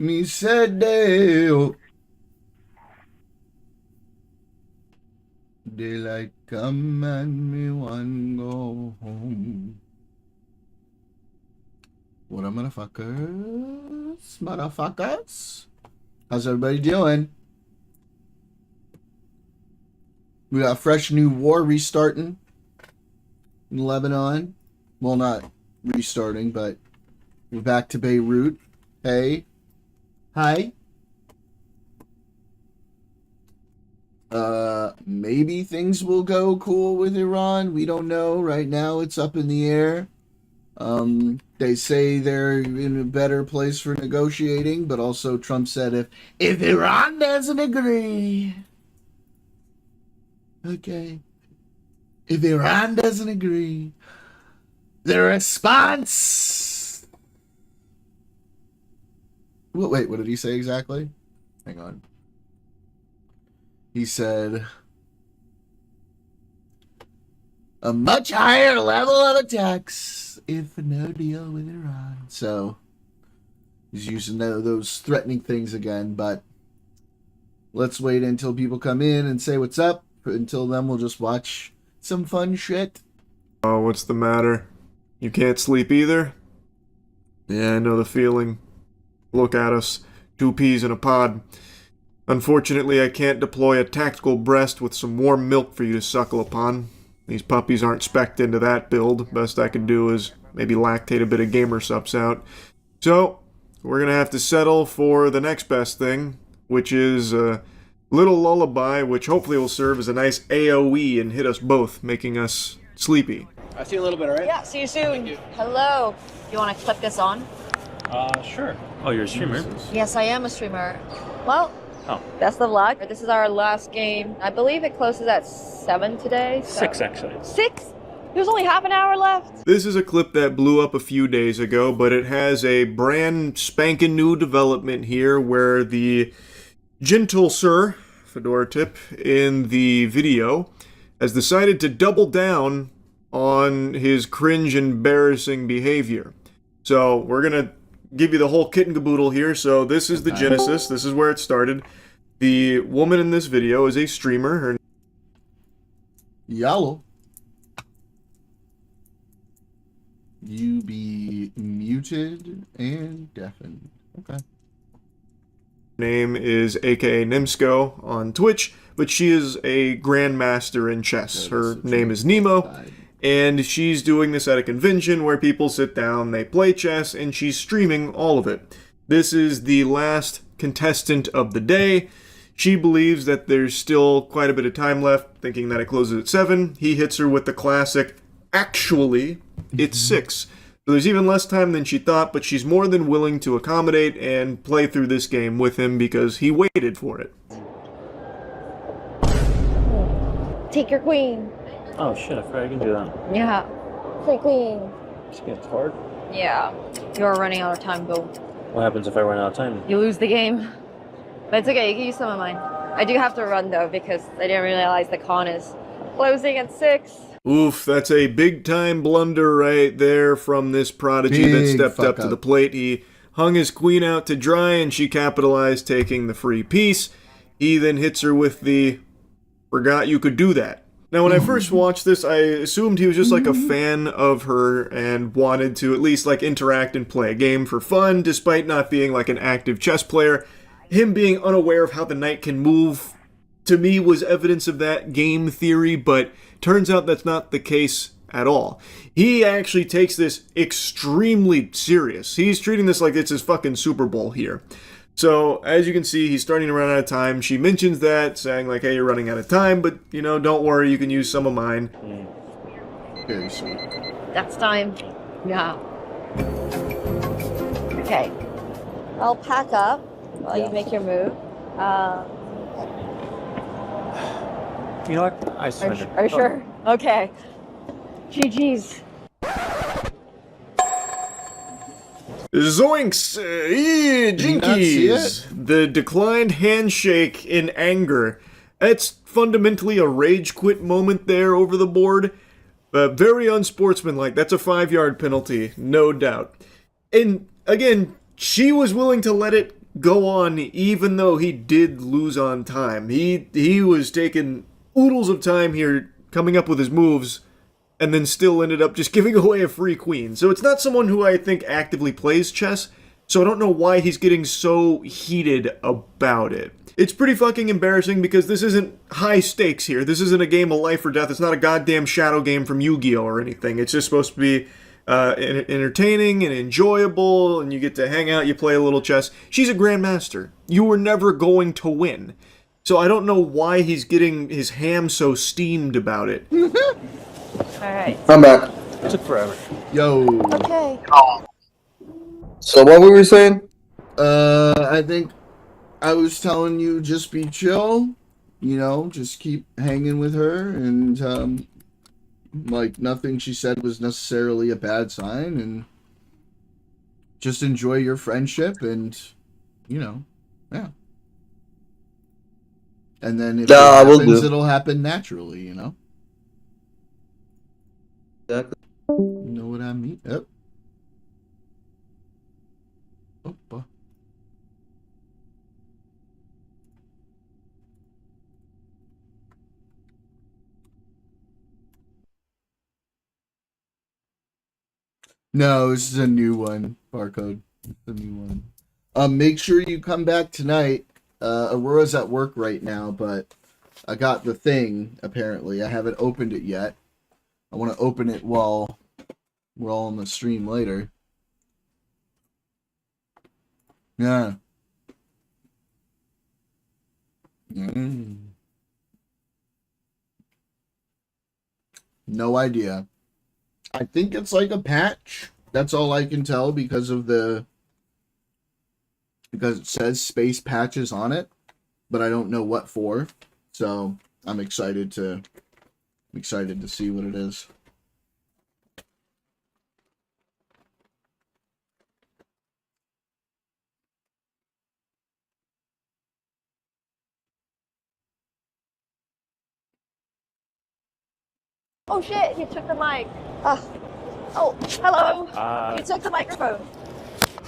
Me said Dale. Daylight come and me one go home. What up, motherfuckers? Motherfuckers? How's everybody doing? We got a fresh new war restarting in Lebanon. Well, not restarting, but we're back to Beirut. Hey. Hi. Maybe things will go cool with Iran. We don't know. Right now, it's up in the air. They say they're in a better place for negotiating, but also Trump said if Iran doesn't agree, okay, if Iran doesn't agree, the response. Wait, what did he say exactly? Hang on. He said a much higher level of attacks if no deal with Iran. So he's using those threatening things again, but let's wait until people come in and say what's up. Until then, we'll just watch some fun shit. Oh, what's the matter? You can't sleep either? Yeah, I know the feeling. Look at us. 2 peas in a pod. Unfortunately, I can't deploy a tactical breast with some warm milk for you to suckle upon. These puppies aren't spec'd into that build. Best I can do is maybe lactate a bit of gamer subs out. So, we're gonna have to settle for the next best thing, which is a little lullaby, which hopefully will serve as a nice AoE and hit us both, making us sleepy. I'll see you a little bit, all right? Yeah, see you soon. Hello. You want to clip this on? Sure. Oh, you're a streamer? Yes, I am a streamer. Well, Oh. best of luck. This is our last game. I believe it closes at 7 today. So. 6, actually. 6? There's only half an hour left. This is a clip that blew up a few days ago, but it has a brand spanking new development here where the gentle sir, fedora tip, in the video has decided to double down on his cringe embarrassing behavior. So we're gonna give you the whole kit and caboodle here. So this is the genesis. This is where it started. The woman in this video is a streamer. Her Yellow. You be muted and deafened. Okay. name is aka Nimsco on Twitch, but she is a grandmaster in chess. Her name is Nemo, and she's doing this at a convention where people sit down, they play chess, and she's streaming all of it. This is the last contestant of the day. She believes that there's still quite a bit of time left, thinking that it closes at 7. He hits her with the classic, actually, it's 6. So there's even less time than she thought, but she's more than willing to accommodate and play through this game with him because he waited for it. Take your queen. Oh shit, I forgot I can do that. Yeah. Take queen. Just gets hard. Yeah. You're running out of time, Bill. What happens if I run out of time? You lose the game. But it's okay, you can use some of mine. I do have to run though because I didn't realize the con is closing at 6. Oof, that's a big-time blunder right there from this prodigy that stepped up to the plate. He hung his queen out to dry, and she capitalized, taking the free piece. He then hits her with the, forgot you could do that. Now, when I first watched this, I assumed he was just like a fan of her and wanted to at least like interact and play a game for fun, despite not being like an active chess player. Him being unaware of how the knight can move, to me, was evidence of that game theory, but turns out that's not the case at all. He actually takes this extremely serious. He's treating this like it's his fucking Super Bowl here. So, as you can see, he's starting to run out of time. She mentions that, saying like, hey, you're running out of time, but, you know, don't worry, you can use some of mine. Very sweet. That's time. Yeah. Okay. I'll pack up while you make your move. You know what? I surrender. Are you sure? Okay. GG's. Zoinks! Jinkies! The declined handshake in anger. That's fundamentally a rage quit moment there over the board. Very unsportsmanlike. That's a 5-yard penalty, no doubt. And again, she was willing to let it go on even though he did lose on time. He was taking oodles of time here coming up with his moves and then still ended up just giving away a free queen. So it's not someone who I think actively plays chess, so I don't know why he's getting so heated about it. It's pretty fucking embarrassing because this isn't high stakes here. This isn't a game of life or death. It's not a goddamn shadow game from Yu-Gi-Oh! Or anything. It's just supposed to be entertaining and enjoyable, and you get to hang out, you play a little chess. She's a grandmaster. You were never going to win. So I don't know why he's getting his ham so steamed about it. Alright. I'm back. It took forever. Yo. Okay. So what were we saying? I think I was telling you just be chill, you know, just keep hanging with her, and like nothing she said was necessarily a bad sign, and just enjoy your friendship, and you know, yeah. And then if it happens, it'll happen naturally, you know. Exactly. You know what I mean? Yep. Opa. No, this is a new one. Barcode. It's a new one. Make sure you come back tonight. Aurora's at work right now, but I got the thing, apparently. I haven't opened it yet. I want to open it while we're all on the stream later. Yeah. No idea. I think it's like a patch. That's all I can tell because it says space patches on it, but I don't know what for. So I'm excited to see what it is. Oh shit, he took the mic. Oh, hello. You took the microphone.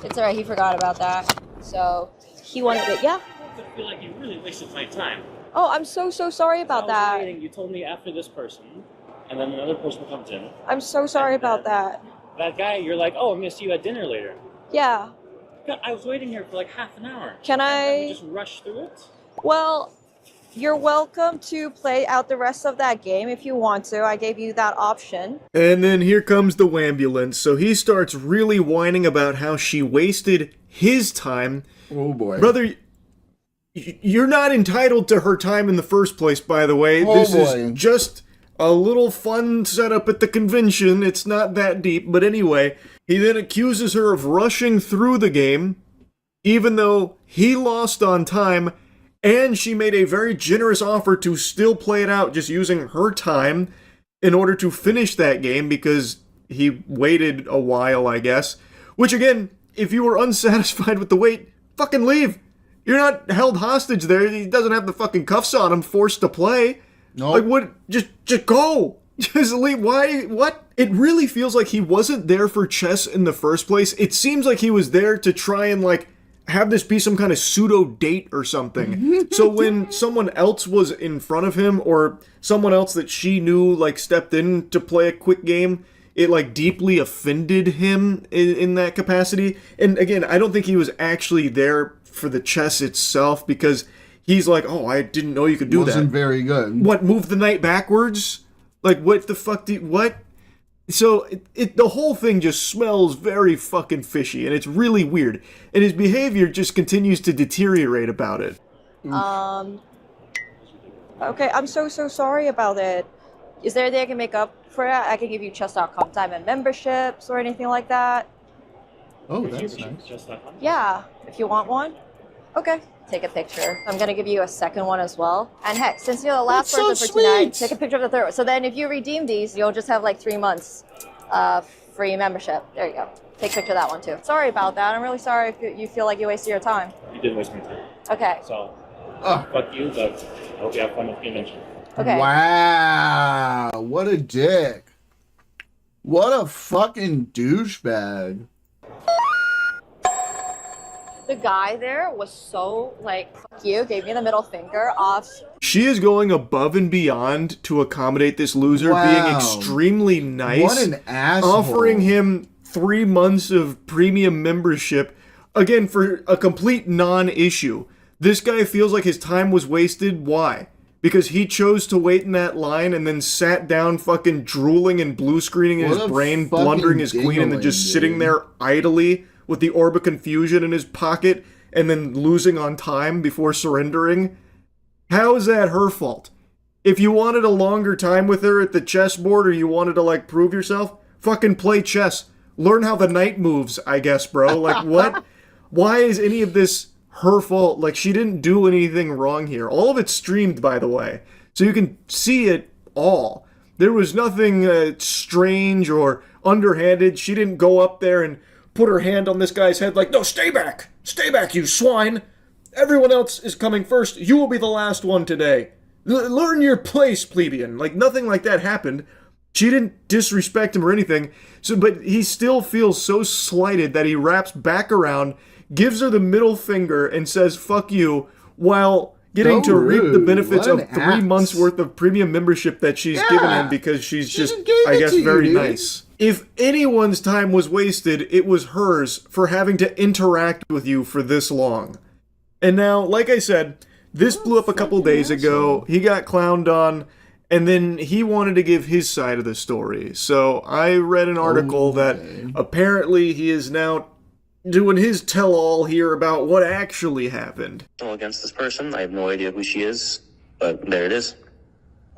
It's alright, he forgot about that. So, he wanted it, yeah? I feel like you really wasted my time. Oh, I'm so sorry about that. Waiting. You told me after this person, and then another person comes in. I'm so sorry about that. That guy, you're like, oh, I'm gonna see you at dinner later. Yeah. God, I was waiting here for like half an hour. Can I just rush through it? Well, you're welcome to play out the rest of that game if you want to. I gave you that option. And then here comes the wambulance. So he starts really whining about how she wasted his time. Oh boy. Brother, you're not entitled to her time in the first place, by the way. Oh, this boy. is just a little fun setup at the convention. It's not that deep. But anyway, he then accuses her of rushing through the game, even though he lost on time. And she made a very generous offer to still play it out just using her time in order to finish that game because he waited a while, I guess. Which, again, if you were unsatisfied with the wait, fucking leave. You're not held hostage there. He doesn't have the fucking cuffs on him, forced to play. No. Like, what? Just go. Just leave. Why? What? It really feels like he wasn't there for chess in the first place. It seems like he was there to try and, like, have this be some kind of pseudo date or something. So when someone else was in front of him or someone else that she knew like stepped in to play a quick game, it like deeply offended him in that capacity. And again, I don't think he was actually there for the chess itself because he's like, oh, I didn't know you could do that. Wasn't very good. What, move the knight backwards? Like, what the fuck what? So, the whole thing just smells very fucking fishy, and it's really weird. And his behavior just continues to deteriorate about it. Okay, I'm so sorry about it. Is there anything I can make up for that? I can give you chess.com diamond memberships or anything like that. Oh, that's nice. Yeah, if you want one. Okay, take a picture. I'm gonna give you a second one as well. And heck, since you're the last That's so person for tonight, sweet. take a picture of the third one. So then if you redeem these, you'll just have like 3 months free membership. There you go. Take a picture of that one too. Sorry about that. I'm really sorry if you feel like you wasted your time. You did waste my time. Okay. So, Oh. fuck you, but I hope you have fun with the convention. Okay. Wow. What a dick. What a fucking douchebag. The guy there was so like, fuck you, gave me the middle finger off. She is going above and beyond to accommodate this loser, being extremely nice. What an asshole. Offering him 3 months of premium membership, again, for a complete non-issue. This guy feels like his time was wasted. Why? Because he chose to wait in that line and then sat down fucking drooling and blue screening in his brain, blundering his queen, and then just sitting there idly with the orb of confusion in his pocket and then losing on time before surrendering. How is that her fault? If you wanted a longer time with her at the chessboard, or you wanted to, like, prove yourself, fucking play chess. Learn how the knight moves, I guess, bro. Like, what? Why is any of this her fault? Like, she didn't do anything wrong here. All of it's streamed, by the way, so you can see it all. There was nothing strange or underhanded. She didn't go up there and put her hand on this guy's head like, no, stay back, you swine. Everyone else is coming first. You will be the last one today. Learn your place, plebeian. Like, nothing like that happened. She didn't disrespect him or anything. So, but he still feels so slighted that he wraps back around, gives her the middle finger, and says, fuck you, while getting to reap the benefits of 3 months worth of premium membership that she's given him because she's just, I guess, very nice. If anyone's time was wasted, it was hers for having to interact with you for this long. And now, like I said, this blew up a couple days ago. He got clowned on, and then he wanted to give his side of the story. So I read an article that apparently he is now doing his tell-all here about what actually happened. Against this person, I have no idea who she is, but there it is.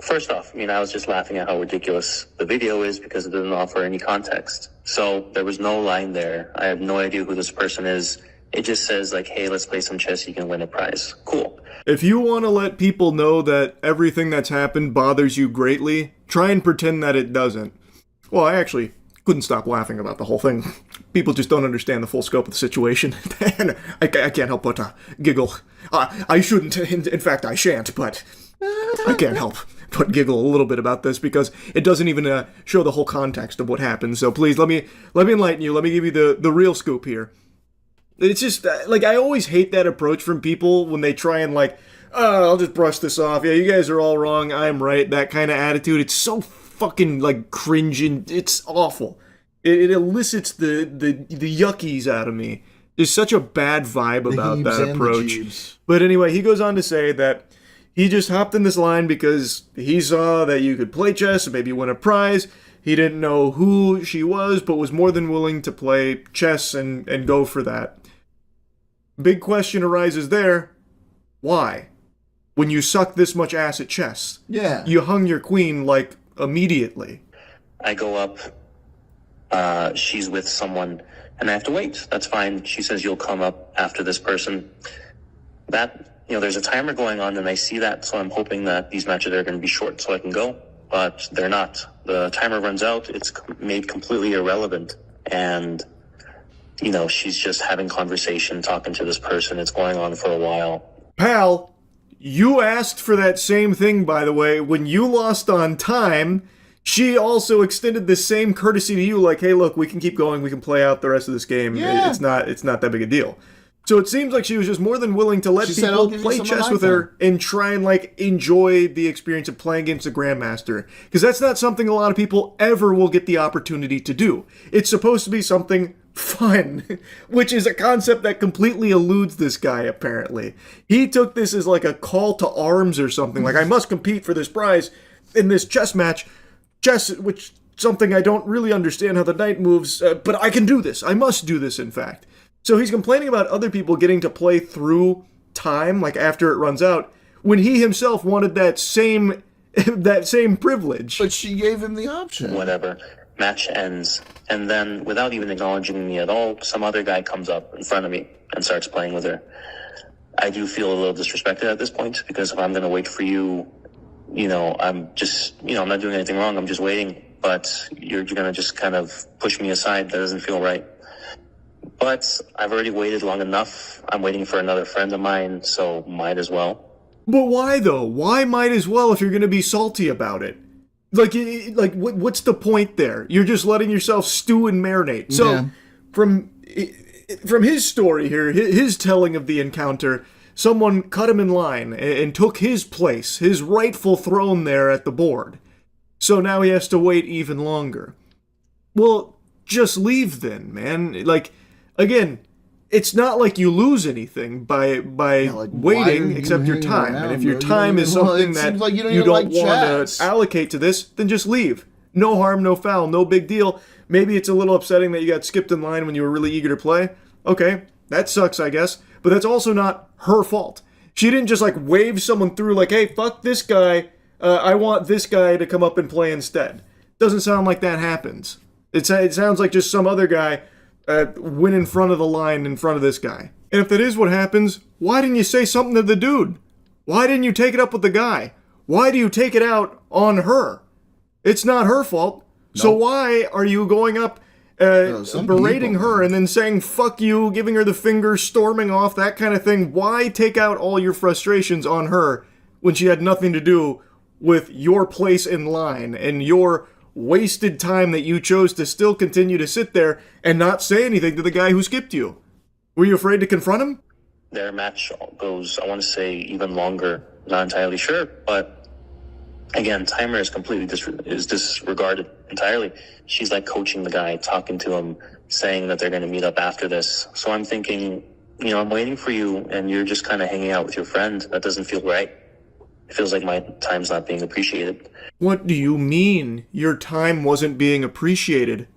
First off, I was just laughing at how ridiculous the video is because it doesn't offer any context. So there was no line there. I have no idea who this person is. It just says, like, hey, let's play some chess, you can win a prize. Cool. If you want to let people know that everything that's happened bothers you greatly, try and pretend that it doesn't. Well, I actually couldn't stop laughing about the whole thing. People just don't understand the full scope of the situation. And I can't help but giggle. I shouldn't, in fact I shan't, but I can't help but giggle a little bit about this because it doesn't even show the whole context of what happened. So please, let me enlighten you. Let me give you the real scoop here. It's just, like, I always hate that approach from people when they try and, like, oh, I'll just brush this off. Yeah, you guys are all wrong. I'm right. That kind of attitude. It's so fucking, like, cringing. It's awful. It elicits the yuckies out of me. There's such a bad vibe about that approach. But anyway, he goes on to say that he just hopped in this line because he saw that you could play chess and maybe win a prize. He didn't know who she was, but was more than willing to play chess and go for that. Big question arises there. Why? When you suck this much ass at chess. Yeah. You hung your queen, like, immediately. I go up, she's with someone, and I have to wait. That's fine. She says you'll come up after this person. That, there's a timer going on, and I see that, so I'm hoping that these matches are going to be short so I can go. But they're not. The timer runs out. It's made completely irrelevant. And, she's just having conversation, talking to this person. It's going on for a while. Pal, you asked for that same thing, by the way. When you lost on time, she also extended the same courtesy to you, like, hey, look, we can keep going. We can play out the rest of this game. Yeah. It's not that big a deal. So it seems like she was just more than willing to let people play chess with her and try and, like, enjoy the experience of playing against a grandmaster. Because that's not something a lot of people ever will get the opportunity to do. It's supposed to be something fun, which is a concept that completely eludes this guy, apparently. He took this as, like, a call to arms or something. Like, I must compete for this prize in this chess match. Chess, which something I don't really understand how the knight moves, but I can do this. I must do this, in fact. So he's complaining about other people getting to play through time, like after it runs out, when he himself wanted that same privilege. But she gave him the option. Whatever. Match ends. And then, without even acknowledging me at all, some other guy comes up in front of me and starts playing with her. I do feel a little disrespected at this point, because if I'm going to wait for you, I'm just, I'm not doing anything wrong. I'm just waiting. But you're going to just kind of push me aside. That doesn't feel right. But I've already waited long enough. I'm waiting for another friend of mine, so might as well. But why, though? Why might as well if you're going to be salty about it? What's the point there? You're just letting yourself stew and marinate. So, from his story here, his telling of the encounter, someone cut him in line and took his place, his rightful throne there at the board. So now he has to wait even longer. Well, just leave then, man. Like, again, it's not like you lose anything by waiting, except your time. And if your time is something that like you don't want to allocate to this, then just leave. No harm, no foul, no big deal. Maybe it's a little upsetting that you got skipped in line when you were really eager to play. Okay, that sucks, I guess. But that's also not her fault. She didn't just like wave someone through like, hey, fuck this guy. I want this guy to come up and play instead. Doesn't sound like that happens. It sounds like just some other guy went in front of the line in front of this guy. And if that is what happens, why didn't you say something to the dude? Why didn't you take it up with the guy? Why do you take it out on her? It's not her fault. Nope. So why are you going up berating her and then saying fuck you, giving her the finger, storming off, that kind of thing? Why take out all your frustrations on her when she had nothing to do with your place in line and your wasted time that you chose to still continue to sit there and not say anything to the guy who skipped you? Were you afraid to confront him? Their match goes, I want to say, even longer. Not entirely sure, but again, timer is completely disregarded entirely. She's like coaching the guy, talking to him, saying that they're going to meet up after this. So I'm thinking, I'm waiting for you and you're just kind of hanging out with your friend. That doesn't feel right. It feels like my time's not being appreciated. What do you mean your time wasn't being appreciated?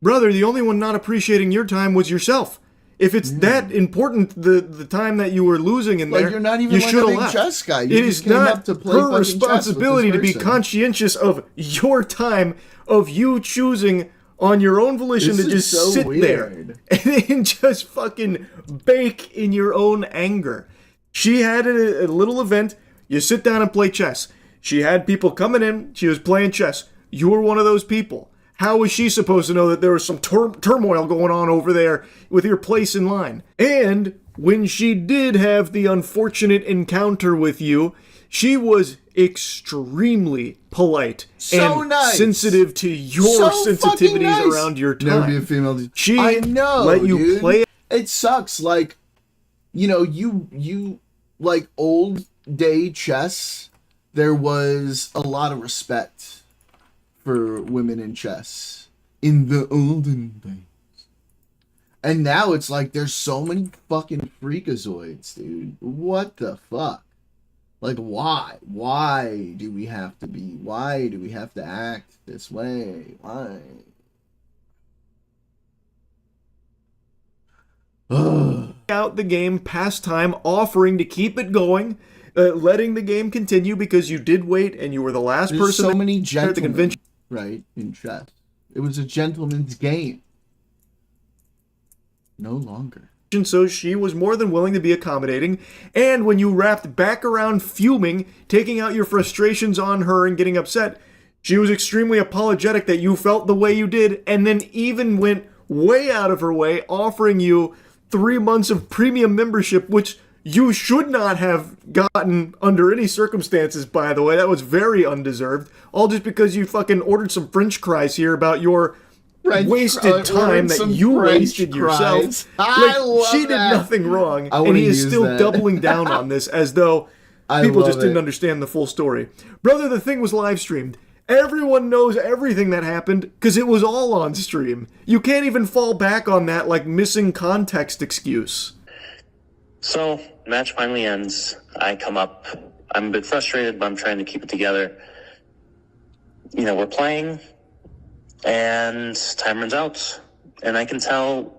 Brother, the only one not appreciating your time was yourself. If it's that important, the time that you were losing in there, you're not even you like should a have big left. chess guy. It is not her responsibility to be conscientious of your time, of you choosing on your own volition to just sit there and just fucking bake in your own anger. She had a little event. You sit down and play chess. She had people coming in. She was playing chess. You were one of those people. How was she supposed to know that there was some turmoil going on over there with your place in line? And when she did have the unfortunate encounter with you, she was extremely polite and sensitive to your sensitivities around your time. Never be a female. She I know, let you dude. play. It sucks. Like, you like old day chess. There was a lot of respect for women in chess in the olden days. And now it's like there's so many fucking freakazoids, dude. What the fuck? Like, why? Why do we have to act this way? Why? Out the game, pastime, offering to keep it going, letting the game continue because you did wait and you were the last person so many at the convention. Right, in chess. It was a gentleman's game. No longer. So she was more than willing to be accommodating, and when you wrapped back around fuming, taking out your frustrations on her and getting upset, she was extremely apologetic that you felt the way you did, and then even went way out of her way offering you 3 months of premium membership, which you should not have gotten under any circumstances, by the way. That was very undeserved. All just because you fucking ordered some French fries here about your wasted time that you wasted yourself. She did nothing wrong, and he is still doubling down on this as though people just didn't understand the full story. Brother, the thing was live streamed. Everyone knows everything that happened because it was all on stream. You can't even fall back on that like missing context excuse. So, match finally ends. I come up. I'm a bit frustrated, but I'm trying to keep it together. We're playing, and time runs out. And I can tell,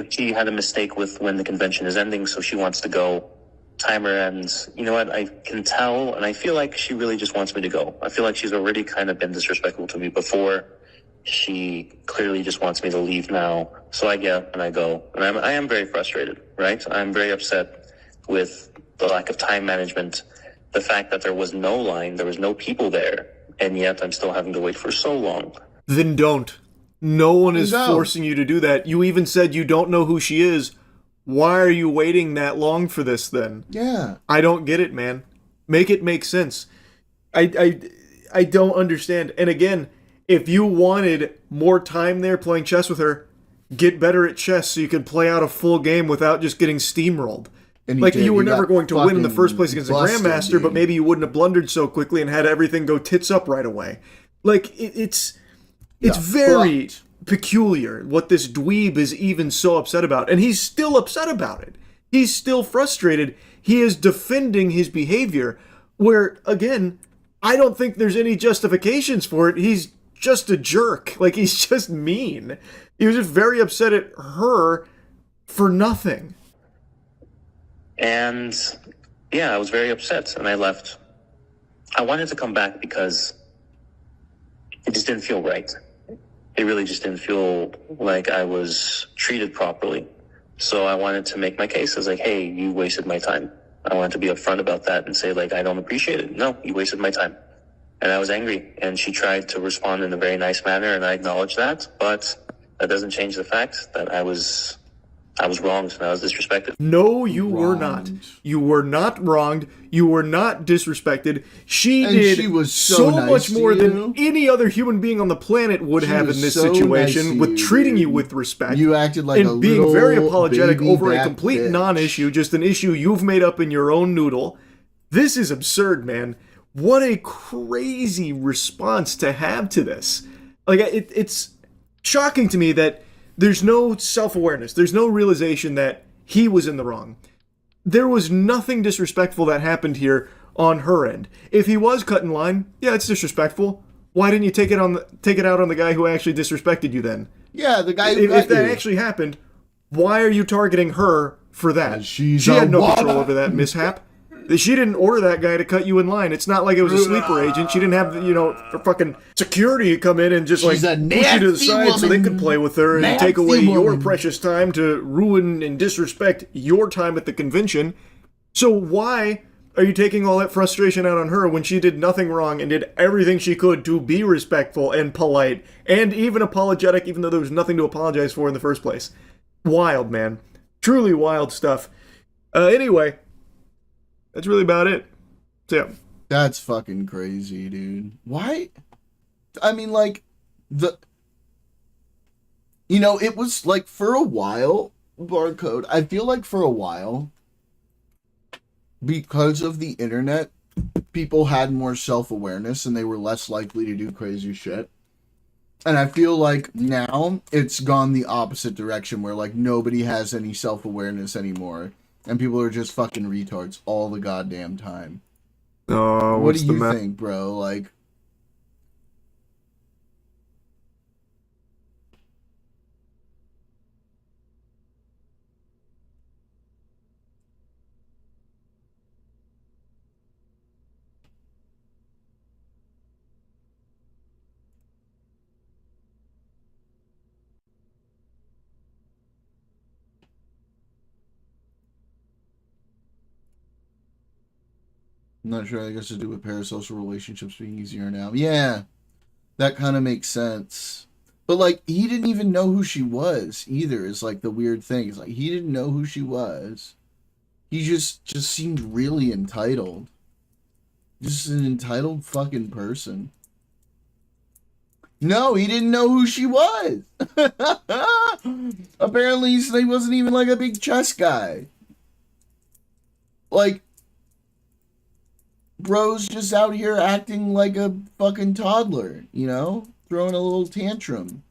she had a mistake with when the convention is ending, so she wants to go. Timer ends. You know what? I can tell, and I feel like she really just wants me to go. I feel like she's already kind of been disrespectful to me before. She clearly just wants me to leave now. So I get and I go. And I am very frustrated, right? I'm very upset with the lack of time management, the fact that there was no line, there was no people there, and yet I'm still having to wait for so long. Then don't. No one is forcing you to do that. You even said you don't know who she is. Why are you waiting that long for this then? Yeah. I don't get it, man. Make it make sense. I don't understand. And again, if you wanted more time there playing chess with her, get better at chess so you could play out a full game without just getting steamrolled. And Like, you were He never got going to win in the fucking first place against a busted, grandmaster, dude. but maybe you wouldn't have blundered so quickly and had everything go tits up right away. Like, it's very peculiar what this dweeb is even so upset about. And he's still upset about it. He's still frustrated. He is defending his behavior, where, again, I don't think there's any justifications for it. He's just a jerk. Like, he's just mean. He was just very upset at her for nothing. And yeah, I was very upset and I left. I wanted to come back because it just didn't feel right. It really just didn't feel like I was treated properly. So I wanted to make my case. I was like, hey, you wasted my time. I wanted to be upfront about that and say, like, I don't appreciate it. No, you wasted my time. And I was angry. And she tried to respond in a very nice manner, and I acknowledge that. But that doesn't change the fact that I was wronged and I was disrespected. No, you were not. You were not wronged. You were not disrespected. She was so nice much to more you. than any other human being on the planet would She have was in this so situation, nice to with you, treating you dude. with respect. You acted like a and being little very apologetic baby over a back complete bitch. non-issue, just an issue you've made up in your own noodle. This is absurd, man. What a crazy response to have to this. Like, it's shocking to me that there's no self-awareness. There's no realization that he was in the wrong. There was nothing disrespectful that happened here on her end. If he was cut in line, yeah, it's disrespectful. Why didn't you take it out on the guy who actually disrespected you then? Yeah, the guy who If got that you. actually happened, why are you targeting her for that? She's She had a no woman. control over that mishap. She didn't order that guy to cut you in line. It's not like it was a sleeper agent. She didn't have, the fucking security come in and just She's a push you to the nasty side so they woman. could play with her and Nasty take away your woman. precious time to ruin and disrespect your time at the convention. So why are you taking all that frustration out on her when she did nothing wrong and did everything she could to be respectful and polite and even apologetic, even though there was nothing to apologize for in the first place? Wild, man. Truly wild stuff. Anyway, that's really about it. So, yeah. That's fucking crazy, dude. Why? I mean, like, it was like for a while, Barcode, I feel like for a while, because of the internet, people had more self-awareness and they were less likely to do crazy shit. And I feel like now it's gone the opposite direction where, like, nobody has any self-awareness anymore. And people are just fucking retards all the goddamn time. Oh, What do you think, bro? Like, I'm not sure. I guess to do with parasocial relationships being easier now. Yeah, that kind of makes sense. But, like, he didn't even know who she was either, is, like, the weird thing. It's like, he didn't know who she was. He just seemed really entitled. Just an entitled fucking person. No, he didn't know who she was. Apparently, he wasn't even, like, a big chess guy. Like, bro's just out here acting like a fucking toddler, throwing a little tantrum.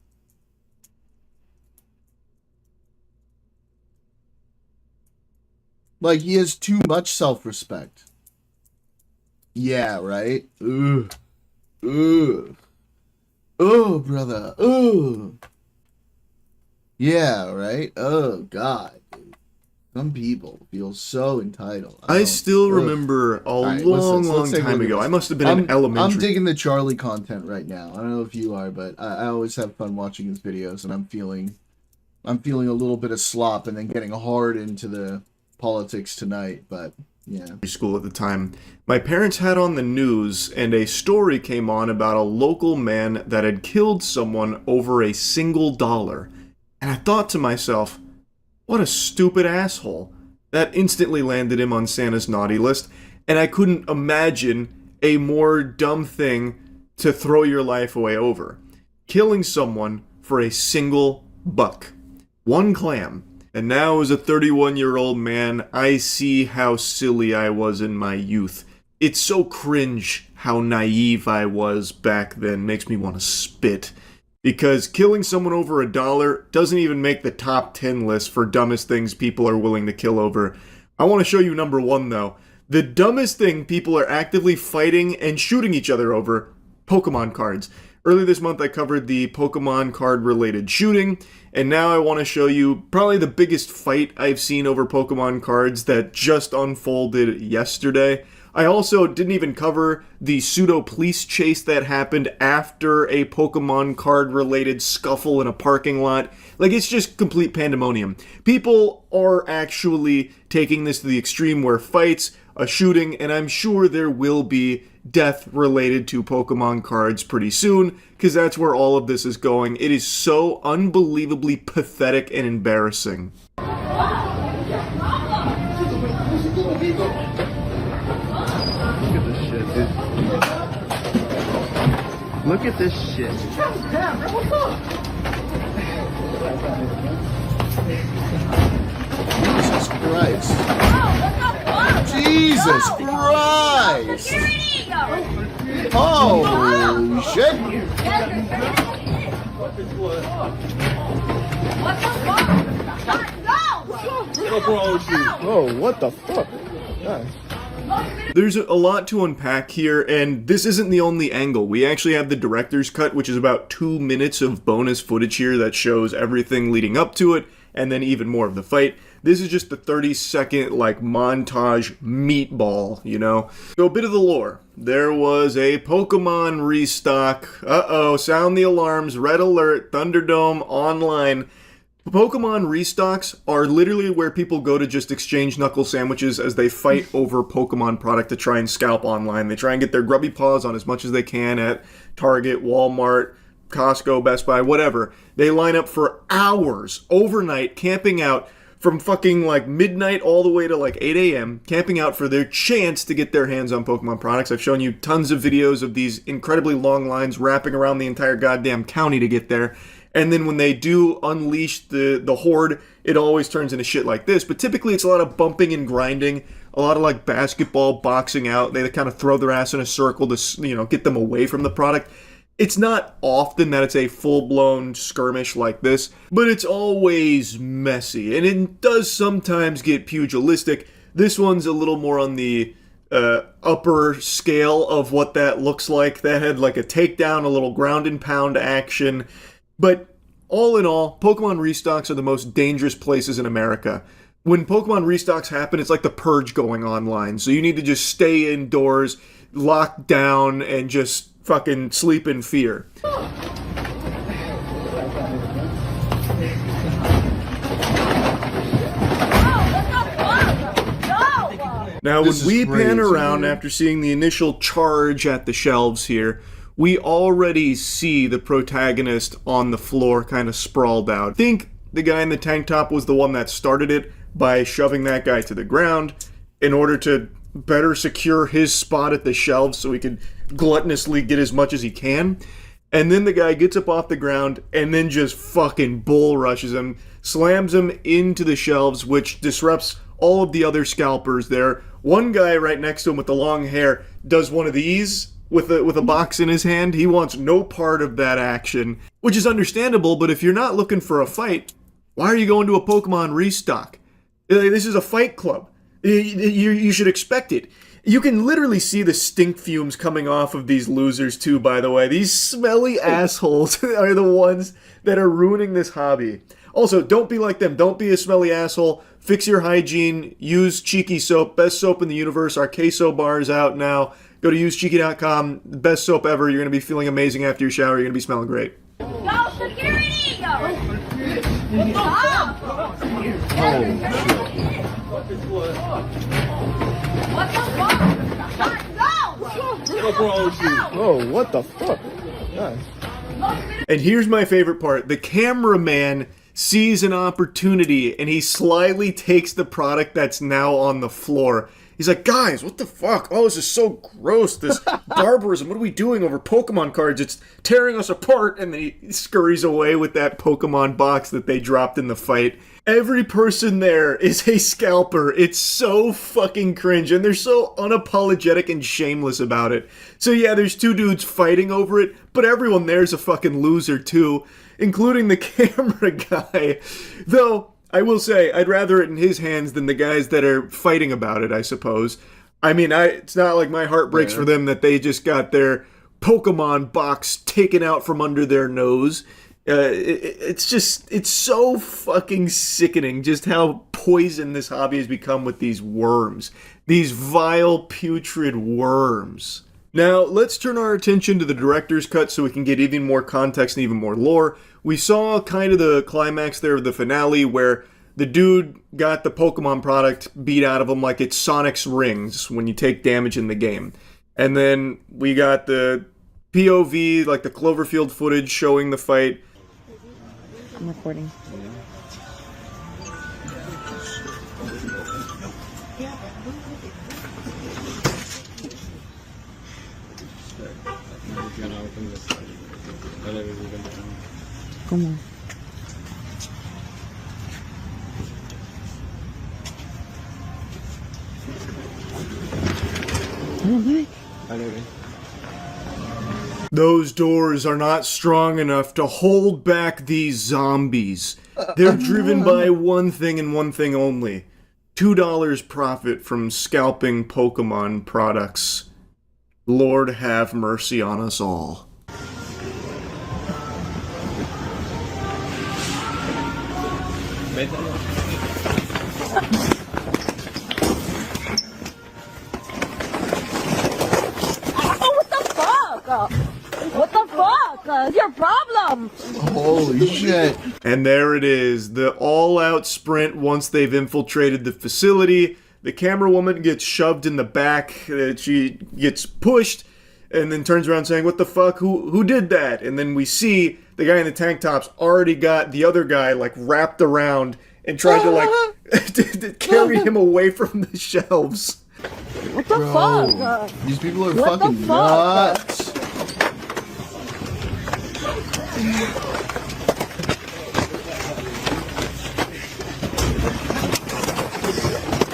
Like, he has too much self-respect. Yeah, right? Ugh. Ugh. Oh, brother. Ugh. Yeah, right? Oh, God. Some people feel so entitled. I still remember a long take a time look at ago. this. I must have been in elementary. I'm digging the Charlie content right now. I don't know if you are, but I always have fun watching his videos, and I'm feeling a little bit of slop, and then getting hard into the politics tonight. But yeah, School at the time. My parents had on the news, and a story came on about a local man that had killed someone over a single dollar. And I thought to myself, what a stupid asshole. That instantly landed him on Santa's naughty list, and I couldn't imagine a more dumb thing to throw your life away over. Killing someone for a single buck. One clam. And now as a 31-year-old man, I see how silly I was in my youth. It's so cringe how naive I was back then. Makes me want to spit. Because killing someone over $1 doesn't even make the top 10 list for dumbest things people are willing to kill over. I want to show you number 1 though. The dumbest thing people are actively fighting and shooting each other over: Pokemon cards. Earlier this month I covered the Pokemon card related shooting, and now I want to show you probably the biggest fight I've seen over Pokemon cards that just unfolded yesterday. I also didn't even cover the pseudo police chase that happened after a Pokemon card related scuffle in a parking lot. Like, it's just complete pandemonium. People are actually taking this to the extreme where fights, a shooting, and I'm sure there will be death related to Pokemon cards pretty soon, because that's where all of this is going. It is so unbelievably pathetic and embarrassing. Look at this shit. Jesus Christ. Jesus Christ! Holy shit! Oh, what the fuck? Yeah. There's a lot to unpack here, and this isn't the only angle. We actually have the director's cut, which is about 2 minutes of bonus footage here that shows everything leading up to it, and then even more of the fight. This is just the 30-second, like, montage meatball, you know? So a bit of the lore. There was a Pokemon restock. Uh-oh, sound the alarms, red alert, Thunderdome, online. Pokemon restocks are literally where people go to just exchange knuckle sandwiches as they fight over Pokemon product to try and scalp online. They try and get their grubby paws on as much as they can at Target, Walmart, Costco, Best Buy, whatever. They line up for hours, overnight, camping out from fucking like midnight all the way to like 8 a.m., camping out for their chance to get their hands on Pokemon products. I've shown you tons of videos of these incredibly long lines wrapping around the entire goddamn county to get there. And then when they do unleash the horde, it always turns into shit like this. But typically it's a lot of bumping and grinding, a lot of like basketball boxing out. They kind of throw their ass in a circle to, you know, get them away from the product. It's not often that it's a full-blown skirmish like this, but it's always messy. And it does sometimes get pugilistic. This one's a little more on the upper scale of what that looks like. That had like a takedown, a little ground and pound action. But all in all, Pokemon restocks are the most dangerous places in America. When Pokemon restocks happen, it's like the purge going online. So you need to just stay indoors, lock down, and just fucking sleep in fear. Now, when we pan around after seeing the initial charge at the shelves here, we already see the protagonist on the floor kind of sprawled out. I think the guy in the tank top was the one that started it by shoving that guy to the ground in order to better secure his spot at the shelves so he could gluttonously get as much as he can. And then the guy gets up off the ground and then just fucking bull rushes him, slams him into the shelves, which disrupts all of the other scalpers there. One guy right next to him with the long hair does one of these with a box in his hand. He wants no part of that action, which is understandable, but if you're not looking for a fight, why are you going to a Pokemon restock? This is a fight club. You should expect it. You can literally see the stink fumes coming off of these losers too, by the way. These smelly assholes are the ones that are ruining this hobby. Also, don't be like them. Don't be a smelly asshole. Fix your hygiene. Use Cheeky soap. Best soap in the universe. Our queso bar is out now. Go to usecheeky.com. Best soap ever. You're going to be feeling amazing after your shower. You're going to be smelling great. No security! Stop! What the fuck? Oh, what the fuck? Yeah. And here's my favorite part. The cameraman sees an opportunity and he slyly takes the product that's now on the floor. He's like, guys, what the fuck? Oh, this is so gross. This barbarism. What are we doing over Pokemon cards? It's tearing us apart. And then he scurries away with that Pokemon box that they dropped in the fight. Every person there is a scalper. It's so fucking cringe, and they're so unapologetic and shameless about it. So yeah, there's two dudes fighting over it, but everyone there's a fucking loser too, including the camera guy. Though, I will say, I'd rather it in his hands than the guys that are fighting about it, I suppose. I mean, it's not like my heart breaks for them that they just got their Pokemon box taken out from under their nose. It's so fucking sickening just how poison this hobby has become with these worms. These vile, putrid worms. Now, let's turn our attention to the director's cut so we can get even more context and even more lore. We saw kind of the climax there of the finale where the dude got the Pokemon product beat out of him like it's Sonic's rings when you take damage in the game. And then we got the POV, like the Cloverfield footage showing the fight. I'm recording. Come on. Those doors are not strong enough to hold back these zombies. They're driven by one thing and one thing only. $2 profit from scalping Pokemon products. Lord have mercy on us all. What the fuck? Your problem? Holy shit. And there it is, the all-out sprint once they've infiltrated the facility. The camera woman gets shoved in the back, she gets pushed, and then turns around saying, what the fuck, who did that? And then we see the guy in the tank top's already got the other guy, like, wrapped around and tried to, like, to carry him away from the shelves. What the fuck? These people are What the fucking fuck? nuts.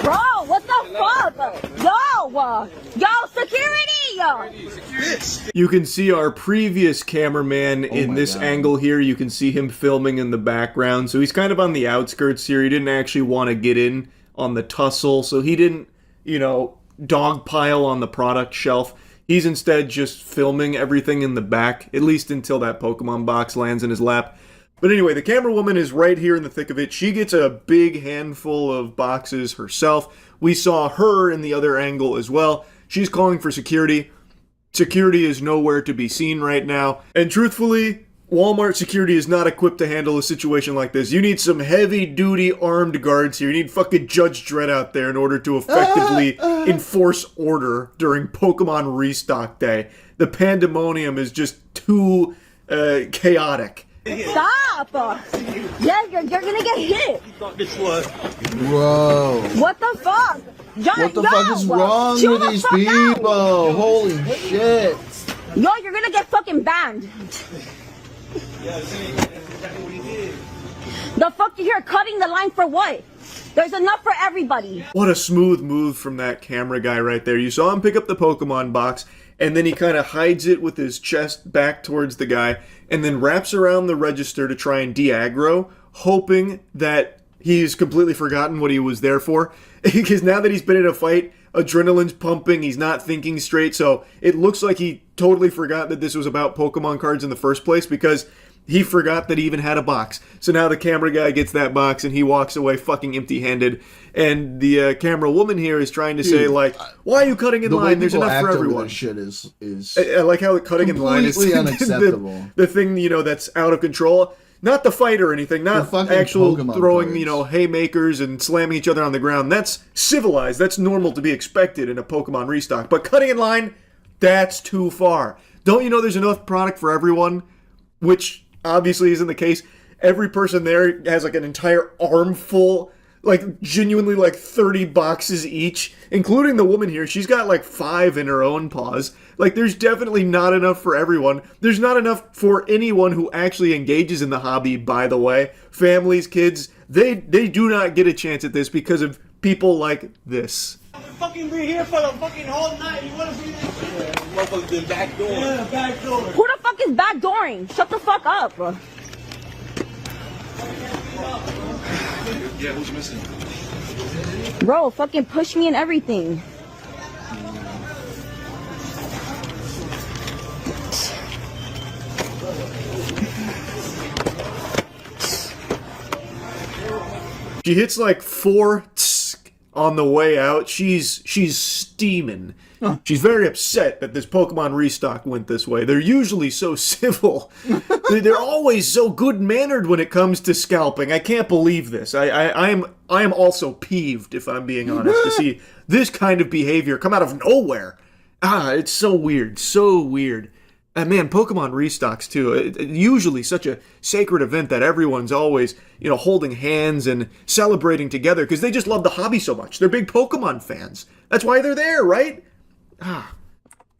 Bro, what the fuck? Yo, security! You can see our previous cameraman in this God. angle here. You can see him filming in the background. So he's kind of on the outskirts here. He didn't actually want to get in on the tussle. So he didn't, dogpile on the product shelf. He's instead just filming everything in the back, at least until that Pokemon box lands in his lap. But anyway, the camera woman is right here in the thick of it. She gets a big handful of boxes herself. We saw her in the other angle as well. She's calling for security. Security is nowhere to be seen right now. And truthfully, Walmart security is not equipped to handle a situation like this. You need some heavy-duty armed guards here. You need fucking Judge Dredd out there in order to effectively enforce order during Pokemon Restock Day. The pandemonium is just too chaotic. Stop! Yeah, you're gonna get hit. Whoa. What the fuck? What the fuck is wrong chill with the these fuck people? out. Holy shit. Yo, you're gonna get fucking banned. The fuck you here cutting the line for what? There's enough for everybody. What a smooth move from that camera guy right there. You saw him pick up the Pokemon box, and then he kind of hides it with his chest back towards the guy, and then wraps around the register to try and de-aggro, hoping that he's completely forgotten what he was there for. Because now that he's been in a fight, adrenaline's pumping, he's not thinking straight, so it looks like he totally forgot that this was about Pokemon cards in the first place, because he forgot that he even had a box. So now the camera guy gets that box and he walks away fucking empty-handed. And the camera woman here is trying to say, like, why are you cutting in line? There's enough for everyone. This shit is I like how cutting in line is completely unacceptable. the thing, that's out of control. Not the fight or anything, not actual Pokemon throwing, cards. Haymakers and slamming each other on the ground. That's civilized. That's normal to be expected in a Pokemon restock. But cutting in line, that's too far. Don't you know there's enough product for everyone? Which obviously isn't the case. Every person there has like an entire armful like genuinely like 30 boxes each, including the woman here. She's got like 5 in her own paws. Like, there's definitely not enough for everyone. There's not enough for anyone who actually engages in the hobby, by the way. Families, kids, they do not get a chance at this because of people like this. Fucking be here for the fucking whole night. You wanna be there? Motherfuckers been backdoor. Yeah, backdoor. Who the fuck is backdooring? Shut the fuck up. Yeah, who's missing? Bro, fucking push me and everything. She hits like 4 on the way out. She's steaming. Huh. She's very upset that this Pokemon restock went this way. They're usually so civil. They're always so good-mannered when it comes to scalping. I can't believe this. I am also peeved, if I'm being honest, to see this kind of behavior come out of nowhere. It's so weird. So weird. And man, Pokemon restocks too. Usually such a sacred event that everyone's always, holding hands and celebrating together because they just love the hobby so much. They're big Pokemon fans. That's why they're there, right?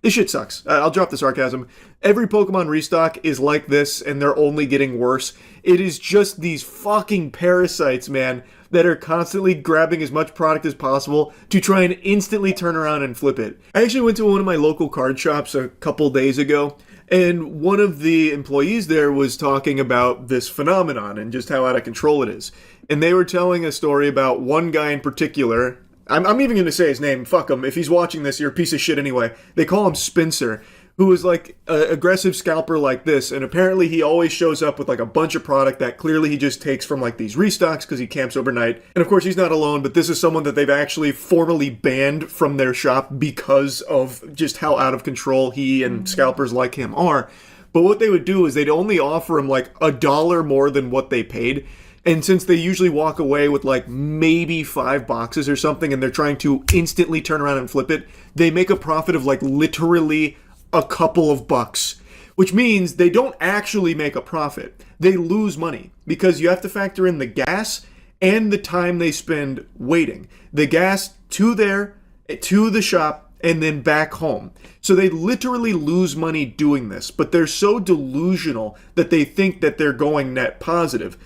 This shit sucks. I'll drop the sarcasm. Every Pokemon restock is like this, and they're only getting worse. It is just these fucking parasites, man, that are constantly grabbing as much product as possible to try and instantly turn around and flip it. I actually went to one of my local card shops a couple days ago, and one of the employees there was talking about this phenomenon and just how out of control it is. And they were telling a story about one guy in particular. I'm even going to say his name. Fuck him. If he's watching this, you're a piece of shit anyway. They call him Spencer, who is like an aggressive scalper like this, and apparently he always shows up with like a bunch of product that clearly he just takes from like these restocks because he camps overnight. And of course he's not alone, but this is someone that they've actually formally banned from their shop because of just how out of control he and scalpers like him are. But what they would do is they'd only offer him like $1 more than what they paid. And since they usually walk away with like maybe 5 boxes or something and they're trying to instantly turn around and flip it, they make a profit of like literally a couple of bucks, which means they don't actually make a profit. They lose money because you have to factor in the gas and the time they spend waiting. The gas to the shop, and then back home. So they literally lose money doing this, but they're so delusional that they think that they're going net positive.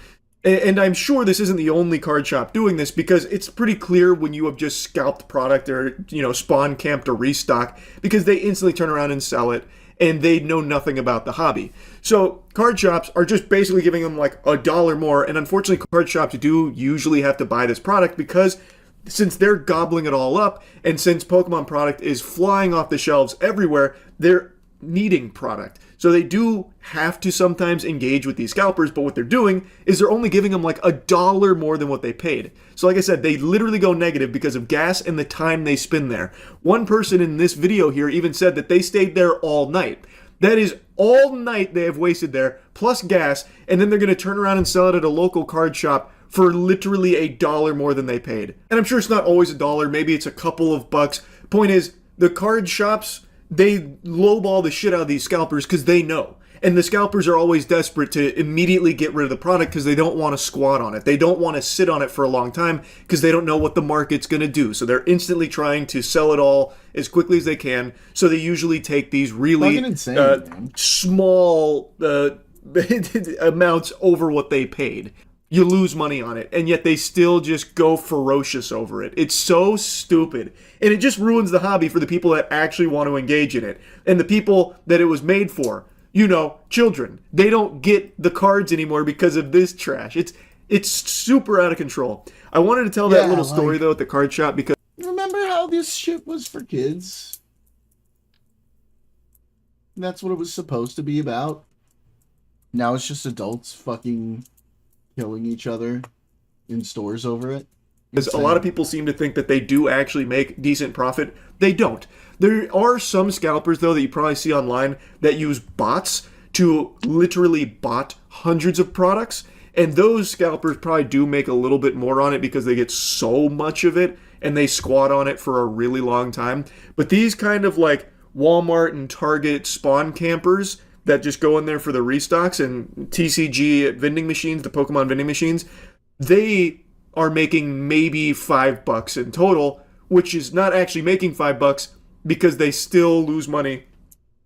And I'm sure this isn't the only card shop doing this because it's pretty clear when you have just scalped product or, spawn camped a restock because they instantly turn around and sell it and they know nothing about the hobby. So card shops are just basically giving them like $1 more. And unfortunately, card shops do usually have to buy this product because since they're gobbling it all up and since Pokemon product is flying off the shelves everywhere, they're needing product. So they do have to sometimes engage with these scalpers, but what they're doing is they're only giving them like $1 more than what they paid. So like I said, they literally go negative because of gas and the time they spend there. One person in this video here even said that they stayed there all night. That is all night they have wasted there, plus gas, and then they're going to turn around and sell it at a local card shop for literally $1 more than they paid. And I'm sure it's not always $1, maybe it's a couple of bucks. Point is, the card shops, they lowball the shit out of these scalpers because they know. And the scalpers are always desperate to immediately get rid of the product because they don't want to squat on it. They don't want to sit on it for a long time because they don't know what the market's going to do. So they're instantly trying to sell it all as quickly as they can. So they usually take these really small amounts over what they paid. You lose money on it, and yet they still just go ferocious over it. It's so stupid. And it just ruins the hobby for the people that actually want to engage in it. And the people that it was made for, children. They don't get the cards anymore because of this trash. It's super out of control. I wanted to tell that little story, though, at the card shop because... Remember how this shit was for kids? That's what it was supposed to be about. Now it's just adults fucking killing each other in stores over it. Because a lot of people seem to think that they do actually make decent profit. They don't. There are some scalpers, though, that you probably see online that use bots to literally bot hundreds of products. And those scalpers probably do make a little bit more on it because they get so much of it and they squat on it for a really long time. But these kind of like Walmart and Target spawn campers that just go in there for the restocks and TCG vending machines, the Pokemon vending machines, they are making maybe $5 in total, which is not actually making $5 because they still lose money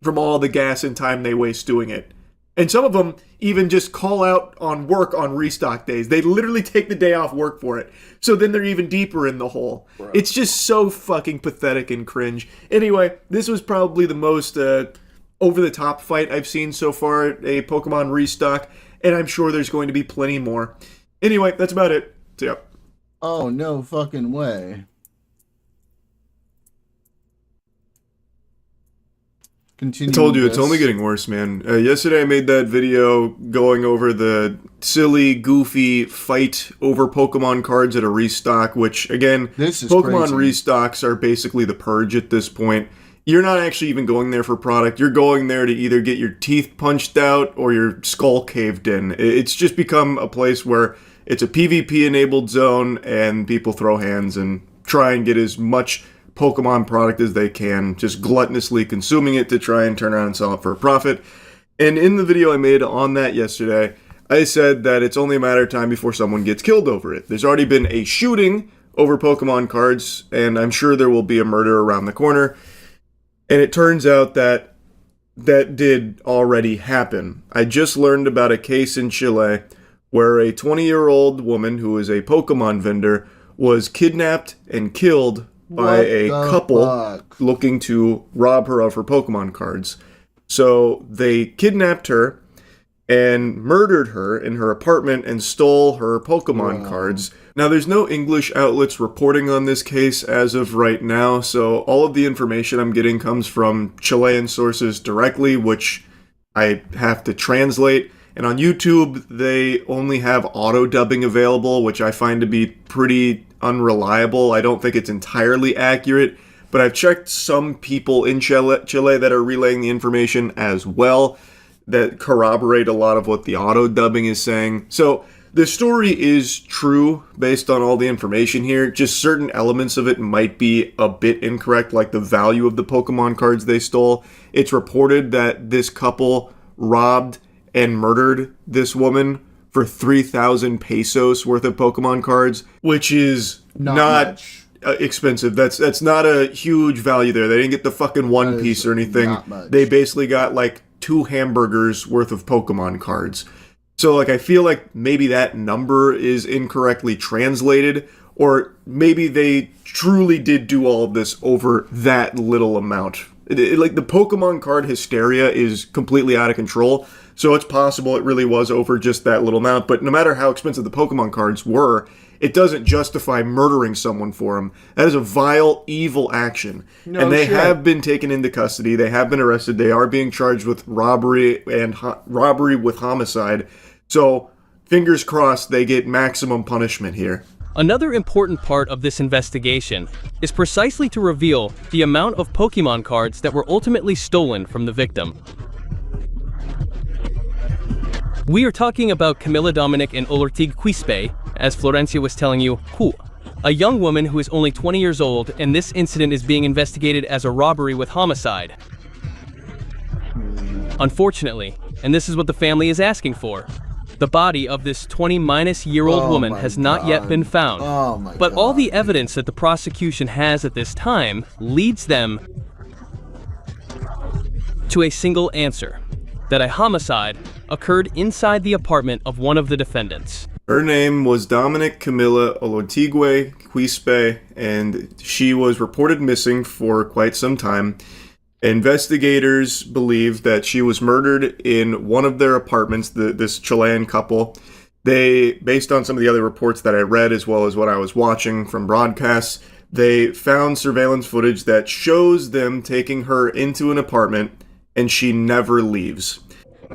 from all the gas and time they waste doing it. And some of them even just call out on work on restock days. They literally take the day off work for it. So then they're even deeper in the hole. Bro. It's just so fucking pathetic and cringe. Anyway, this was probably the most over-the-top fight I've seen so far, a Pokemon restock, and I'm sure there's going to be plenty more. Anyway, that's about it. See ya. Oh, no fucking way. Continue. I told you, it's only getting worse, man. Yesterday I made that video going over the silly, goofy fight over Pokemon cards at a restock, which, again, Pokemon restocks are basically the purge at this point. You're not actually even going there for product. You're going there to either get your teeth punched out or your skull caved in. It's just become a place where it's a PvP-enabled zone, and people throw hands and try and get as much Pokemon product as they can, just gluttonously consuming it to try and turn around and sell it for a profit. And in the video I made on that yesterday, I said that it's only a matter of time before someone gets killed over it. There's already been a shooting over Pokemon cards, and I'm sure there will be a murder around the corner. And it turns out that that did already happen. I just learned about a case in Chile where a 20-year-old woman who is a Pokemon vendor was kidnapped and killed by a couple looking to rob her of her Pokemon cards. So they kidnapped her and murdered her in her apartment and stole her Pokemon cards. Now, there's no English outlets reporting on this case as of right now, so all of the information I'm getting comes from Chilean sources directly, which I have to translate. And on YouTube, they only have auto-dubbing available, which I find to be pretty unreliable. I don't think it's entirely accurate, but I've checked some people in Chile that are relaying the information as well that corroborate a lot of what the auto-dubbing is saying. So the story is true based on all the information here. Just certain elements of it might be a bit incorrect, like the value of the Pokemon cards they stole. It's reported that this couple robbed and murdered this woman for 3,000 pesos worth of Pokemon cards, which is not expensive. That's not a huge value there. They didn't get the fucking one piece or anything. They basically got like 2 hamburgers worth of Pokemon cards. So like I feel like maybe that number is incorrectly translated, or maybe they truly did do all of this over that little amount. Like the Pokemon card hysteria is completely out of control. So it's possible it really was over just that little amount, but no matter how expensive the Pokemon cards were, it doesn't justify murdering someone for them. That is a vile, evil action. And they have been taken into custody. They have been arrested. They are being charged with robbery and robbery with homicide. So fingers crossed they get maximum punishment here. Another important part of this investigation is precisely to reveal the amount of Pokemon cards that were ultimately stolen from the victim. We are talking about Camila Dominic and Olortig Quispe, as Florencia was telling you, a young woman who is only 20 years old, and this incident is being investigated as a robbery with homicide. Unfortunately, and this is what the family is asking for, the body of this 20-year-old woman has not yet been found, but all the evidence that the prosecution has at this time leads them to a single answer, that a homicide occurred inside the apartment of one of the defendants. Her name was Dominic Camila Olortigue Quispe, and she was reported missing for quite some time. Investigators believe that she was murdered in one of their apartments, this Chilean couple. They, based on some of the other reports that I read, as well as what I was watching from broadcasts, they found surveillance footage that shows them taking her into an apartment, and she never leaves.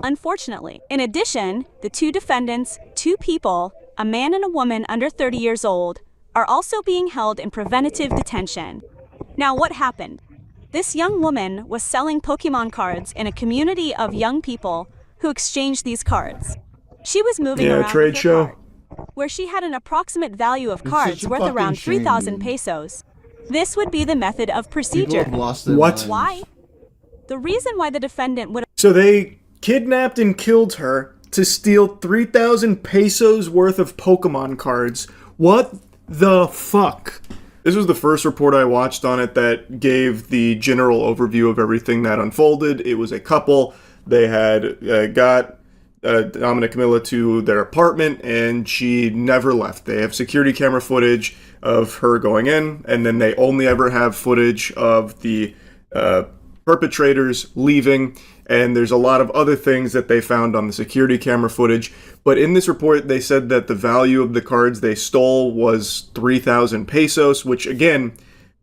Unfortunately, in addition, the 2 defendants, 2 people, a man and a woman under 30 years old, are also being held in preventative detention. Now, what happened? This young woman was selling Pokemon cards in a community of young people who exchanged these cards. She was moving around trade show card, where she had an approximate value of cards worth around 3,000 pesos. This would be the method of procedure. What? Why? The reason why the defendant would... So they kidnapped and killed her to steal 3,000 pesos worth of Pokemon cards, What the fuck? This was the first report I watched on it that gave the general overview of everything that unfolded. It was a couple. They had got Dom and Camilla to their apartment, and she never left. They have security camera footage of her going in, and then they only ever have footage of the perpetrators leaving, and there's a lot of other things that they found on the security camera footage. But in this report, they said that the value of the cards they stole was 3,000 pesos, which, again,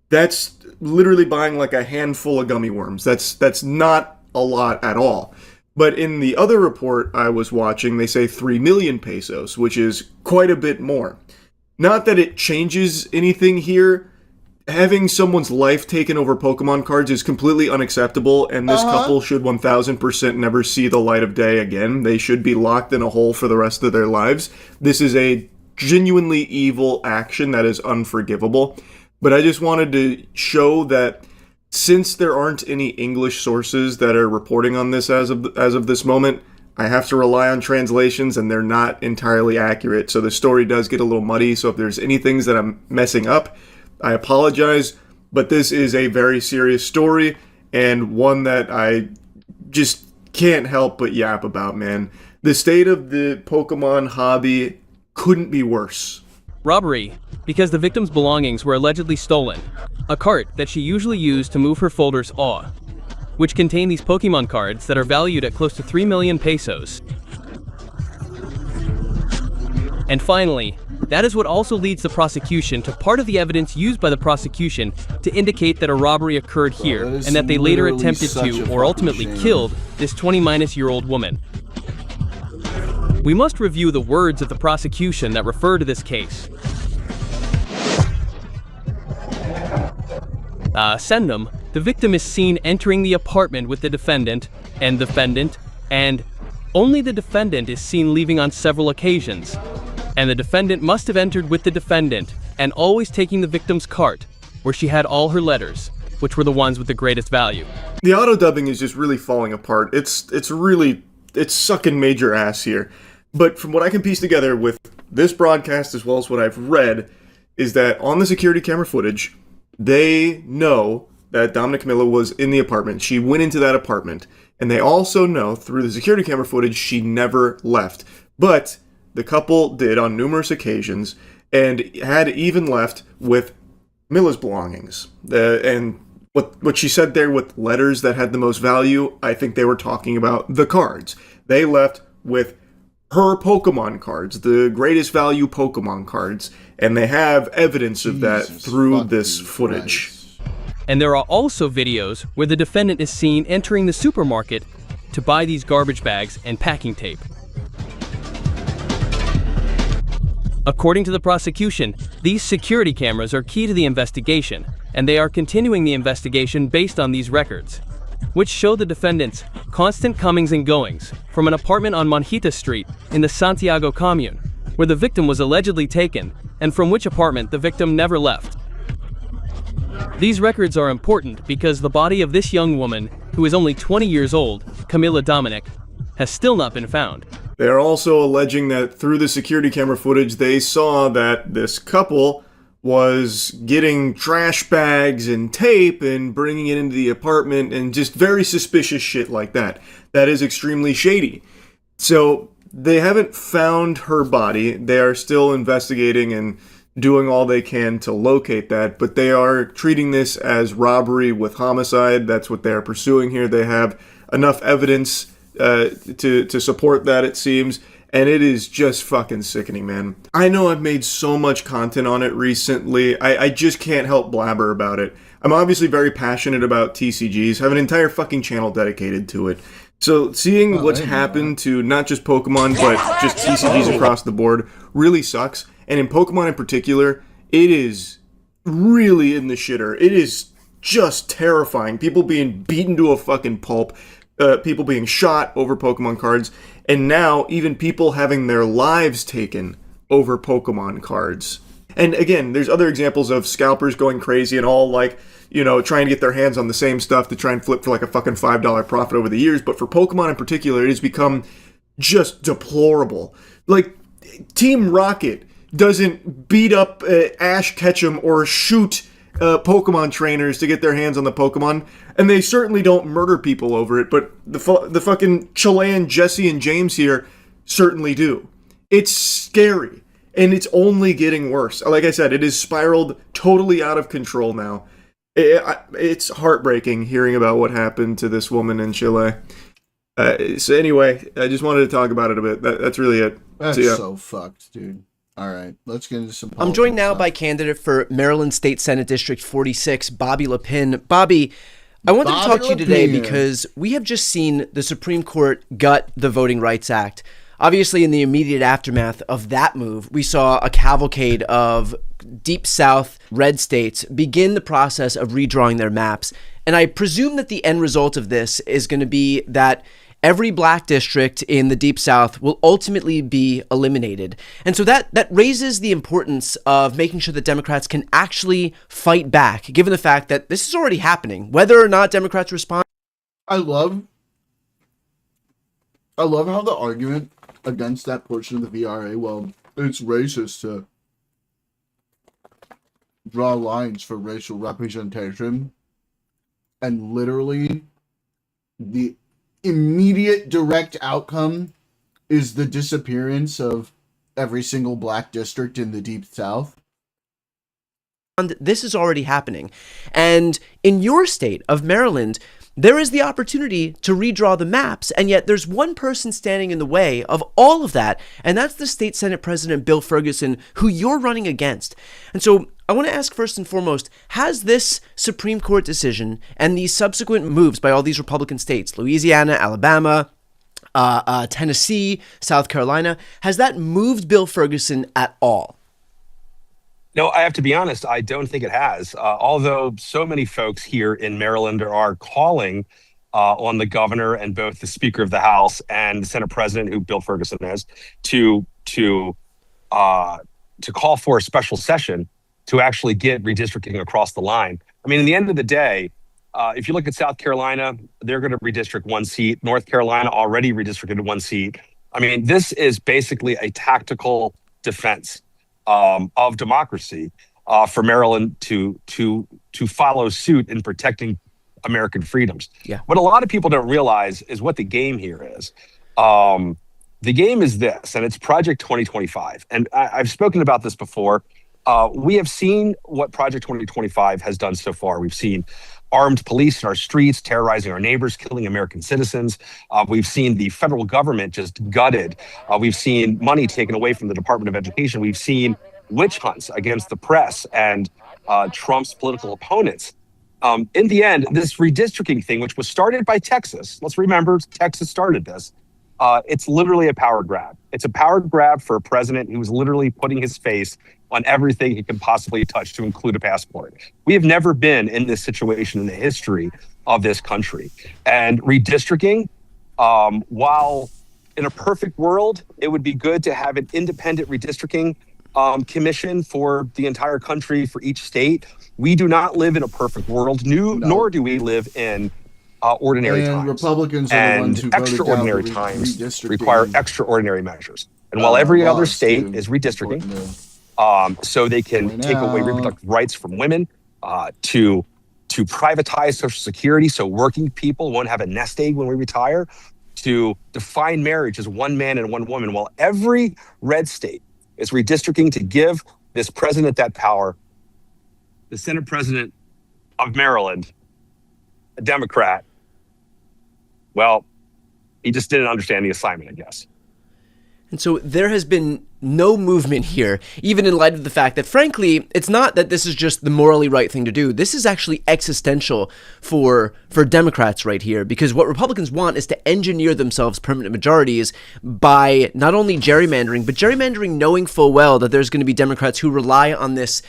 that's literally buying like a handful of gummy worms. That's not a lot at all. But in the other report I was watching, they say 3 million pesos, which is quite a bit more. Not that it changes anything here. Having someone's life taken over Pokemon cards is completely unacceptable, and this couple should 1000% never see the light of day again. They should be locked in a hole for the rest of their lives. This is a genuinely evil action that is unforgivable. But I just wanted to show that since there aren't any English sources that are reporting on this as of this moment, I have to rely on translations, and they're not entirely accurate. So the story does get a little muddy. So if there's any things that I'm messing up, I apologize. But this is a very serious story, and one that I just can't help but yap about, man. The state of the Pokemon hobby couldn't be worse. Robbery, because the victim's belongings were allegedly stolen. A cart that she usually used to move her folders which contain these Pokemon cards that are valued at close to 3 million pesos. And finally, that is what also leads the prosecution to part of the evidence used by the prosecution to indicate that a robbery occurred here, and that they later attempted to, or ultimately killed, this 20-year-old woman. We must review the words of the prosecution that refer to this case. Sendum, the victim is seen entering the apartment with the defendant, and only the defendant is seen leaving on several occasions. And the defendant must have entered with the defendant, and always taking the victim's cart, where she had all her letters, which were the ones with the greatest value. The auto-dubbing is just really falling apart. It's sucking major ass here. But from what I can piece together with this broadcast, as well as what I've read, is that on the security camera footage, they know that Dominic Camilla was in the apartment. She went into that apartment. And they also know, through the security camera footage, she never left. But the couple did on numerous occasions, and had even left with Milla's belongings. And what she said there with letters that had the most value, I think they were talking about the cards. They left with her Pokemon cards, the greatest value Pokemon cards, and they have evidence of that through this footage. And there are also videos where the defendant is seen entering the supermarket to buy these garbage bags and packing tape. According to the prosecution, these security cameras are key to the investigation, and they are continuing the investigation based on these records, which show the defendant's constant comings and goings from an apartment on Monjita Street in the Santiago commune, where the victim was allegedly taken, and from which apartment the victim never left. These records are important because the body of this young woman, who is only 20 years old, Camilla Dominic, has still not been found. They are also alleging that through the security camera footage, they saw that this couple was getting trash bags and tape and bringing it into the apartment and just very suspicious shit like that. That is extremely shady. So they haven't found her body. They are still investigating and doing all they can to locate that, but they are treating this as robbery with homicide. That's what they are pursuing here. They have enough evidence to support that, it seems, and it is just fucking sickening, man. I know I've made so much content on it recently, I just can't help blabber about it. I'm obviously very passionate about TCGs, have an entire fucking channel dedicated to it. So seeing what's happened to not just Pokemon, but just TCGs across the board really sucks. And in Pokemon in particular, it is really in the shitter. It is just terrifying. People being beaten to a fucking pulp, people being shot over Pokemon cards, and now even people having their lives taken over Pokemon cards. And again, there's other examples of scalpers going crazy and all like, you know, trying to get their hands on the same stuff to try and flip for like a fucking $5 profit over the years. But for Pokemon in particular, it has become just deplorable. Like, Team Rocket doesn't beat up Ash Ketchum or shoot Pokemon trainers to get their hands on the Pokemon, and they certainly don't murder people over it, but the fucking Chilean Jesse and James here certainly do. It's scary, and it's only getting worse. Like I said, it has spiraled totally out of control now. It's heartbreaking hearing about what happened to this woman in Chile. So anyway, I just wanted to talk about it a bit. That's really it. That's so fucked, dude. All right, let's get into some politics. I'm joined now by candidate for Maryland State Senate District 46, Bobby Lepine. Bobby, I wanted to talk to you today because we have just seen the Supreme Court gut the Voting Rights Act. Obviously, in the immediate aftermath of that move, we saw a cavalcade of Deep South red states begin the process of redrawing their maps. And I presume that the end result of this is going to be that every black district in the Deep South will ultimately be eliminated. And so that raises the importance of making sure that Democrats can actually fight back, given the fact that this is already happening, whether or not Democrats respond. I love how the argument against that portion of the VRA, well, it's racist to draw lines for racial representation, and literally the immediate direct outcome is the disappearance of every single black district in the Deep South. This is already happening. And in your state of Maryland, there is the opportunity to redraw the maps, and yet there's one person standing in the way of all of that, and that's the state Senate President Bill Ferguson, who you're running against. And so I want to ask first and foremost, has this Supreme Court decision and these subsequent moves by all these Republican states, Louisiana, Alabama, Tennessee, South Carolina, has that moved Bill Ferguson at all? No, I have to be honest, I don't think it has. Although so many folks here in Maryland are calling on the governor and both the Speaker of the House and the Senate President, who Bill Ferguson is, to call for a special session to actually get redistricting across the line. I mean, in the end of the day, if you look at South Carolina, they're going to redistrict one seat. North Carolina already redistricted one seat. I mean, this is basically a tactical defense of democracy for Maryland to follow suit in protecting American freedoms. Yeah. What a lot of people don't realize is what the game here is. The game is this, and it's Project 2025. And I've spoken about this before. We have seen what Project 2025 has done so far. We've seen armed police in our streets, terrorizing our neighbors, killing American citizens. We've seen the federal government just gutted. We've seen money taken away from the Department of Education. We've seen witch hunts against the press and Trump's political opponents. In the end, this redistricting thing, which was started by Texas, let's remember, Texas started this. It's literally a power grab. It's a power grab for a president who is literally putting his face on everything he can possibly touch, to include a passport. We have never been in this situation in the history of this country. And redistricting, while in a perfect world, it would be good to have an independent redistricting commission for the entire country, for each state. We do not live in a perfect world, nor do we live in ordinary times. Republicans are the ones who extraordinary times require extraordinary measures. And while every other state is redistricting, so they can take away reproductive rights from women, to privatize Social Security so working people won't have a nest egg when we retire, to define marriage as one man and one woman, while every red state is redistricting to give this president that power. The Senate President of Maryland, a Democrat, well, he just didn't understand the assignment, I guess. And so there has been no movement here, even in light of the fact that, frankly, it's not that this is just the morally right thing to do. This is actually existential for Democrats right here, because what Republicans want is to engineer themselves permanent majorities by not only gerrymandering, but gerrymandering knowing full well that there's going to be Democrats who rely on this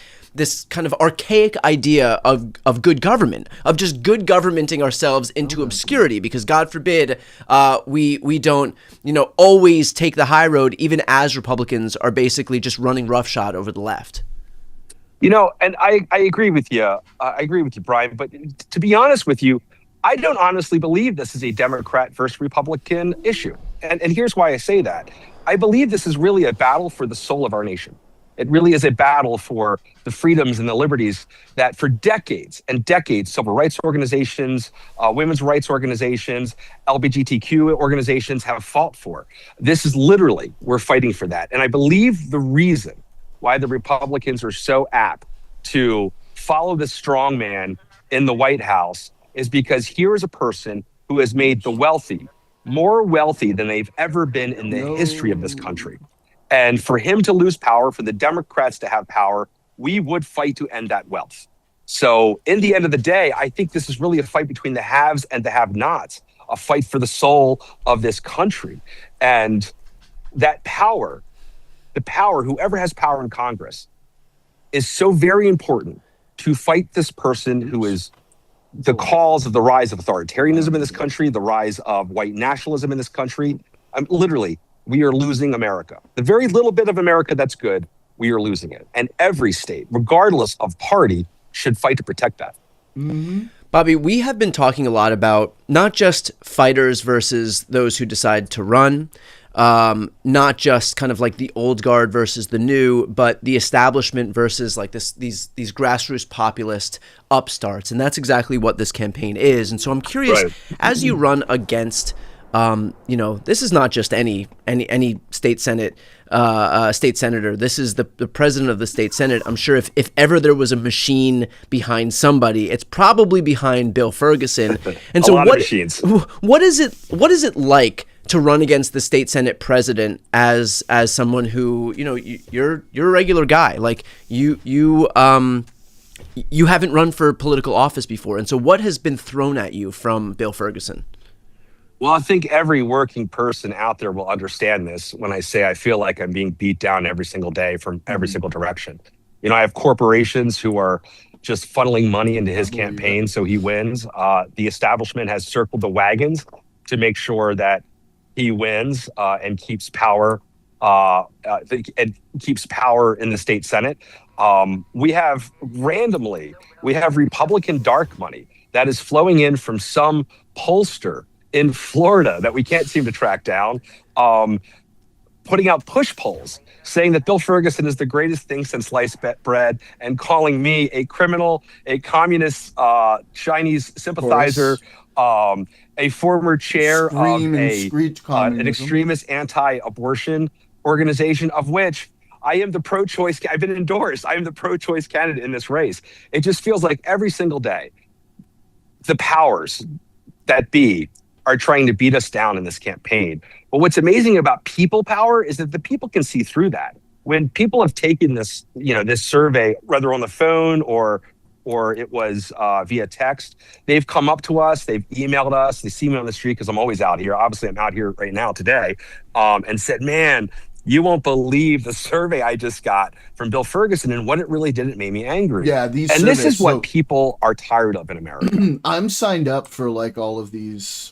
kind of archaic idea of good government, of just good governmenting ourselves into obscurity, because God forbid we don't, always take the high road, even as Republicans are basically just running roughshod over the left. And I agree with you. I agree with you, Brian. But to be honest with you, I don't honestly believe this is a Democrat versus Republican issue. And here's why I say that. I believe this is really a battle for the soul of our nation. It really is a battle for the freedoms and the liberties that for decades and decades, civil rights organizations, women's rights organizations, LGBTQ organizations have fought for. This is literally, we're fighting for that. And I believe the reason why the Republicans are so apt to follow this strong man in the White House is because here is a person who has made the wealthy more wealthy than they've ever been in the history of this country. And for him to lose power, for the Democrats to have power, we would fight to end that wealth. So in the end of the day, I think this is really a fight between the haves and the have-nots, a fight for the soul of this country. And that power, whoever has power in Congress, is so very important to fight this person who is the cause of the rise of authoritarianism in this country, the rise of white nationalism in this country. Literally, we are losing America. The very little bit of America that's good, we are losing it. And every state, regardless of party, should fight to protect that. Mm-hmm. Bobby, we have been talking a lot about not just fighters versus those who decide to run, not just kind of like the old guard versus the new, but the establishment versus like these grassroots populist upstarts. And that's exactly what this campaign is. And so I'm curious, as you run against, this is not just any state senate, state senator. This is the president of the state senate. I'm sure if ever there was a machine behind somebody, it's probably behind Bill Ferguson. And so what is it like to run against the state senate president as someone who, you're a regular guy, like you haven't run for political office before. And so what has been thrown at you from Bill Ferguson? Well, I think every working person out there will understand this when I say I feel like I'm being beat down every single day from every single direction. I have corporations who are just funneling money into his campaign so he wins. The establishment has circled the wagons to make sure that he wins and keeps power and keeps power in the state Senate. We have Republican dark money that is flowing in from some pollster in Florida that we can't seem to track down, putting out push polls saying that Bill Ferguson is the greatest thing since sliced bread and calling me a criminal, a communist Chinese sympathizer, a former chair of an extremist anti-abortion organization of which I am the pro-choice. I've been endorsed. I am the pro-choice candidate in this race. It just feels like every single day, the powers that be are trying to beat us down in this campaign. But what's amazing about people power is that the people can see through that. When people have taken this, this survey, whether on the phone or it was via text, they've come up to us, they've emailed us, they see me on the street because I'm always out here. Obviously, I'm out here right now today, and said, man, you won't believe the survey I just got from Bill Ferguson and what it really did. It made me angry. Yeah, this is what people are tired of in America. I'm signed up for like all of these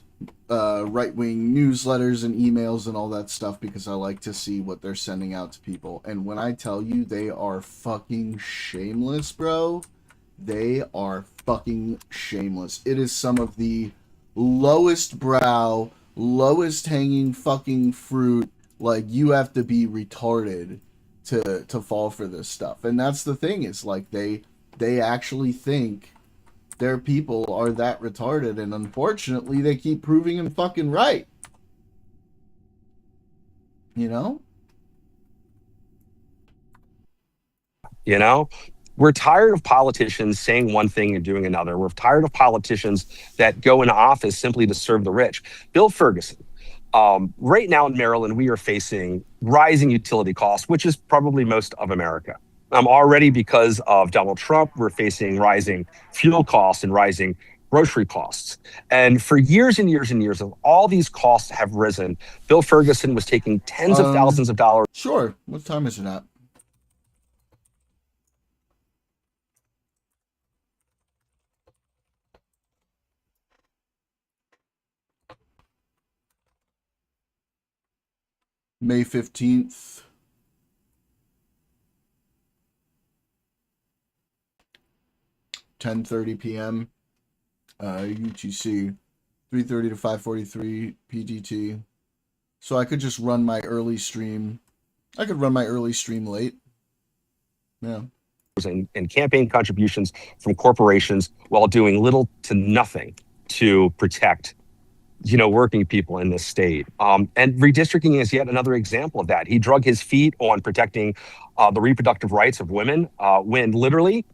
right-wing newsletters and emails and all that stuff because I like to see what they're sending out to people. And when I tell you they are fucking shameless, bro, they are fucking shameless. It is some of the lowest brow, lowest hanging fucking fruit. Like, you have to be retarded to fall for this stuff. And that's the thing, is like they actually think their people are that retarded, and unfortunately they keep proving them fucking right. We're tired of politicians saying one thing and doing another. We're tired of politicians that go into office simply to serve the rich. Bill Ferguson, right now in Maryland, we are facing rising utility costs, which is probably most of America. Already because of Donald Trump, we're facing rising fuel costs and rising grocery costs. And for years and years and years, all these costs have risen. Bill Ferguson was taking tens of thousands of dollars. Sure. What time is it at? May 15th. 10:30 p.m. UTC, 3:30 to 5:43 PDT. So I could just run my early stream. I could run my early stream late. Yeah. And campaign contributions from corporations while doing little to nothing to protect working people in this state. And redistricting is yet another example of that. He drug his feet on protecting the reproductive rights of women when literally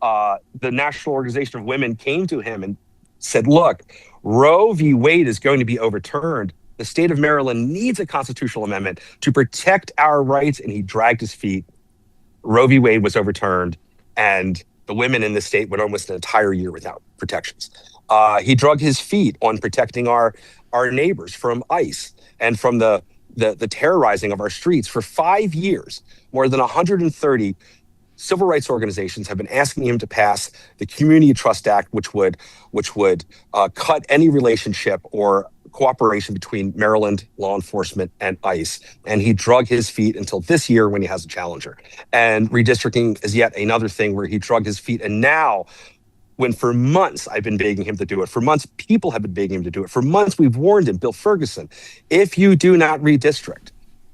the National Organization of Women came to him and said, look, Roe v. Wade is going to be overturned. The state of Maryland needs a constitutional amendment to protect our rights. And he dragged his feet. Roe v. Wade was overturned, and the women in the state went almost an entire year without protections. He drug his feet on protecting our neighbors from ICE and from the terrorizing of our streets. For 5 years, more than 130 civil rights organizations have been asking him to pass the Community Trust Act, which would cut any relationship or cooperation between Maryland law enforcement and ICE. And he drug his feet until this year when he has a challenger. And redistricting is yet another thing where he drug his feet. And now, when for months I've been begging him to do it, for months people have been begging him to do it, for months we've warned him, Bill Ferguson, if you do not redistrict,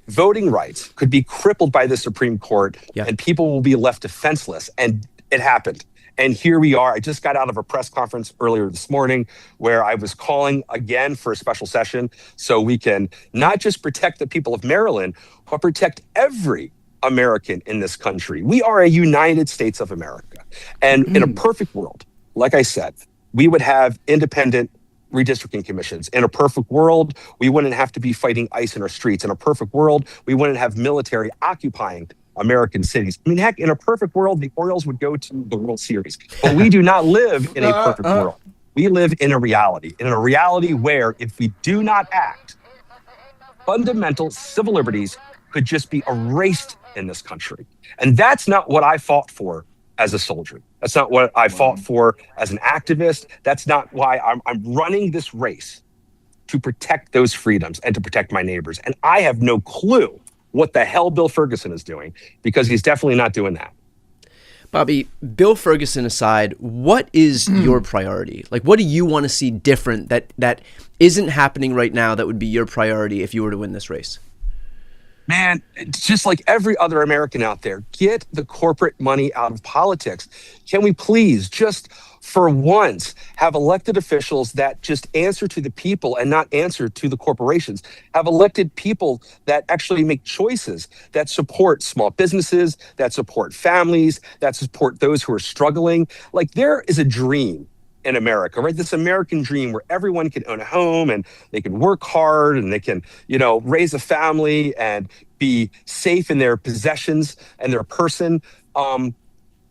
voting rights could be crippled by the Supreme Court and people will be left defenseless. And it happened. And here we are. I just got out of a press conference earlier this morning where I was calling again for a special session so we can not just protect the people of Maryland, but protect every American in this country. We are a United States of America. And in a perfect world, like I said, we would have independent redistricting commissions. In a perfect world, we wouldn't have to be fighting ICE in our streets. In a perfect world, we wouldn't have military occupying American cities. I mean, heck, in a perfect world, the Orioles would go to the World Series. But we do not live in a perfect world. We live in a reality where if we do not act, fundamental civil liberties could just be erased in this country. And that's not what I fought for as a soldier. That's not what I fought for as an activist. That's not why I'm running this race, to protect those freedoms and to protect my neighbors. And I have no clue what the hell Bill Ferguson is doing, because he's definitely not doing that. Bobby, Bill Ferguson aside, what is your priority? Like, what do you want to see different that isn't happening right now that would be your priority if you were to win this race? Man, it's just like every other American out there, get the corporate money out of politics. Can we please just for once have elected officials that just answer to the people and not answer to the corporations? Have elected people that actually make choices that support small businesses, that support families, that support those who are struggling. Like, there is a dream in America, right? This American dream where everyone can own a home and they can work hard and they can, raise a family and be safe in their possessions and their person. The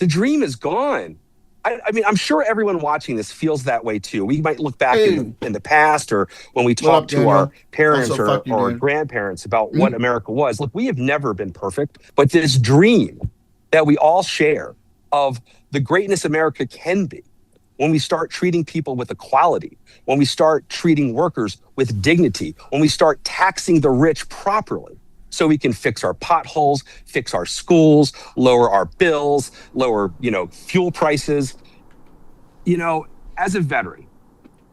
dream is gone. I mean, I'm sure everyone watching this feels that way too. We might look back in the past, or when we talk to our parents or grandparents about what America was. Look, we have never been perfect, but this dream that we all share of the greatness America can be, when we start treating people with equality, when we start treating workers with dignity, when we start taxing the rich properly, so we can fix our potholes, fix our schools, lower our bills, lower, fuel prices. As a veteran,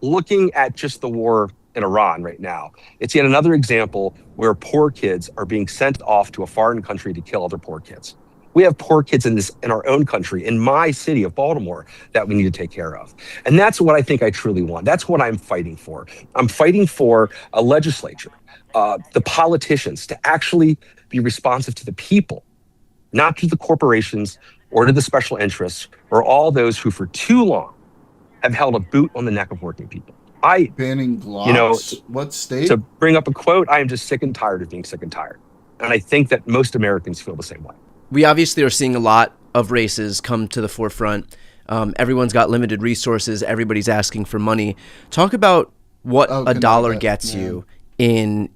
looking at just the war in Iran right now, it's yet another example where poor kids are being sent off to a foreign country to kill other poor kids. We have poor kids in our own country, in my city of Baltimore, that we need to take care of. And that's what I think I truly want. That's what I'm fighting for. I'm fighting for a legislature, the politicians, to actually be responsive to the people, not to the corporations or to the special interests or all those who for too long have held a boot on the neck of working people. Banning Glocks? What state? To bring up a quote, I am just sick and tired of being sick and tired. And I think that most Americans feel the same way. We obviously are seeing a lot of races come to the forefront. Everyone's got limited resources. Everybody's asking for money. Talk about what a dollar gets you in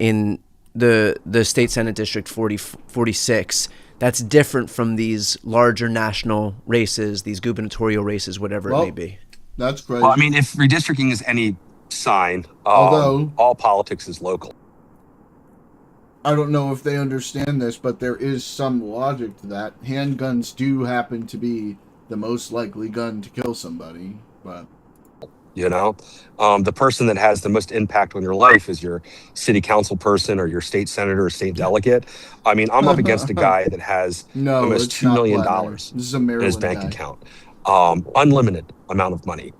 the state Senate District 46. That's different from these larger national races, these gubernatorial races, whatever it may be. That's crazy. Well, I mean, if redistricting is any sign, although all politics is local. I don't know if they understand this, but there is some logic to that. Handguns do happen to be the most likely gun to kill somebody, but You know, the person that has the most impact on your life is your city council person or your state senator or state delegate. I mean, I'm up against a guy that has No, almost it's $2 not million Vladimir. This is a in his Maryland bank guy. account, unlimited amount of money.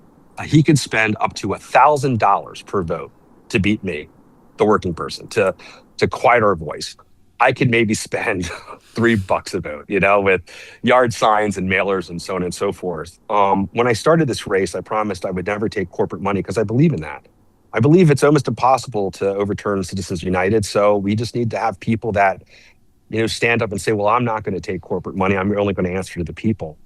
He could spend up to $1,000 per vote to beat me, the working person, to quiet our voice. I could maybe spend $3 a vote, you know, with yard signs and mailers and so on and so forth. When I started this race, I promised I would never take corporate money because I believe in that. I believe it's almost impossible to overturn Citizens United. So we just need to have people that, you know, stand up and say, well, I'm not going to take corporate money. I'm only going to answer to the people.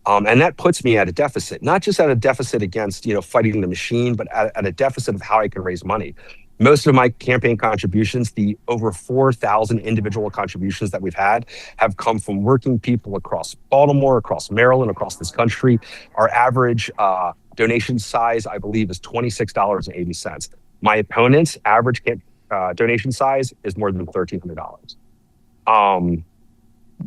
And that puts me at a deficit, not just at a deficit against, you know, fighting the machine, but at a deficit of how I can raise money. Most of my campaign contributions, the over 4,000 individual contributions that we've had, have come from working people across Baltimore, across Maryland, across this country. Our average donation size, I believe, is $26.80. My opponent's average donation size is more than $1,300.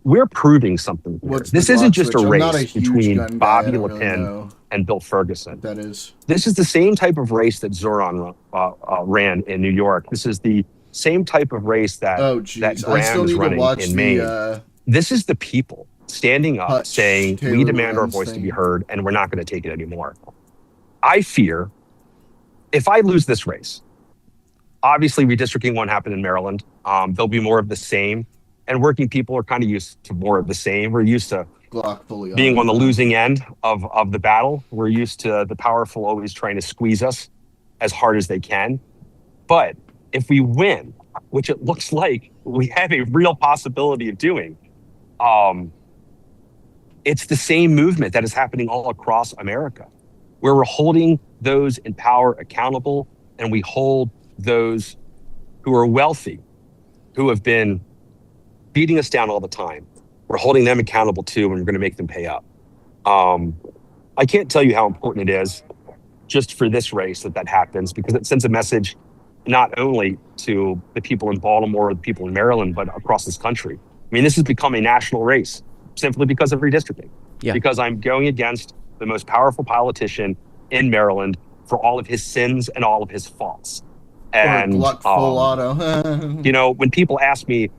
We're proving something here. This isn't just a race between Bobby Le Pen and Bill Ferguson. That is. This is the same type of race that Zoran ran in New York. This is the same type of race that Graham is running in Maine. This is the people standing up saying, we demand our voice to be heard, and we're not going to take it anymore. I fear if I lose this race, obviously redistricting won't happen in Maryland. There'll be more of the same. And working people are kind of used to more of the same. We're used to being on the losing end of the battle. We're used to the powerful always trying to squeeze us as hard as they can. But if we win, which it looks like we have a real possibility of doing, it's the same movement that is happening all across America, where we're holding those in power accountable, and we hold those who are wealthy, who have been beating us down all the time. We're holding them accountable too, and we're going to make them pay up. I can't tell you how important it is just for this race that happens, because it sends a message not only to the people in Baltimore or the people in Maryland, but across this country. I mean, this has become a national race simply because of redistricting. Yeah. Because I'm going against the most powerful politician in Maryland for all of his sins and all of his faults. And you know, when people ask me,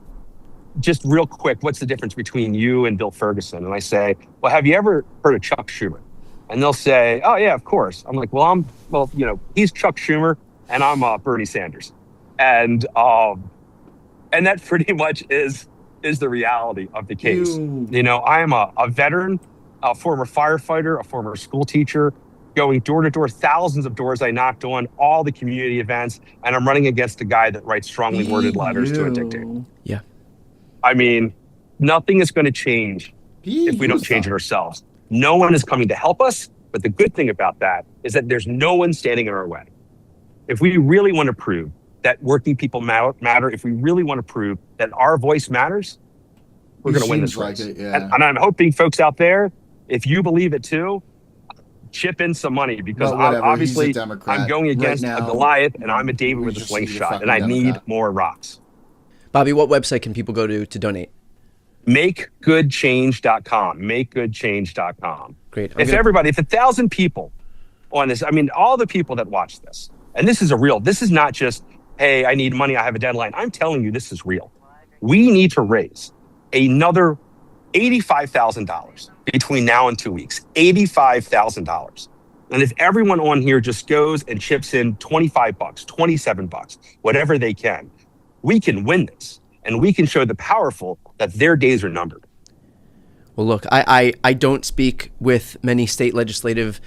just real quick, what's the difference between you and Bill Ferguson? And I say, well, have you ever heard of Chuck Schumer? And they'll say, oh yeah, of course. I'm like, well, you know, he's Chuck Schumer and I'm Bernie Sanders. And that pretty much is the reality of the case. You know, I am a veteran, a former firefighter, a former school teacher, going door to door, thousands of doors I knocked on, all the community events, and I'm running against a guy that writes strongly worded letters to a dictator. Yeah. I mean, nothing is going to change if we don't change it ourselves. No one is coming to help us, but the good thing about that is that there's no one standing in our way. If we really want to prove that working people matter, if we really want to prove that our voice matters, we're going to win this race. And I'm hoping folks out there, if you believe it too, chip in some money, because obviously I'm going against a Goliath and I'm a David with a slingshot, and I need more rocks. Bobby, what website can people go to donate? MakeGoodChange.com. MakeGoodChange.com. Great. If 1,000 people on this, I mean, all the people that watch this, and this is not just, hey, I need money, I have a deadline. I'm telling you, this is real. We need to raise another $85,000 between now and 2 weeks. $85,000. And if everyone on here just goes and chips in $25, $27, whatever they can, we can win this, and we can show the powerful that their days are numbered. Well, look, I don't speak with many state legislative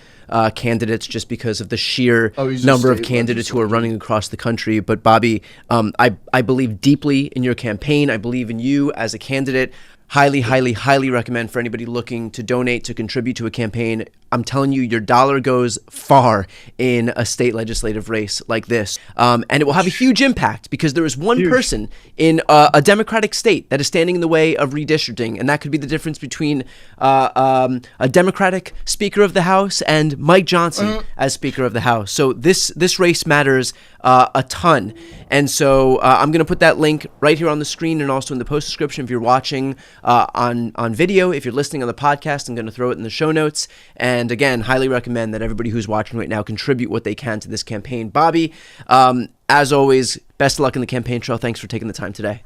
candidates just because of the sheer number of candidates who are running across the country. But Bobby, I believe deeply in your campaign. I believe in you as a candidate. Highly, highly, highly recommend for anybody looking to donate, to contribute to a campaign. I'm telling you, your dollar goes far in a state legislative race like this. And it will have a huge impact, because there is one person in a Democratic state that is standing in the way of redistricting. And that could be the difference between a Democratic Speaker of the House and Mike Johnson as Speaker of the House. So this race matters a ton. And so I'm going to put that link right here on the screen, and also in the post description if you're watching on video. If you're listening on the podcast, I'm going to throw it in the show notes. And And again, highly recommend that everybody who's watching right now contribute what they can to this campaign. Bobby, as always, best of luck in the campaign trail. Thanks for taking the time today.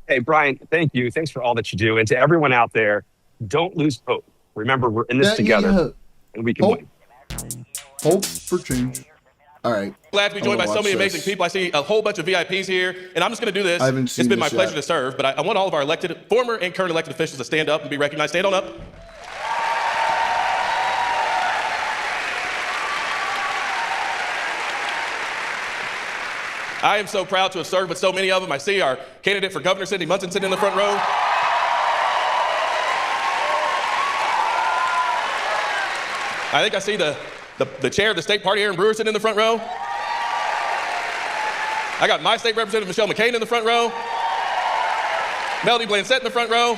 Hey, Brian, thank you. Thanks for all that you do. And to everyone out there, don't lose hope. Remember, we're in this together, and we can win. Hope for change. All right. Glad to be joined by so many amazing people. I see a whole bunch of VIPs here, and I'm just going to do this. It's been my pleasure to serve, but I want all of our former and current elected officials to stand up and be recognized. Stand on up. I am so proud to have served with so many of them. I see our candidate for governor, Cindy Munson, sitting in the front row. I think I see the chair of the state party, Aaron Brewer, sitting in the front row. I got my state representative, Michelle McCain, in the front row. Melody Blancett in the front row.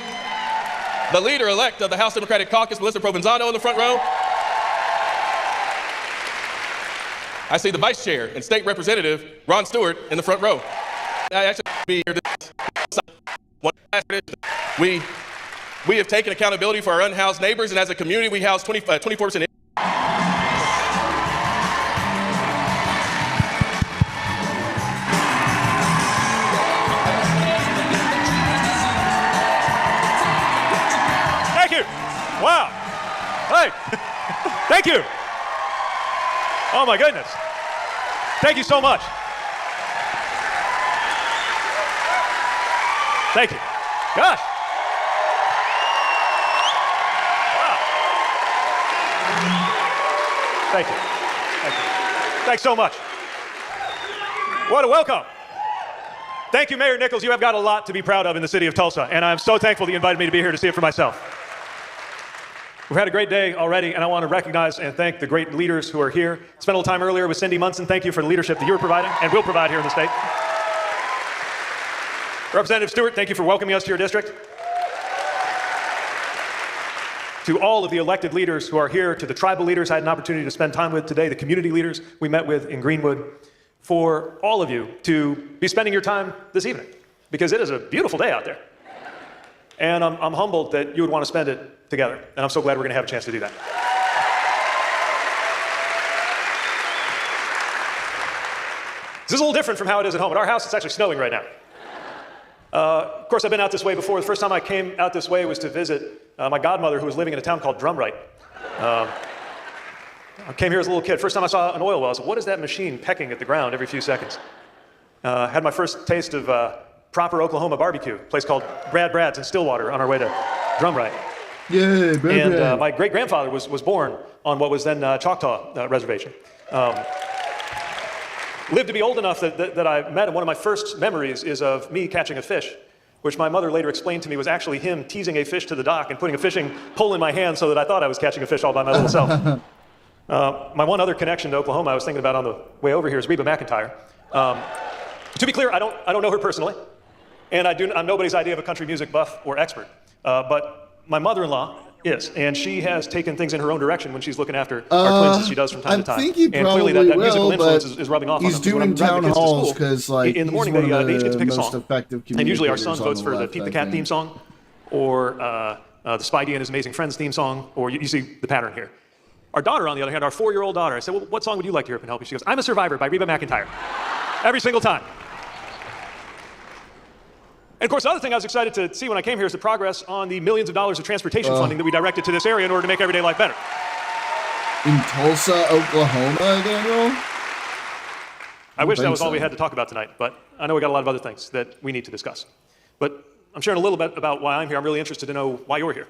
The leader-elect of the House Democratic Caucus, Melissa Provenzano, in the front row. I see the vice chair and state representative, Ron Stewart, in the front row. I actually be here we have taken accountability for our unhoused neighbors, and as a community, we house 24%. Thank you. Wow. Hey. Thank you. Oh my goodness. Thank you so much. Thank you. Gosh. Wow. Thank you. Thank you. Thanks so much. What a welcome. Thank you, Mayor Nichols. You have got a lot to be proud of in the city of Tulsa, and I'm so thankful that you invited me to be here to see it for myself. We've had a great day already, and I want to recognize and thank the great leaders who are here. Spent a little time earlier with Cindy Munson. Thank you for the leadership that you're providing and will provide here in the state. Representative Stewart, thank you for welcoming us to your district. To all of the elected leaders who are here, to the tribal leaders I had an opportunity to spend time with today, the community leaders we met with in Greenwood, for all of you to be spending your time this evening, because it is a beautiful day out there. And I'm humbled that you would want to spend it together, and I'm so glad we're going to have a chance to do that. This is a little different from how it is at home. At our house, it's actually snowing right now. Of course, I've been out this way before. The first time I came out this way was to visit my godmother, who was living in a town called Drumright. I came here as a little kid. First time I saw an oil well, I said, what is that machine pecking at the ground every few seconds? Had my first taste of proper Oklahoma barbecue, a place called Brad's in Stillwater on our way to Drumright. Yeah, And my great-grandfather was born on what was then Choctaw Reservation. Lived to be old enough that I met him. One of my first memories is of me catching a fish, which my mother later explained to me was actually him teasing a fish to the dock and putting a fishing pole in my hand so that I thought I was catching a fish all by my little self. My one other connection to Oklahoma I was thinking about on the way over here is Reba McEntire. To be clear, I don't know her personally, and I'm nobody's idea of a country music buff or expert, but my mother-in-law is, and she has taken things in her own direction when she's looking after our twins as she does from time to time. I think he and probably clearly that will, musical influence but is rubbing off he's on them. So when doing I'm driving town the kids to halls school, because, like, in the morning he's one of they each get to pick a most song, effective and usually our son communicators votes on for the left, Pete the I Cat think. theme song, or the Spidey and His Amazing Friends theme song, or you see the pattern here. Our daughter, on the other hand, our 4-year-old daughter, I said, well, what song would you like to hear up and help you? She goes, I'm a Survivor by Reba McEntire. Every single time. And of course, the other thing I was excited to see when I came here is the progress on the millions of dollars of transportation funding that we directed to this area in order to make everyday life better. In Tulsa, Oklahoma, Daniel? I wish that was all we had to talk about tonight, but I know we got a lot of other things that we need to discuss. But I'm sharing a little bit about why I'm here. I'm really interested to know why you're here.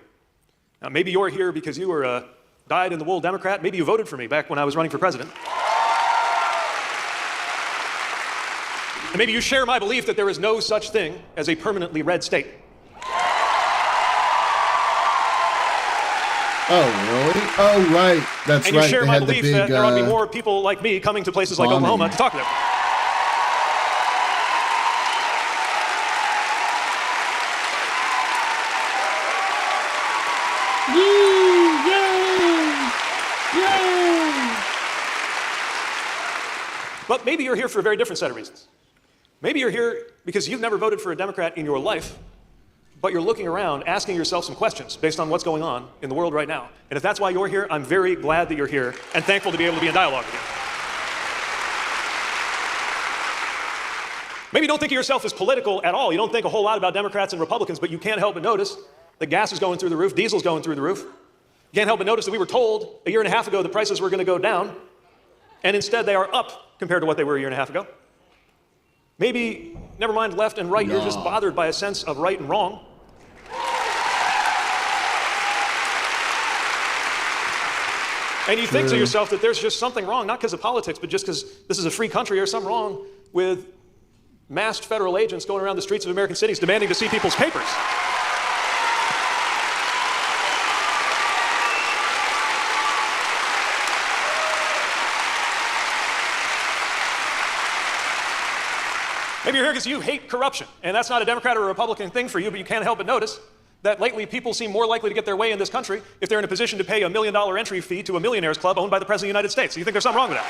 Now, maybe you're here because you were a dyed-in-the-wool Democrat. Maybe you voted for me back when I was running for president. And maybe you share my belief that there is no such thing as a permanently red state. Oh, really? Oh, right. That's and you right. share They my had the belief big, that there ought to be more people like me coming to places like bombing. Oklahoma to talk to them. But maybe you're here for a very different set of reasons. Maybe you're here because you've never voted for a Democrat in your life, but you're looking around, asking yourself some questions based on what's going on in the world right now. And if that's why you're here, I'm very glad that you're here and thankful to be able to be in dialogue with you. Maybe you don't think of yourself as political at all. You don't think a whole lot about Democrats and Republicans, but you can't help but notice that gas is going through the roof, diesel's going through the roof. You can't help but notice that we were told a year and a half ago the prices were going to go down, and instead they are up compared to what they were a year and a half ago. Maybe, never mind left and right, you're just bothered by a sense of right and wrong. And you think to yourself that there's just something wrong, not because of politics, but just because this is a free country, or something wrong with masked federal agents going around the streets of American cities demanding to see people's papers. Maybe you're here because you hate corruption, and that's not a Democrat or a Republican thing for you, but you can't help but notice that lately people seem more likely to get their way in this country if they're in a position to pay $1 million entry fee to a millionaires club owned by the President of the United States. So you think there's something wrong with that?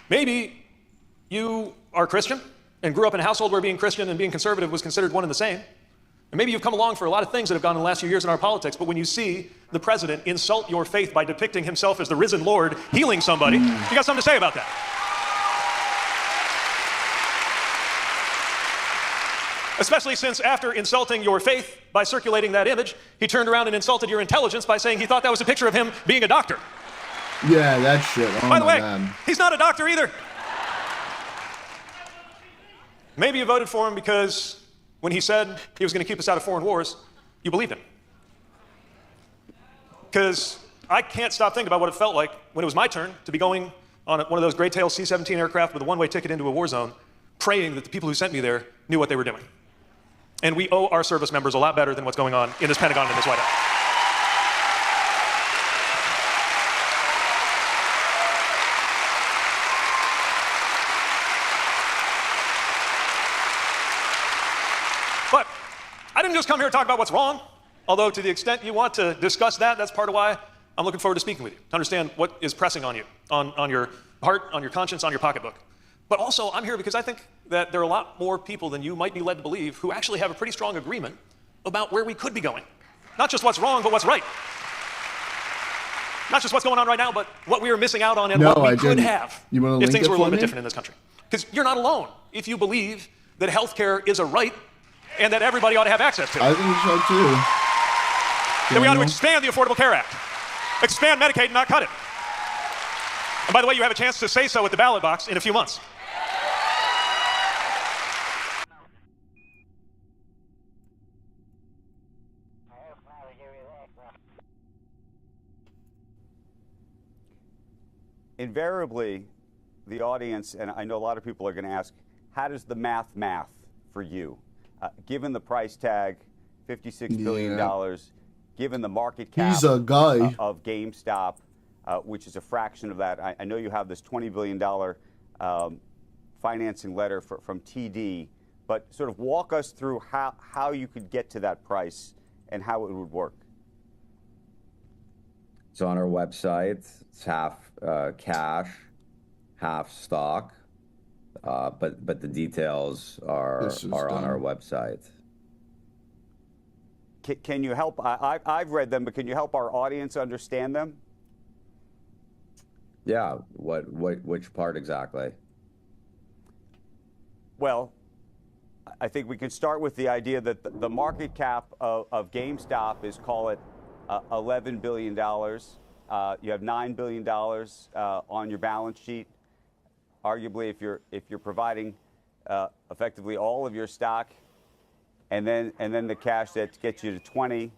Maybe you are Christian and grew up in a household where being Christian and being conservative was considered one and the same. And maybe you've come along for a lot of things that have gone in the last few years in our politics, but when you see the president insult your faith by depicting himself as the risen Lord healing somebody, you got something to say about that. Especially since after insulting your faith by circulating that image, he turned around and insulted your intelligence by saying he thought that was a picture of him being a doctor. Yeah, that shit. Oh, by the way, God. He's not a doctor either. Maybe you voted for him because when he said he was going to keep us out of foreign wars, you believed him. Because I can't stop thinking about what it felt like when it was my turn to be going on one of those Great Tail C-17 aircraft with a one-way ticket into a war zone, praying that the people who sent me there knew what they were doing. And we owe our service members a lot better than what's going on in this Pentagon and in this White House. But I didn't just come here to talk about what's wrong, although to the extent you want to discuss that, that's part of why I'm looking forward to speaking with you, to understand what is pressing on you, on your heart, on your conscience, on your pocketbook. But also, I'm here because I think that there are a lot more people than you might be led to believe who actually have a pretty strong agreement about where we could be going. Not just what's wrong, but what's right. Not just what's going on right now, but what we are missing out on and what we could have if things were a little bit different in this country. Because you're not alone if you believe that healthcare is a right and that everybody ought to have access to it. I think so too. Then we ought to expand the Affordable Care Act. Expand Medicaid and not cut it. And by the way, you have a chance to say so at the ballot box in a few months. Invariably, the audience, and I know a lot of people are going to ask, how does the math for you? Given the price tag, $56 billion, given the market cap He's a guy. Of GameStop, which is a fraction of that. I know you have this $20 billion financing letter from TD, but sort of walk us through how you could get to that price and how it would work. It's on our website. It's half cash, half stock, but the details are on our website. Can you help? I've read them, but can you help our audience understand them? Yeah. Which part exactly? Well, I think we can start with the idea that the market cap of GameStop is, call it, $11 billion. You have $9 billion on your balance sheet. Arguably, if you're providing effectively all of your stock, and then the cash that gets you to 20,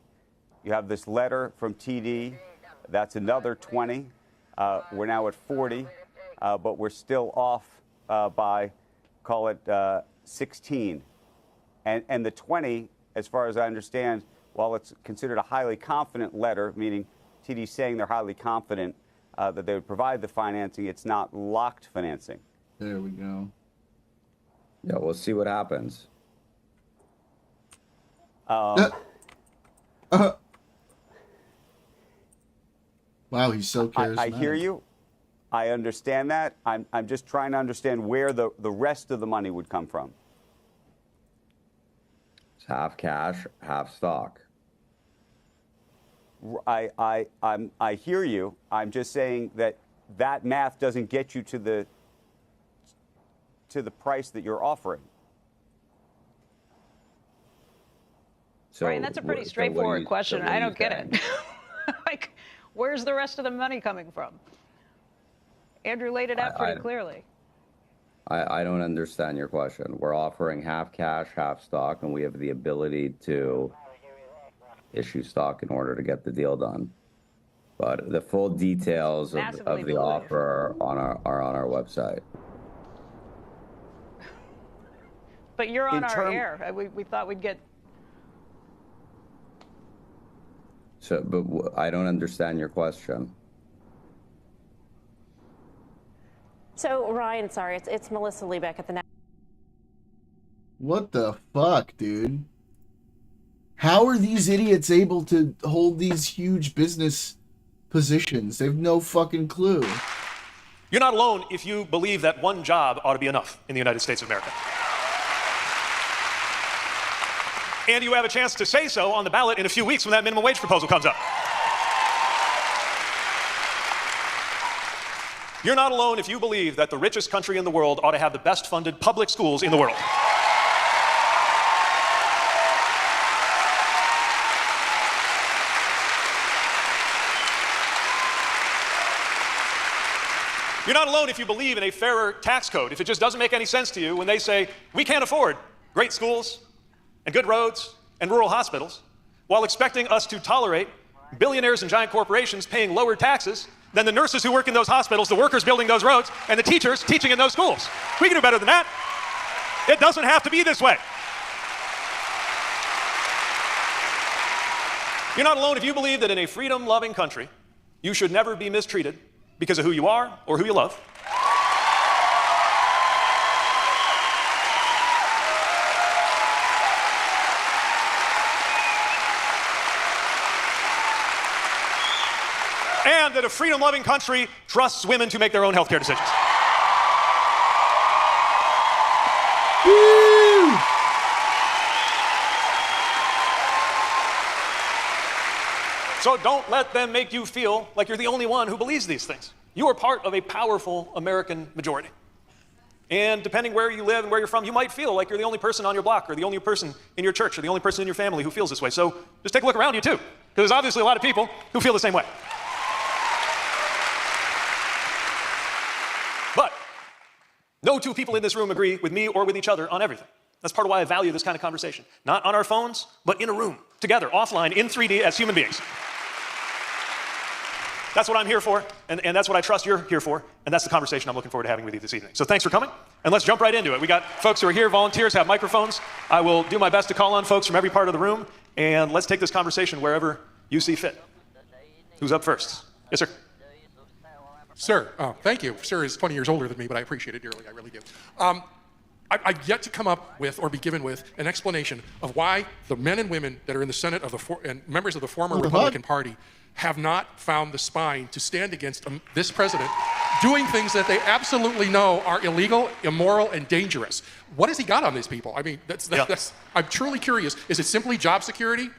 you have this letter from TD. That's another 20. We're now at 40, but we're still off by, call it, 16. And the 20, as far as I understand, while it's considered a highly confident letter, meaning TD saying they're highly confident that they would provide the financing, it's not locked financing. There we go. Yeah, we'll see what happens. Wow, he's so charismatic. I hear you. I understand that. I'm just trying to understand where the rest of the money would come from. It's half cash, half stock. I hear you. I'm just saying that math doesn't get you to the price that you're offering. So, Right, and that's a pretty straightforward question. I don't get it. Like, where's the rest of the money coming from? Andrew laid it out pretty clearly. I don't understand your question. We're offering half cash, half stock, and we have the ability to issue stock in order to get the deal done. But the full details of the offer are on our website. But you're on our air. We thought we'd get. So, but I don't understand your question. So, Ryan, sorry, it's Melissa Liebeck at the. What the fuck, dude? How are these idiots able to hold these huge business positions? They have no fucking clue. You're not alone if you believe that one job ought to be enough in the United States of America. And you have a chance to say so on the ballot in a few weeks when that minimum wage proposal comes up. You're not alone if you believe that the richest country in the world ought to have the best funded public schools in the world. You're not alone if you believe in a fairer tax code, if it just doesn't make any sense to you when they say, we can't afford great schools and good roads and rural hospitals, while expecting us to tolerate billionaires and giant corporations paying lower taxes than the nurses who work in those hospitals, the workers building those roads, and the teachers teaching in those schools. We can do better than that. It doesn't have to be this way. You're not alone if you believe that in a freedom-loving country, you should never be mistreated because of who you are or who you love. And that a freedom-loving country trusts women to make their own healthcare decisions. Woo! So don't let them make you feel like you're the only one who believes these things. You are part of a powerful American majority. And depending where you live and where you're from, you might feel like you're the only person on your block or the only person in your church or the only person in your family who feels this way. So just take a look around you too, because there's obviously a lot of people who feel the same way. But no two people in this room agree with me or with each other on everything. That's part of why I value this kind of conversation. Not on our phones, but in a room, together, offline, in 3D, as human beings. That's what I'm here for, and that's what I trust you're here for, and that's the conversation I'm looking forward to having with you this evening. So thanks for coming, and let's jump right into it. We got folks who are here, volunteers, have microphones. I will do my best to call on folks from every part of the room, and let's take this conversation wherever you see fit. Who's up first? Yes, sir. Sir, thank you. Sir is 20 years older than me, but I appreciate it dearly. I really do. I've yet to come up with or be given with an explanation of why the men and women that are in the Senate and members of the former Republican Party have not found the spine to stand against this president doing things that they absolutely know are illegal, immoral, and dangerous. What has he got on these people? I mean, I'm truly curious. Is it simply job security,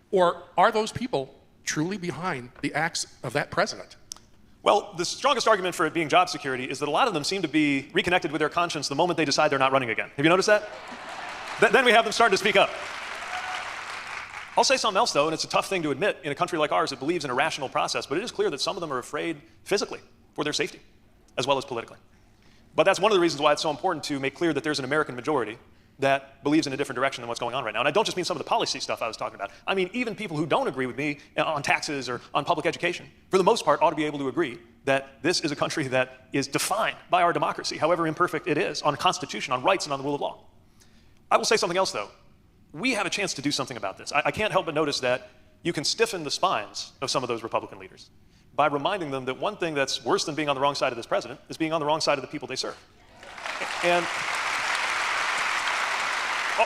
or are those people truly behind the acts of that president? Well, the strongest argument for it being job security is that a lot of them seem to be reconnected with their conscience the moment they decide they're not running again. Have you noticed that? Then we have them starting to speak up. I'll say something else, though, and it's a tough thing to admit in a country like ours that believes in a rational process, but it is clear that some of them are afraid physically for their safety, as well as politically. But that's one of the reasons why it's so important to make clear that there's an American majority that believes in a different direction than what's going on right now. And I don't just mean some of the policy stuff I was talking about. I mean, even people who don't agree with me on taxes or on public education, for the most part, ought to be able to agree that this is a country that is defined by our democracy, however imperfect it is, on a constitution, on rights, and on the rule of law. I will say something else, though. We have a chance to do something about this. I can't help but notice that you can stiffen the spines of some of those Republican leaders by reminding them that one thing that's worse than being on the wrong side of this president is being on the wrong side of the people they serve. And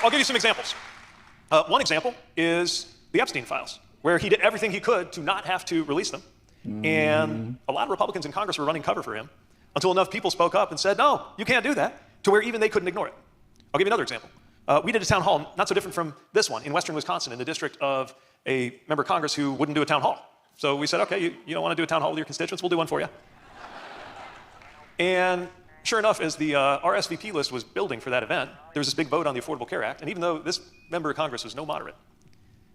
I'll give you some examples. One example is the Epstein files, where he did everything he could to not have to release them. And a lot of Republicans in Congress were running cover for him until enough people spoke up and said, no, you can't do that, to where even they couldn't ignore it. I'll give you another example. We did a town hall, not so different from this one, in western Wisconsin, in the district of a member of Congress who wouldn't do a town hall. So we said, okay, you don't want to do a town hall with your constituents, we'll do one for you. And sure enough, as the RSVP list was building for that event, there was this big vote on the Affordable Care Act, and even though this member of Congress was no moderate,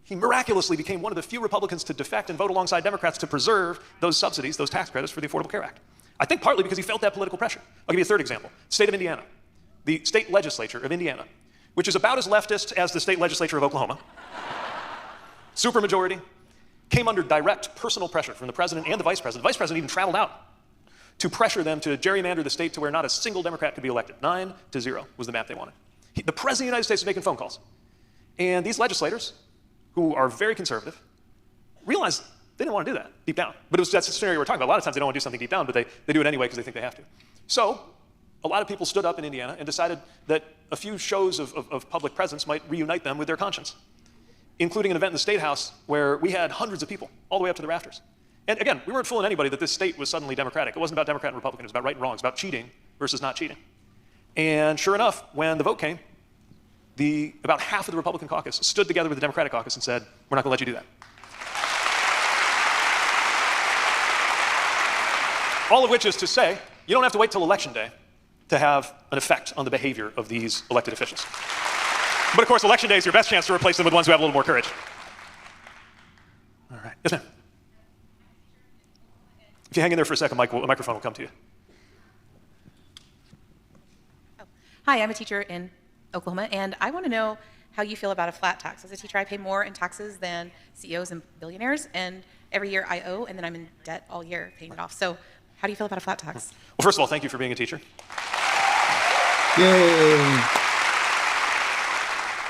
he miraculously became one of the few Republicans to defect and vote alongside Democrats to preserve those subsidies, those tax credits for the Affordable Care Act. I think partly because he felt that political pressure. I'll give you a third example. State of Indiana. The state legislature of Indiana, which is about as leftist as the state legislature of Oklahoma, supermajority, came under direct personal pressure from the president and the vice president. The vice president even traveled out to pressure them to gerrymander the state to where not a single Democrat could be elected. 9-0 was the map they wanted. The president of the United States was making phone calls. And these legislators, who are very conservative, realized they didn't want to do that deep down. But that's the scenario we're talking about. A lot of times they don't want to do something deep down, but they do it anyway because they think they have to. So a lot of people stood up in Indiana and decided that a few shows of public presence might reunite them with their conscience, including an event in the State House where we had hundreds of people all the way up to the rafters. And again, we weren't fooling anybody that this state was suddenly Democratic. It wasn't about Democrat and Republican. It was about right and wrong. It was about cheating versus not cheating. And sure enough, when the vote came, about half of the Republican caucus stood together with the Democratic caucus and said, we're not going to let you do that. All of which is to say, you don't have to wait till Election Day to have an effect on the behavior of these elected officials. But of course, Election Day is your best chance to replace them with ones who have a little more courage. All right. Yes, ma'am. If you hang in there for a second, a microphone will come to you. Hi, I'm a teacher in Oklahoma, and I want to know how you feel about a flat tax. As a teacher, I pay more in taxes than CEOs and billionaires, and every year I owe, and then I'm in debt all year paying it off. So how do you feel about a flat tax? Well, first of all, thank you for being a teacher. Yay!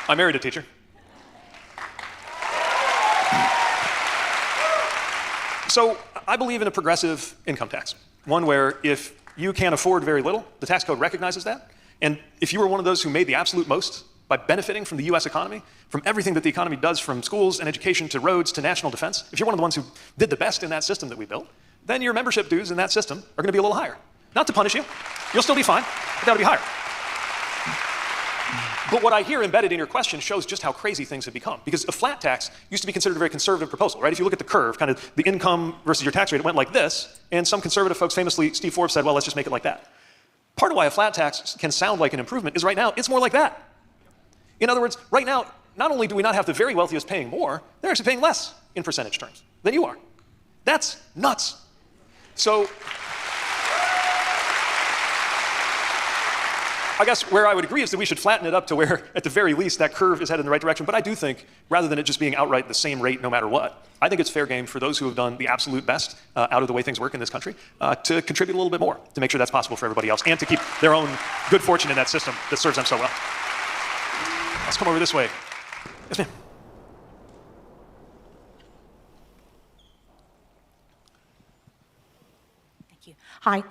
I married a teacher. So I believe in a progressive income tax, one where if you can't afford very little, the tax code recognizes that. And if you were one of those who made the absolute most by benefiting from the US economy, from everything that the economy does, from schools and education to roads to national defense, if you're one of the ones who did the best in that system that we built, then your membership dues in that system are going to be a little higher. Not to punish you. You'll still be fine, but that'll be higher. But what I hear embedded in your question shows just how crazy things have become. Because a flat tax used to be considered a very conservative proposal, right? If you look at the curve, kind of the income versus your tax rate, it went like this. And some conservative folks, famously, Steve Forbes said, well, let's just make it like that. Part of why a flat tax can sound like an improvement is right now, it's more like that. In other words, right now, not only do we not have the very wealthiest paying more, they're actually paying less in percentage terms than you are. That's nuts. So I guess where I would agree is that we should flatten it up to where, at the very least, that curve is headed in the right direction. But I do think, rather than it just being outright the same rate no matter what, I think it's fair game for those who have done the absolute best out of the way things work in this country to contribute a little bit more to make sure that's possible for everybody else and to keep their own good fortune in that system that serves them so well. Let's come over this way. Yes, ma'am. Thank you. Hi.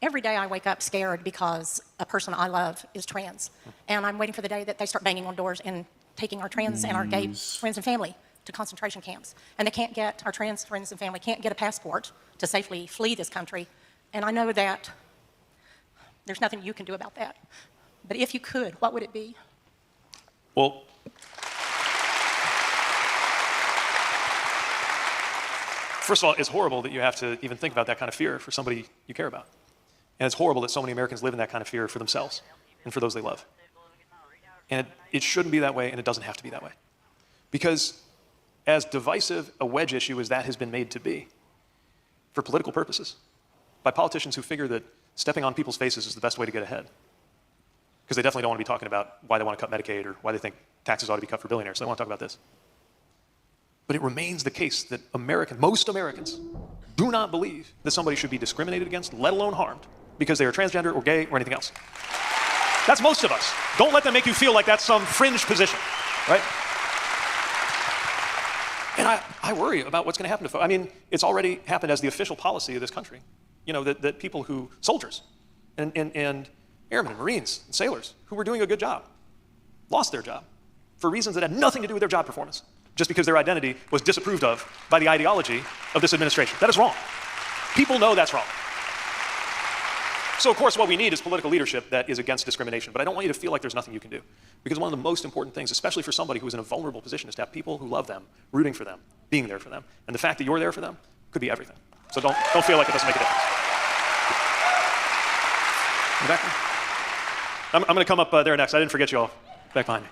Every day I wake up scared because a person I love is trans. And I'm waiting for the day that they start banging on doors and taking our trans and our gay friends and family to concentration camps. And they can't get, our trans friends and family can't get a passport to safely flee this country. And I know that there's nothing you can do about that. But if you could, what would it be? Well, first of all, it's horrible that you have to even think about that kind of fear for somebody you care about. And it's horrible that so many Americans live in that kind of fear for themselves and for those they love. And it shouldn't be that way, and it doesn't have to be that way. Because as divisive a wedge issue as that has been made to be, for political purposes, by politicians who figure that stepping on people's faces is the best way to get ahead, because they definitely don't want to be talking about why they want to cut Medicaid or why they think taxes ought to be cut for billionaires. So they want to talk about this. But it remains the case that most Americans do not believe that somebody should be discriminated against, let alone harmed, because they are transgender or gay or anything else. That's most of us. Don't let them make you feel like that's some fringe position, right? And I worry about what's going to happen to folks. I mean, it's already happened as the official policy of this country, you know, that people who, soldiers and airmen and Marines and sailors who were doing a good job, lost their job for reasons that had nothing to do with their job performance. just because their identity was disapproved of by the ideology of this administration. That is wrong. People know that's wrong. So, of course, what we need is political leadership that is against discrimination. But I don't want you to feel like there's nothing you can do. Because one of the most important things, especially for somebody who's in a vulnerable position, is to have people who love them, rooting for them, being there for them. And the fact that you're there for them could be everything. So don't feel like it doesn't make a difference. I'm going to come up there next. I didn't forget you all. Back behind me.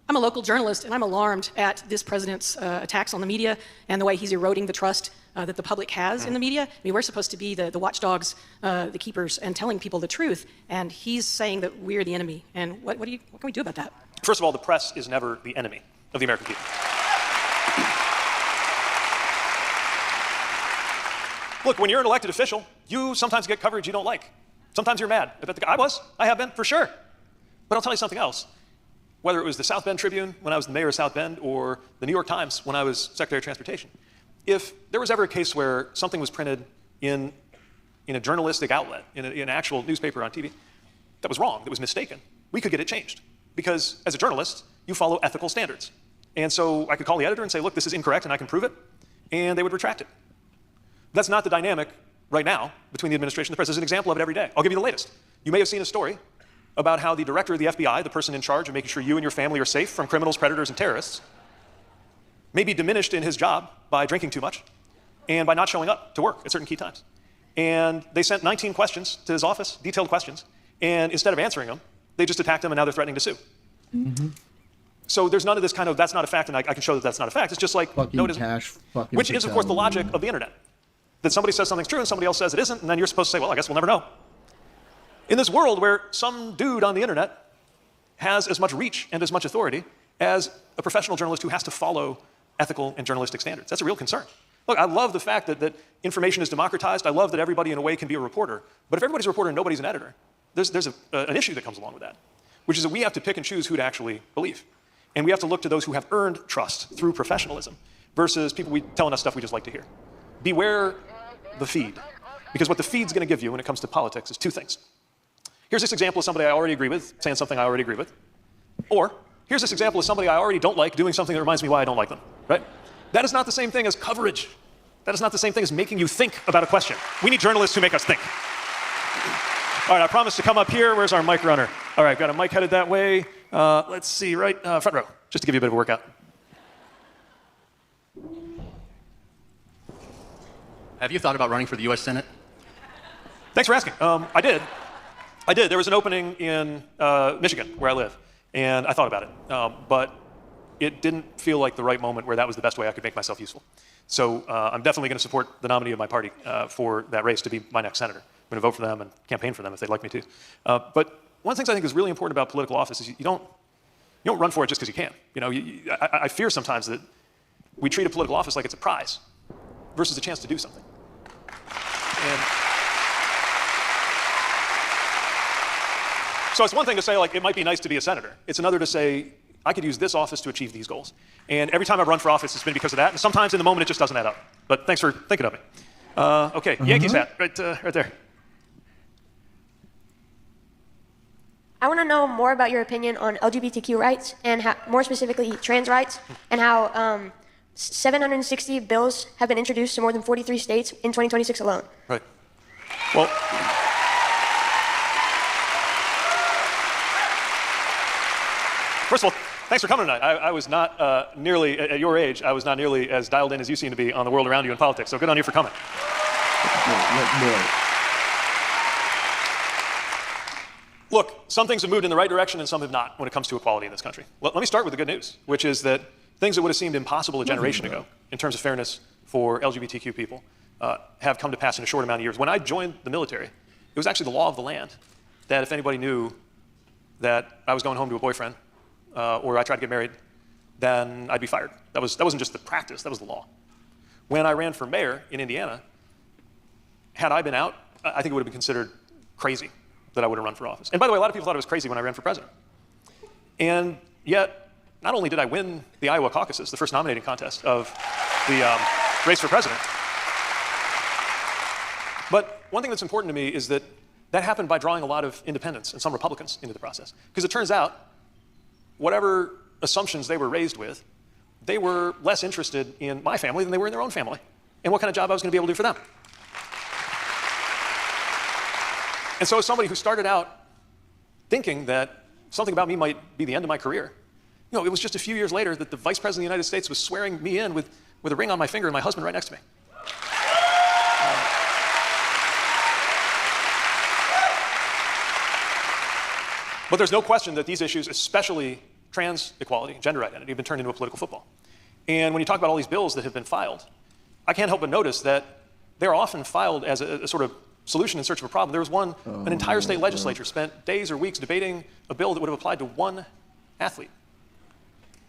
I'm a local journalist, and I'm alarmed at this president's attacks on the media and the way he's eroding the trust that the public has in the media. I mean, we're supposed to be the watchdogs, the keepers, and telling people the truth, and he's saying that we're the enemy. And what can we do about that? First of all, the press is never the enemy of the American people. Look, when you're an elected official, you sometimes get coverage you don't like. Sometimes you're mad. I have been, for sure. But I'll tell you something else. Whether it was the South Bend Tribune when I was the mayor of South Bend or the New York Times when I was Secretary of Transportation, if there was ever a case where something was printed in a journalistic outlet, in an actual newspaper on TV, that was wrong, that was mistaken, we could get it changed. Because as a journalist, you follow ethical standards. And so I could call the editor and say, look, this is incorrect and I can prove it, and they would retract it. That's not the dynamic right now between the administration and the press. There's an example of it every day. I'll give you the latest. You may have seen a story about how the director of the FBI, the person in charge of making sure you and your family are safe from criminals, predators, and terrorists, may be diminished in his job by drinking too much and by not showing up to work at certain key times. And they sent 19 questions to his office, detailed questions, and instead of answering them, they just attacked him and now they're threatening to sue. Mm-hmm. So there's none of this kind of, that's not a fact, and I can show that that's not a fact. It's just like, fucking no, it isn't. cash, fucking Which is, of course, the logic of the internet. That somebody says something's true and somebody else says it isn't, and then you're supposed to say, well, I guess we'll never know. In this world where some dude on the internet has as much reach and as much authority as a professional journalist who has to follow ethical and journalistic standards. That's a real concern. Look, I love the fact that information is democratized. I love that everybody in a way can be a reporter. But if everybody's a reporter and nobody's an editor, there's an issue that comes along with that, which is that we have to pick and choose who to actually believe. And we have to look to those who have earned trust through professionalism versus people telling us stuff we just like to hear. Beware the feed. Because what the feed's going to give you when it comes to politics is two things. Here's this example of somebody I already agree with, saying something I already agree with. Or, here's this example of somebody I already don't like doing something that reminds me why I don't like them, right? That is not the same thing as coverage. That is not the same thing as making you think about a question. We need journalists who make us think. All right, I promised to come up here. Where's our mic runner? All right, got a mic headed that way. Let's see, right, front row, just to give you a bit of a workout. Have you thought about running for the U.S. Senate? Thanks for asking. I did. There was an opening in Michigan, where I live, and I thought about it. But it didn't feel like the right moment where that was the best way I could make myself useful. So I'm definitely going to support the nominee of my party for that race to be my next senator. I'm going to vote for them and campaign for them if they'd like me to. But one of the things I think is really important about political office is you don't run for it just because you can. I fear sometimes that we treat a political office like it's a prize versus a chance to do something. And so it's one thing to say, like, it might be nice to be a senator. It's another to say, I could use this office to achieve these goals. And every time I've run for office, it's been because of that. And sometimes in the moment, it just doesn't add up. But thanks for thinking of me. Okay, Yankees hat, right there. I want to know more about your opinion on LGBTQ rights and more specifically trans rights and how 760 bills have been introduced to more than 43 states in 2026 alone. Right. Well, first of all, thanks for coming tonight. I was not nearly, at your age, I was not nearly as dialed in as you seem to be on the world around you in politics, so good on you for coming. Look, some things have moved in the right direction and some have not when it comes to equality in this country. Let me start with the good news, which is that things that would have seemed impossible a generation ago in terms of fairness for LGBTQ people have come to pass in a short amount of years. When I joined the military, it was actually the law of the land that if anybody knew that I was going home to a boyfriend or I tried to get married, then I'd be fired. That wasn't just the practice, that was the law. When I ran for mayor in Indiana, had I been out, I think it would have been considered crazy that I would have run for office. And by the way, a lot of people thought it was crazy when I ran for president. And yet, not only did I win the Iowa caucuses, the first nominating contest of the race for president, but one thing that's important to me is that that happened by drawing a lot of independents and some Republicans into the process. Because it turns out, whatever assumptions they were raised with, they were less interested in my family than they were in their own family and what kind of job I was going to be able to do for them. And so as somebody who started out thinking that something about me might be the end of my career, it was just a few years later that the Vice President of the United States was swearing me in with a ring on my finger and my husband right next to me. But there's no question that these issues, especially trans equality and gender identity, have been turned into a political football. And when you talk about all these bills that have been filed, I can't help but notice that they're often filed as a sort of solution in search of a problem. There was one, an entire state legislature spent days or weeks debating a bill that would have applied to one athlete.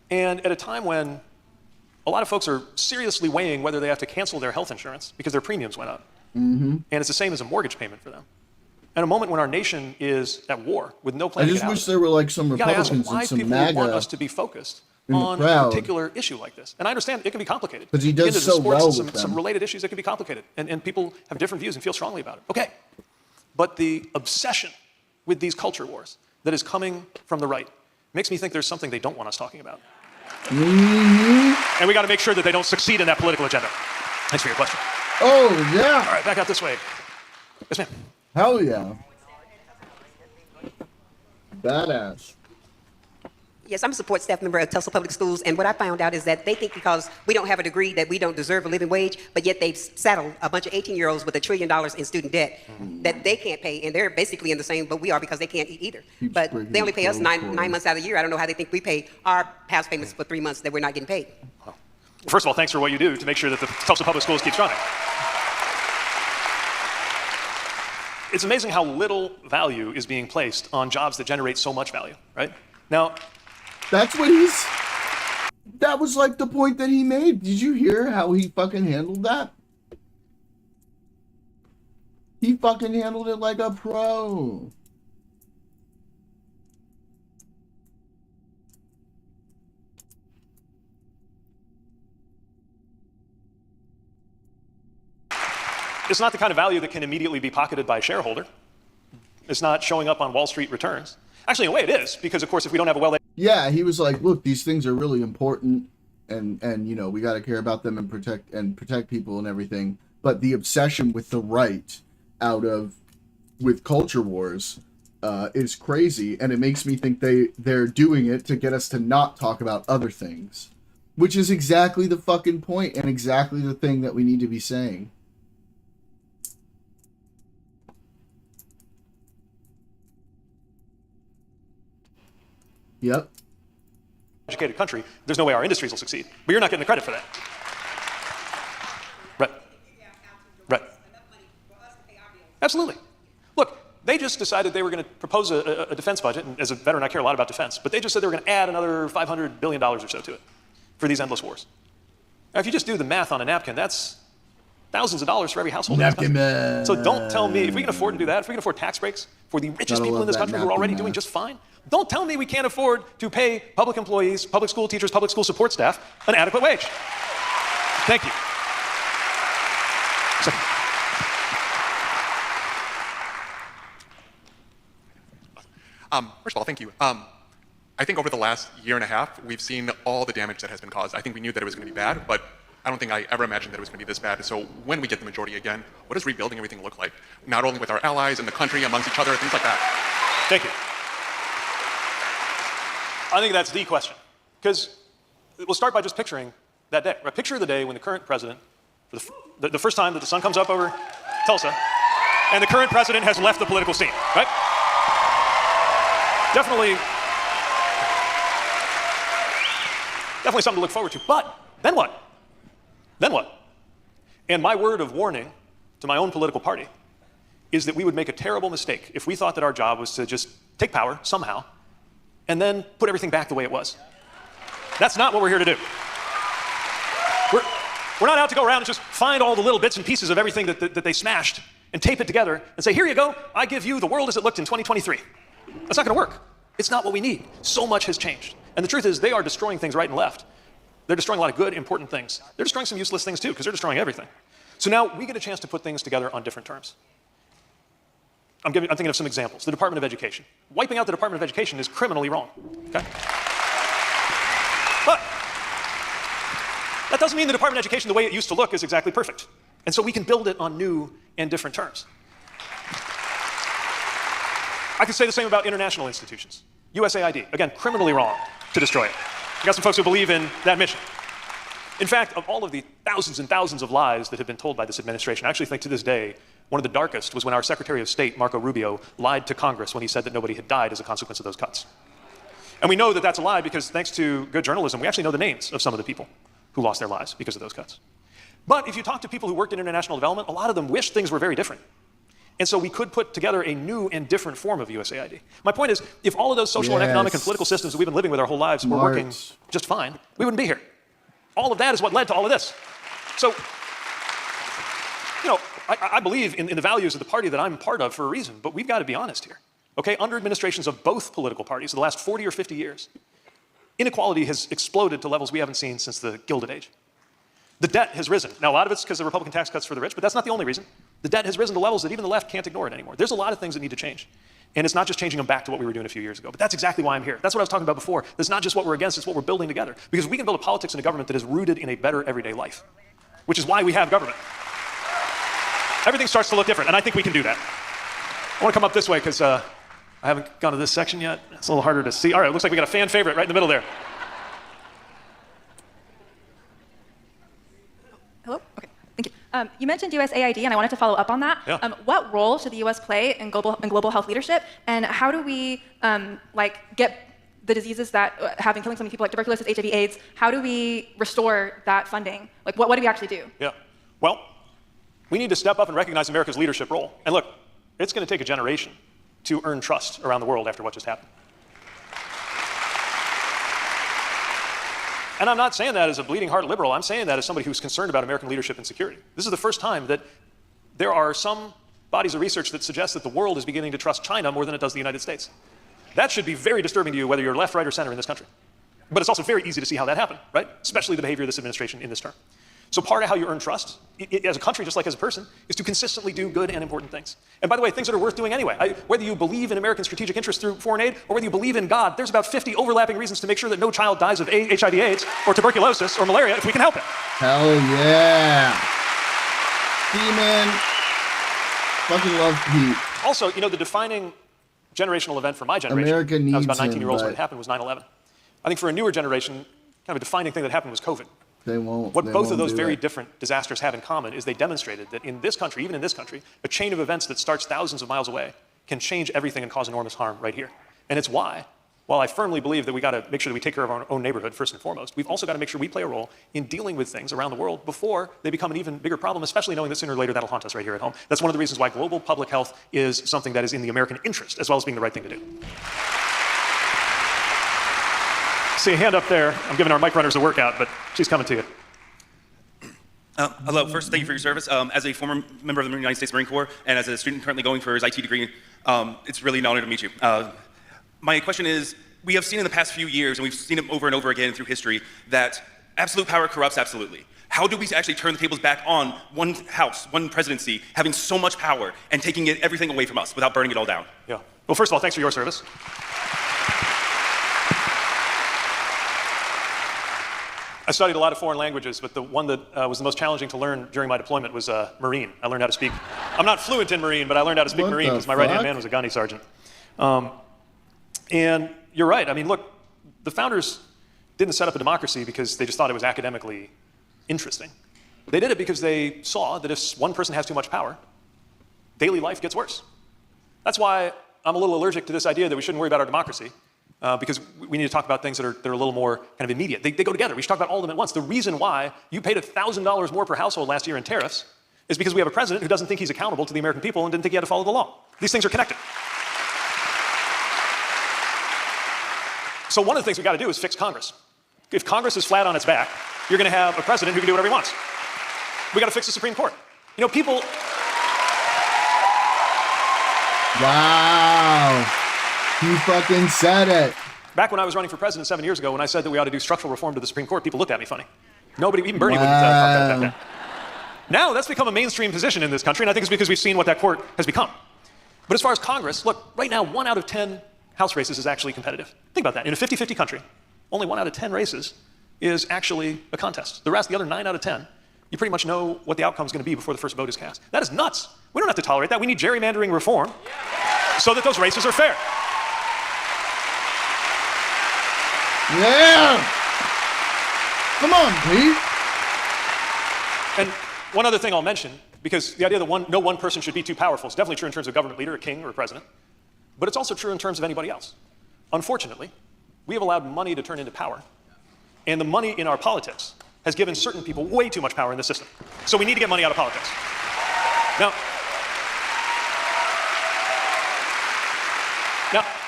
And at a time when a lot of folks are seriously weighing whether they have to cancel their health insurance because their premiums went up. And it's the same as a mortgage payment for them. At a moment when our nation is at war with no plan to get out. I just wish there were like some Republicans and some MAGA people want us to be focused on a particular issue like this. And I understand it can be complicated. Because he does so well with some related issues that can be complicated. And people have different views and feel strongly about it. Okay. But the obsession with these culture wars that is coming from the right makes me think there's something they don't want us talking about. And we got to make sure that they don't succeed in that political agenda. Thanks for your question. Oh, yeah. All right, back out this way. Yes, ma'am. Hell yeah. Badass. Yes, I'm a support staff member at Tulsa Public Schools, and what I found out is that they think because we don't have a degree that we don't deserve a living wage, but yet they've saddled a bunch of 18-year-olds with $1 trillion in student debt that they can't pay, and they're basically in the same boat we are because they can't eat either. But they only pay us nine months out of the year. I don't know how they think we pay our past payments for 3 months that we're not getting paid. Well, first of all, thanks for what you do to make sure that the Tulsa Public Schools keeps running. It's amazing how little value is being placed on jobs that generate so much value, right? Now, that was like the point that he made. Did you hear how he fucking handled that? He fucking handled it like a pro. It's not the kind of value that can immediately be pocketed by a shareholder. It's not showing up on Wall Street returns. Actually, in a way it is, because of course if we don't have a Yeah, he was like, look, these things are really important and we got to care about them and protect people and everything. But the obsession with the right with culture wars is crazy, and it makes me think they're doing it to get us to not talk about other things, which is exactly the fucking point and exactly the thing that we need to be saying. Yep. Educated country, there's no way our industries will succeed. But you're not getting the credit for that. Right. Right. Absolutely. Look, they just decided they were going to propose a defense budget, and as a veteran I care a lot about defense, but they just said they were going to add another $500 billion or so to it for these endless wars. Now, if you just do the math on a napkin, that's thousands of dollars for every household in this country. So don't tell me, if we can afford to do that, if we can afford tax breaks for the richest people in this country who are already doing just fine, don't tell me we can't afford to pay public employees, public school teachers, public school support staff an adequate wage. Thank you. First of all, thank you. I think over the last year and a half, we've seen all the damage that has been caused. I think we knew that it was going to be bad, but I don't think I ever imagined that it was going to be this bad. So when we get the majority again, what does rebuilding everything look like? Not only with our allies in the country, amongst each other, things like that. Thank you. I think that's the question. Because we'll start by just picturing that day. Right? Picture the day when the current president, for the first time that the sun comes up over Tulsa, and the current president has left the political scene, right? Definitely something to look forward to. But then what? Then what? And my word of warning to my own political party is that we would make a terrible mistake if we thought that our job was to just take power somehow and then put everything back the way it was. That's not what we're here to do. We're not out to go around and just find all the little bits and pieces of everything that they smashed and tape it together and say, here you go, I give you the world as it looked in 2023. That's not going to work. It's not what we need. So much has changed. And the truth is, they are destroying things right and left. They're destroying a lot of good, important things. They're destroying some useless things too, because they're destroying everything. So now we get a chance to put things together on different terms. I'm thinking of some examples. The Department of Education. Wiping out the Department of Education is criminally wrong. Okay? But That doesn't mean the Department of Education, the way it used to look, is exactly perfect. And so we can build it on new and different terms. I could say the same about international institutions. USAID, again, criminally wrong to destroy it. You got some folks who believe in that mission. In fact, of all of the thousands and thousands of lies that have been told by this administration, I actually think to this day, one of the darkest was when our Secretary of State, Marco Rubio, lied to Congress when he said that nobody had died as a consequence of those cuts. And we know that that's a lie because thanks to good journalism, we actually know the names of some of the people who lost their lives because of those cuts. But if you talk to people who worked in international development, a lot of them wish things were very different. And so we could put together a new and different form of USAID. My point is, if all of those social and economic and political systems that we've been living with our whole lives were working just fine, we wouldn't be here. All of that is what led to all of this. So, you know, I believe in the values of the party that I'm part of for a reason, but we've got to be honest here. Okay, under administrations of both political parties the last 40 or 50 years, inequality has exploded to levels we haven't seen since the Gilded Age. The debt has risen. Now, a lot of it's because of Republican tax cuts for the rich, but that's not the only reason. The debt has risen to levels that even the left can't ignore it anymore. There's a lot of things that need to change. And it's not just changing them back to what we were doing a few years ago. But that's exactly why I'm here. That's what I was talking about before. It's not just what we're against, it's what we're building together. Because we can build a politics and a government that is rooted in a better everyday life, which is why we have government. Everything starts to look different, and I think we can do that. I want to come up this way because I haven't gone to this section yet. It's a little harder to see. All right, it looks like we got a fan favorite right in the middle there. Hello? Okay, thank you. You mentioned USAID, and I wanted to follow up on that. Yeah. What role should the U.S. play in global health leadership, and how do we get the diseases that have been killing so many people, like tuberculosis, HIV/AIDS? How do we restore that funding? Like, what do we actually do? Yeah. Well, we need to step up and recognize America's leadership role. And look, it's going to take a generation to earn trust around the world after what just happened. And I'm not saying that as a bleeding heart liberal. I'm saying that as somebody who's concerned about American leadership and security. This is the first time that there are some bodies of research that suggest that the world is beginning to trust China more than it does the United States. That should be very disturbing to you, whether you're left, right, or center in this country. But it's also very easy to see how that happened, right? Especially the behavior of this administration in this term. So part of how you earn trust, as a country, just like as a person, is to consistently do good and important things. And by the way, things that are worth doing anyway. Whether you believe in American strategic interests through foreign aid, or whether you believe in God, there's about 50 overlapping reasons to make sure that no child dies of HIV/AIDS, or tuberculosis, or malaria if we can help it. Hell yeah. Demon. Fucking love Pete. Also, you know, the defining generational event for my generation, America needs I was about 19 years old when but it happened, was 9/11. I think for a newer generation, kind of a defining thing that happened was COVID. They won't. What they both won't of those do very it. different disasters have in common is they demonstrated that in this country, even in this country, a chain of events that starts thousands of miles away can change everything and cause enormous harm right here. And it's why, while I firmly believe that we got to make sure that we take care of our own neighborhood first and foremost, we've also got to make sure we play a role in dealing with things around the world before they become an even bigger problem, especially knowing that sooner or later that'll haunt us right here at home. That's one of the reasons why global public health is something that is in the American interest, as well as being the right thing to do. See a hand up there. I'm giving our mic runners a workout, but she's coming to you. Hello. First, thank you for your service. As a former member of the United States Marine Corps and as a student currently going for his IT degree, it's really an honor to meet you. My question is, we have seen in the past few years, and we've seen it over and over again through history, that absolute power corrupts absolutely. How do we actually turn the tables back on one house, one presidency, having so much power and taking everything away from us without burning it all down? Yeah. Well, first of all, thanks for your service. I studied a lot of foreign languages, but the one that was the most challenging to learn during my deployment was Marine. I learned how to speak. I'm not fluent in Marine, but I learned how to speak Marine because my right-hand man was a gunny sergeant. And you're right. I mean, look, the founders didn't set up a democracy because they just thought it was academically interesting. They did it because they saw that if one person has too much power, daily life gets worse. That's why I'm a little allergic to this idea that we shouldn't worry about our democracy. Because we need to talk about things that are a little more kind of immediate. They go together. We should talk about all of them at once. The reason why you paid $1,000 more per household last year in tariffs is because we have a president who doesn't think he's accountable to the American people and didn't think he had to follow the law. These things are connected. So one of the things we got to do is fix Congress. If Congress is flat on its back, you're going to have a president who can do whatever he wants. We got to fix the Supreme Court. You know, people. Wow. You fucking said it. Back when I was running for president 7 years ago, when I said that we ought to do structural reform to the Supreme Court, people looked at me funny. Nobody, even Bernie wouldn't talk about that. Now that's become a mainstream position in this country, and I think it's because we've seen what that court has become. But as far as Congress, look, right now, 1 out of 10 House races is actually competitive. Think about that. In a 50-50 country, only 1 out of 10 races is actually a contest. The rest, the other 9 out of 10, you pretty much know what the outcome is going to be before the first vote is cast. That is nuts. We don't have to tolerate that. We need gerrymandering reform so that those races are fair. Yeah! Come on, Pete. And one other thing I'll mention, because the idea that no one person should be too powerful is definitely true in terms of a government leader, a king or a president, but it's also true in terms of anybody else. Unfortunately, we have allowed money to turn into power, and the money in our politics has given certain people way too much power in the system. So we need to get money out of politics. Now,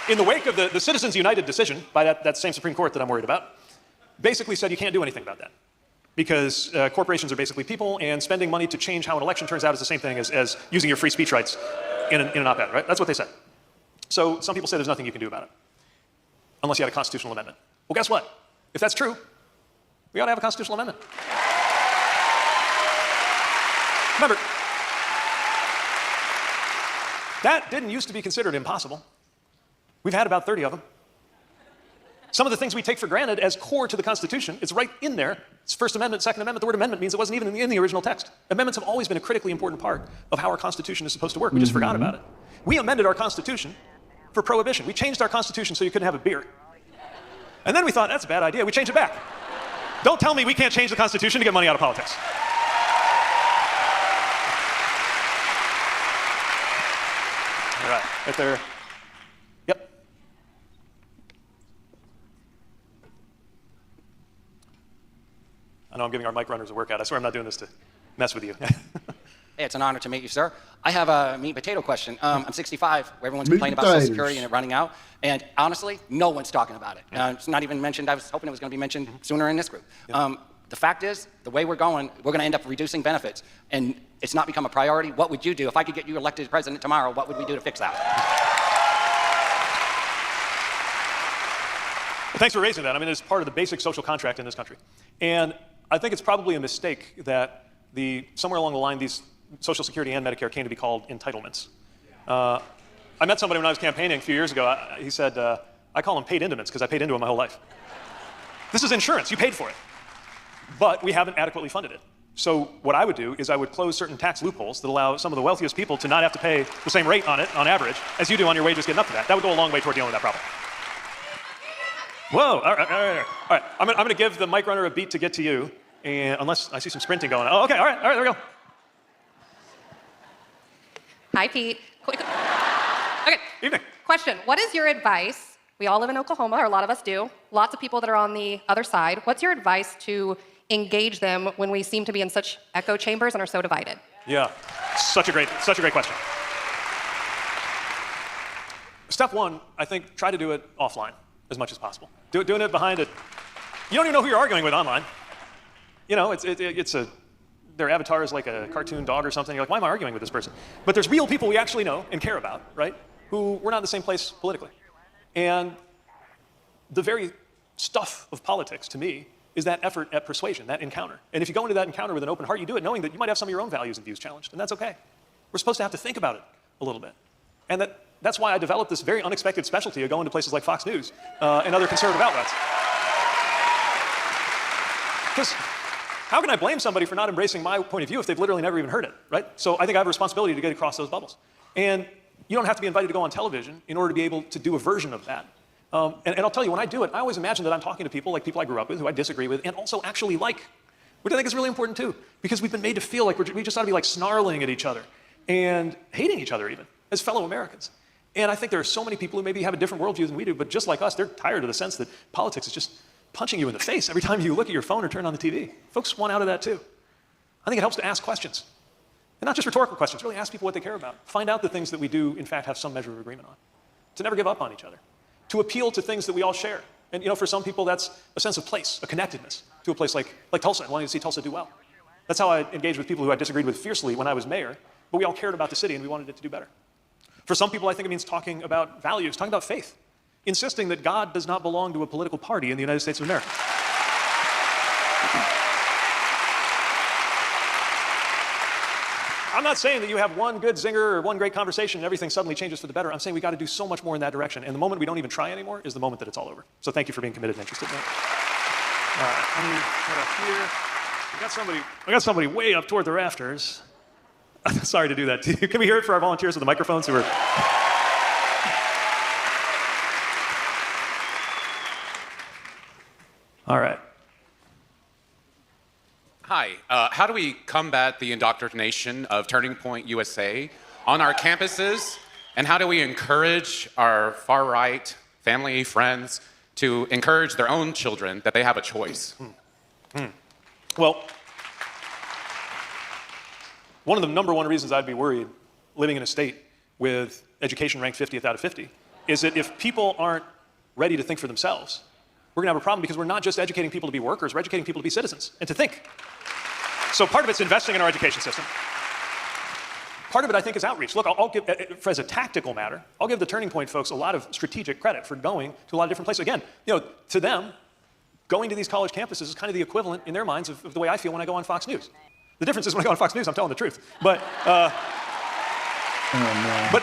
in the wake of the Citizens United decision by that same Supreme Court that I'm worried about, basically said you can't do anything about that because corporations are basically people, and spending money to change how an election turns out is the same thing as using your free speech rights in an op-ed, right? That's what they said. So some people say there's nothing you can do about it unless you had a constitutional amendment. Well, guess what? If that's true, we ought to have a constitutional amendment. Remember, that didn't used to be considered impossible. We've had about 30 of them. Some of the things we take for granted as core to the Constitution, it's right in there. It's First Amendment, Second Amendment. The word amendment means it wasn't even in the original text. Amendments have always been a critically important part of how our Constitution is supposed to work. We just forgot about it. We amended our Constitution for prohibition. We changed our Constitution so you couldn't have a beer. And then we thought, that's a bad idea. We changed it back. Don't tell me we can't change the Constitution to get money out of politics. All right, right there. Yep. I know I'm giving our mic runners a workout. I swear I'm not doing this to mess with you. Hey, it's an honor to meet you, sir. I have a meat and potato question. I'm 65, where everyone's complaining about Social Security and it running out. And honestly, no one's talking about it. It's not even mentioned. I was hoping it was going to be mentioned sooner in this group. The fact is, the way we're going to end up reducing benefits. And it's not become a priority. What would you do? If I could get you elected president tomorrow, what would we do to fix that? Well, thanks for raising that. I mean, it's part of the basic social contract in this country. And I think it's probably a mistake that somewhere along the line, these Social Security and Medicare came to be called entitlements. I met somebody when I was campaigning a few years ago. He said, I call them paid endowments because I paid into them my whole life. This is insurance. You paid for it. But we haven't adequately funded it. So what I would do is I would close certain tax loopholes that allow some of the wealthiest people to not have to pay the same rate on it, on average, as you do on your wages getting up to that. That would go a long way toward dealing with that problem. Whoa, all right. I'm going to give the mic runner a beat to get to you, and unless I see some sprinting going on. Oh, okay, all right, there we go. Hi, Pete. Okay. Evening. Question. What is your advice? We all live in Oklahoma, or a lot of us do. Lots of people that are on the other side. What's your advice to engage them when we seem to be in such echo chambers and are so divided? Yeah, such a great question. Step one, I think, try to do it offline as much as possible. Doing it behind it. You don't even know who you're arguing with online. You know, their avatar is like a cartoon dog or something. You're like, why am I arguing with this person? But there's real people we actually know and care about, right? Who we're not in the same place politically. And the very stuff of politics, to me, is that effort at persuasion, that encounter. And if you go into that encounter with an open heart, you do it knowing that you might have some of your own values and views challenged, and that's okay. We're supposed to have to think about it a little bit. And that's why I developed this very unexpected specialty of going to places like Fox News and other conservative outlets. Because how can I blame somebody for not embracing my point of view if they've literally never even heard it, right? So I think I have a responsibility to get across those bubbles. And you don't have to be invited to go on television in order to be able to do a version of that. And I'll tell you, when I do it, I always imagine that I'm talking to people like people I grew up with, who I disagree with, and also actually like, which I think is really important too, because we've been made to feel like we just ought to be like snarling at each other and hating each other even, as fellow Americans. And I think there are so many people who maybe have a different worldview than we do, but just like us, they're tired of the sense that politics is just punching you in the face every time you look at your phone or turn on the TV. Folks want out of that too. I think it helps to ask questions. And not just rhetorical questions, really ask people what they care about. Find out the things that we do, in fact, have some measure of agreement on. To never give up on each other. To appeal to things that we all share. And for some people, that's a sense of place, a connectedness to a place like Tulsa, and wanting to see Tulsa do well. That's how I engaged with people who I disagreed with fiercely when I was mayor, but we all cared about the city and we wanted it to do better. For some people, I think it means talking about values, talking about faith, insisting that God does not belong to a political party in the United States of America. I'm not saying that you have one good zinger or one great conversation and everything suddenly changes for the better. I'm saying we got to do so much more in that direction. And the moment we don't even try anymore is the moment that it's all over. So thank you for being committed and interested in that. All right, let me get up here. We got somebody way up toward the rafters. Sorry to do that to you. Can we hear it for our volunteers with the microphones who are... All right. Hi. How do we combat the indoctrination of Turning Point USA on our campuses? And how do we encourage our far-right family, friends, to encourage their own children that they have a choice? Well, one of the number one reasons I'd be worried living in a state with education ranked 50th out of 50 is that if people aren't ready to think for themselves, we're going to have a problem because we're not just educating people to be workers, we're educating people to be citizens and to think. So part of it's investing in our education system. Part of it, I think, is outreach. Look, I'll give, as a tactical matter, I'll give the Turning Point folks a lot of strategic credit for going to a lot of different places. Again, to them, going to these college campuses is kind of the equivalent in their minds of the way I feel when I go on Fox News. The difference is when I go on Fox News, I'm telling the truth. But but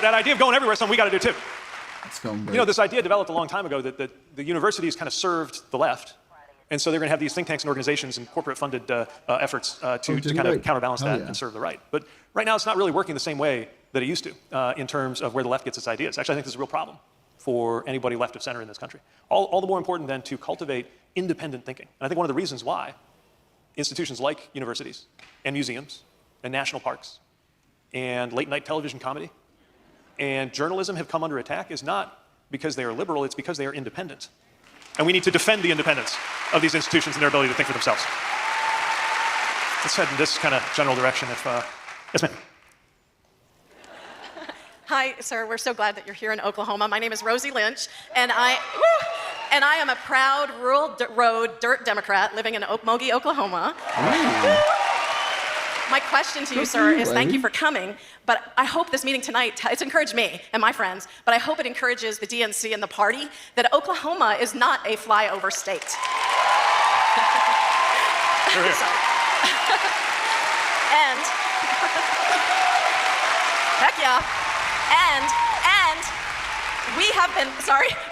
that idea of going everywhere is something we got to do too. This idea developed a long time ago that the universities kind of served the left. And so they're going to have these think tanks and organizations and corporate-funded efforts to kind of counterbalance that and serve the right. But right now, it's not really working the same way that it used to in terms of where the left gets its ideas. Actually, I think this is a real problem for anybody left of center in this country. All the more important then to cultivate independent thinking. And I think one of the reasons why institutions like universities and museums and national parks and late-night television comedy and journalism have come under attack is not because they are liberal, it's because they are independent. And we need to defend the independence of these institutions and their ability to think for themselves. Let's head in this kind of general direction. Yes, ma'am. Hi, sir. We're so glad that you're here in Oklahoma. My name is Rosie Lynch, and I am a proud rural road dirt Democrat living in Okmulgee, Oklahoma. My question to you, sir, is thank you for coming, but I hope this meeting tonight, it's encouraged me and my friends, but I hope it encourages the DNC and the party that Oklahoma is not a flyover state. And, heck yeah, and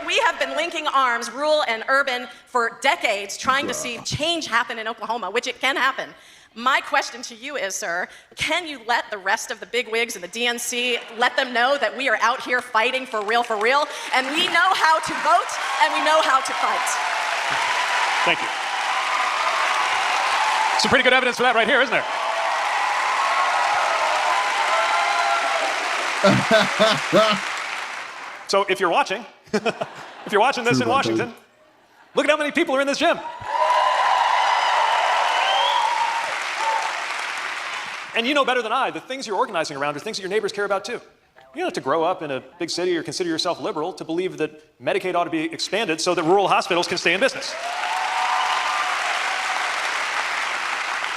we have been linking arms, rural and urban, for decades, trying to see change happen in Oklahoma, which it can happen. My question to you is, sir, can you let the rest of the bigwigs and the DNC, let them know that we are out here fighting for real, and we know how to vote, and we know how to fight? Thank you. Some pretty good evidence for that right here, isn't there? So if you're watching this in Washington, look at how many people are in this gym. And you know better than I, the things you're organizing around are things that your neighbors care about too. You don't have to grow up in a big city or consider yourself liberal to believe that Medicaid ought to be expanded so that rural hospitals can stay in business.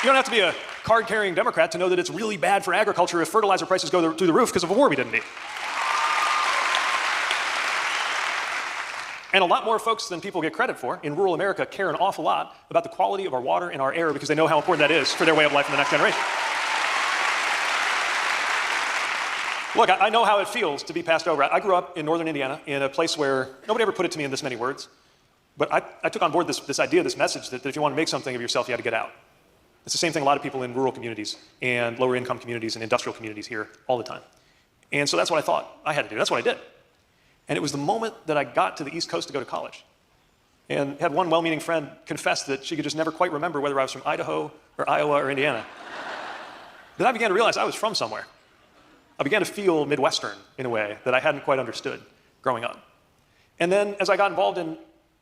You don't have to be a card-carrying Democrat to know that it's really bad for agriculture if fertilizer prices go through the roof because of a war we didn't need. And a lot more folks than people get credit for in rural America care an awful lot about the quality of our water and our air because they know how important that is for their way of life in the next generation. Look, I know how it feels to be passed over. I grew up in northern Indiana in a place where nobody ever put it to me in this many words, but I took on board this idea, this message that if you want to make something of yourself, you had to get out. It's the same thing a lot of people in rural communities and lower income communities and industrial communities hear all the time. And so that's what I thought I had to do. That's what I did. And it was the moment that I got to the East Coast to go to college and had one well-meaning friend confess that she could just never quite remember whether I was from Idaho or Iowa or Indiana. Then I began to realize I was from somewhere. I began to feel Midwestern in a way that I hadn't quite understood growing up. And then as I got involved in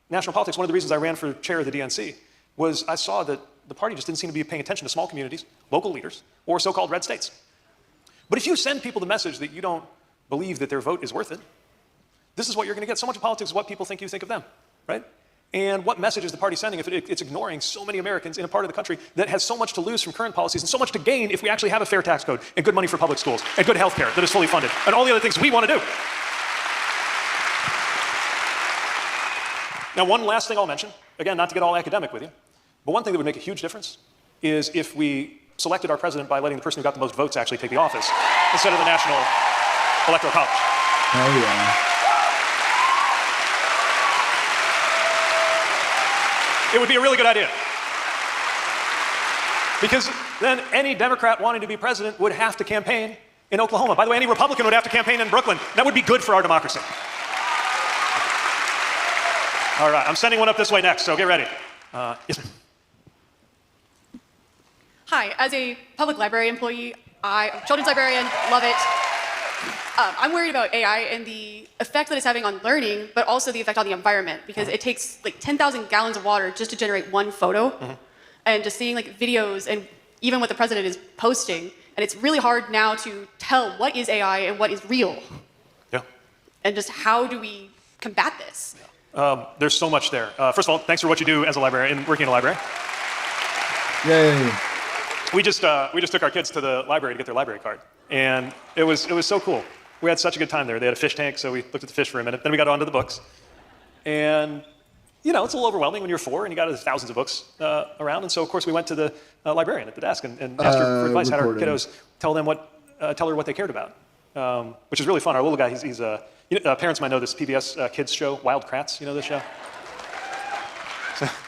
national politics, one of the reasons I ran for chair of the DNC was I saw that the party just didn't seem to be paying attention to small communities, local leaders, or so-called red states. But if you send people the message that you don't believe that their vote is worth it, this is what you're going to get. So much of politics is what people think you think of them, right? And what message is the party sending if it's ignoring so many Americans in a part of the country that has so much to lose from current policies and so much to gain if we actually have a fair tax code and good money for public schools and good health care that is fully funded and all the other things we want to do. Now, one last thing I'll mention, again, not to get all academic with you, but one thing that would make a huge difference is if we selected our president by letting the person who got the most votes actually take the office instead of the National Electoral College. Oh, yeah. It would be a really good idea. Because then any Democrat wanting to be president would have to campaign in Oklahoma. By the way, any Republican would have to campaign in Brooklyn. That would be good for our democracy. All right, I'm sending one up this way next, so get ready. Yes, ma'am. Hi, as a public library employee, I'm a children's librarian, love it. I'm worried about AI and the effect that it's having on learning, but also the effect on the environment, because it takes like 10,000 gallons of water just to generate one photo. And just seeing like videos and even what the president is posting, and it's really hard now to tell what is AI and what is real. Yeah. And just how do we combat this? There's so much there. First of all, thanks for what you do as a librarian, working in a library. Yay. We just took our kids to the library to get their library card, and it was so cool. We had such a good time there. They had a fish tank, so we looked at the fish for a minute. Then we got onto the books, and you know, it's a little overwhelming when you're 4 and you got thousands of books around. And so, of course, we went to the librarian at the desk and asked her for advice. Had our kiddos tell her what they cared about, which is really fun. Our little guy, he's parents might know this PBS kids show, Wild Kratts. You know this show?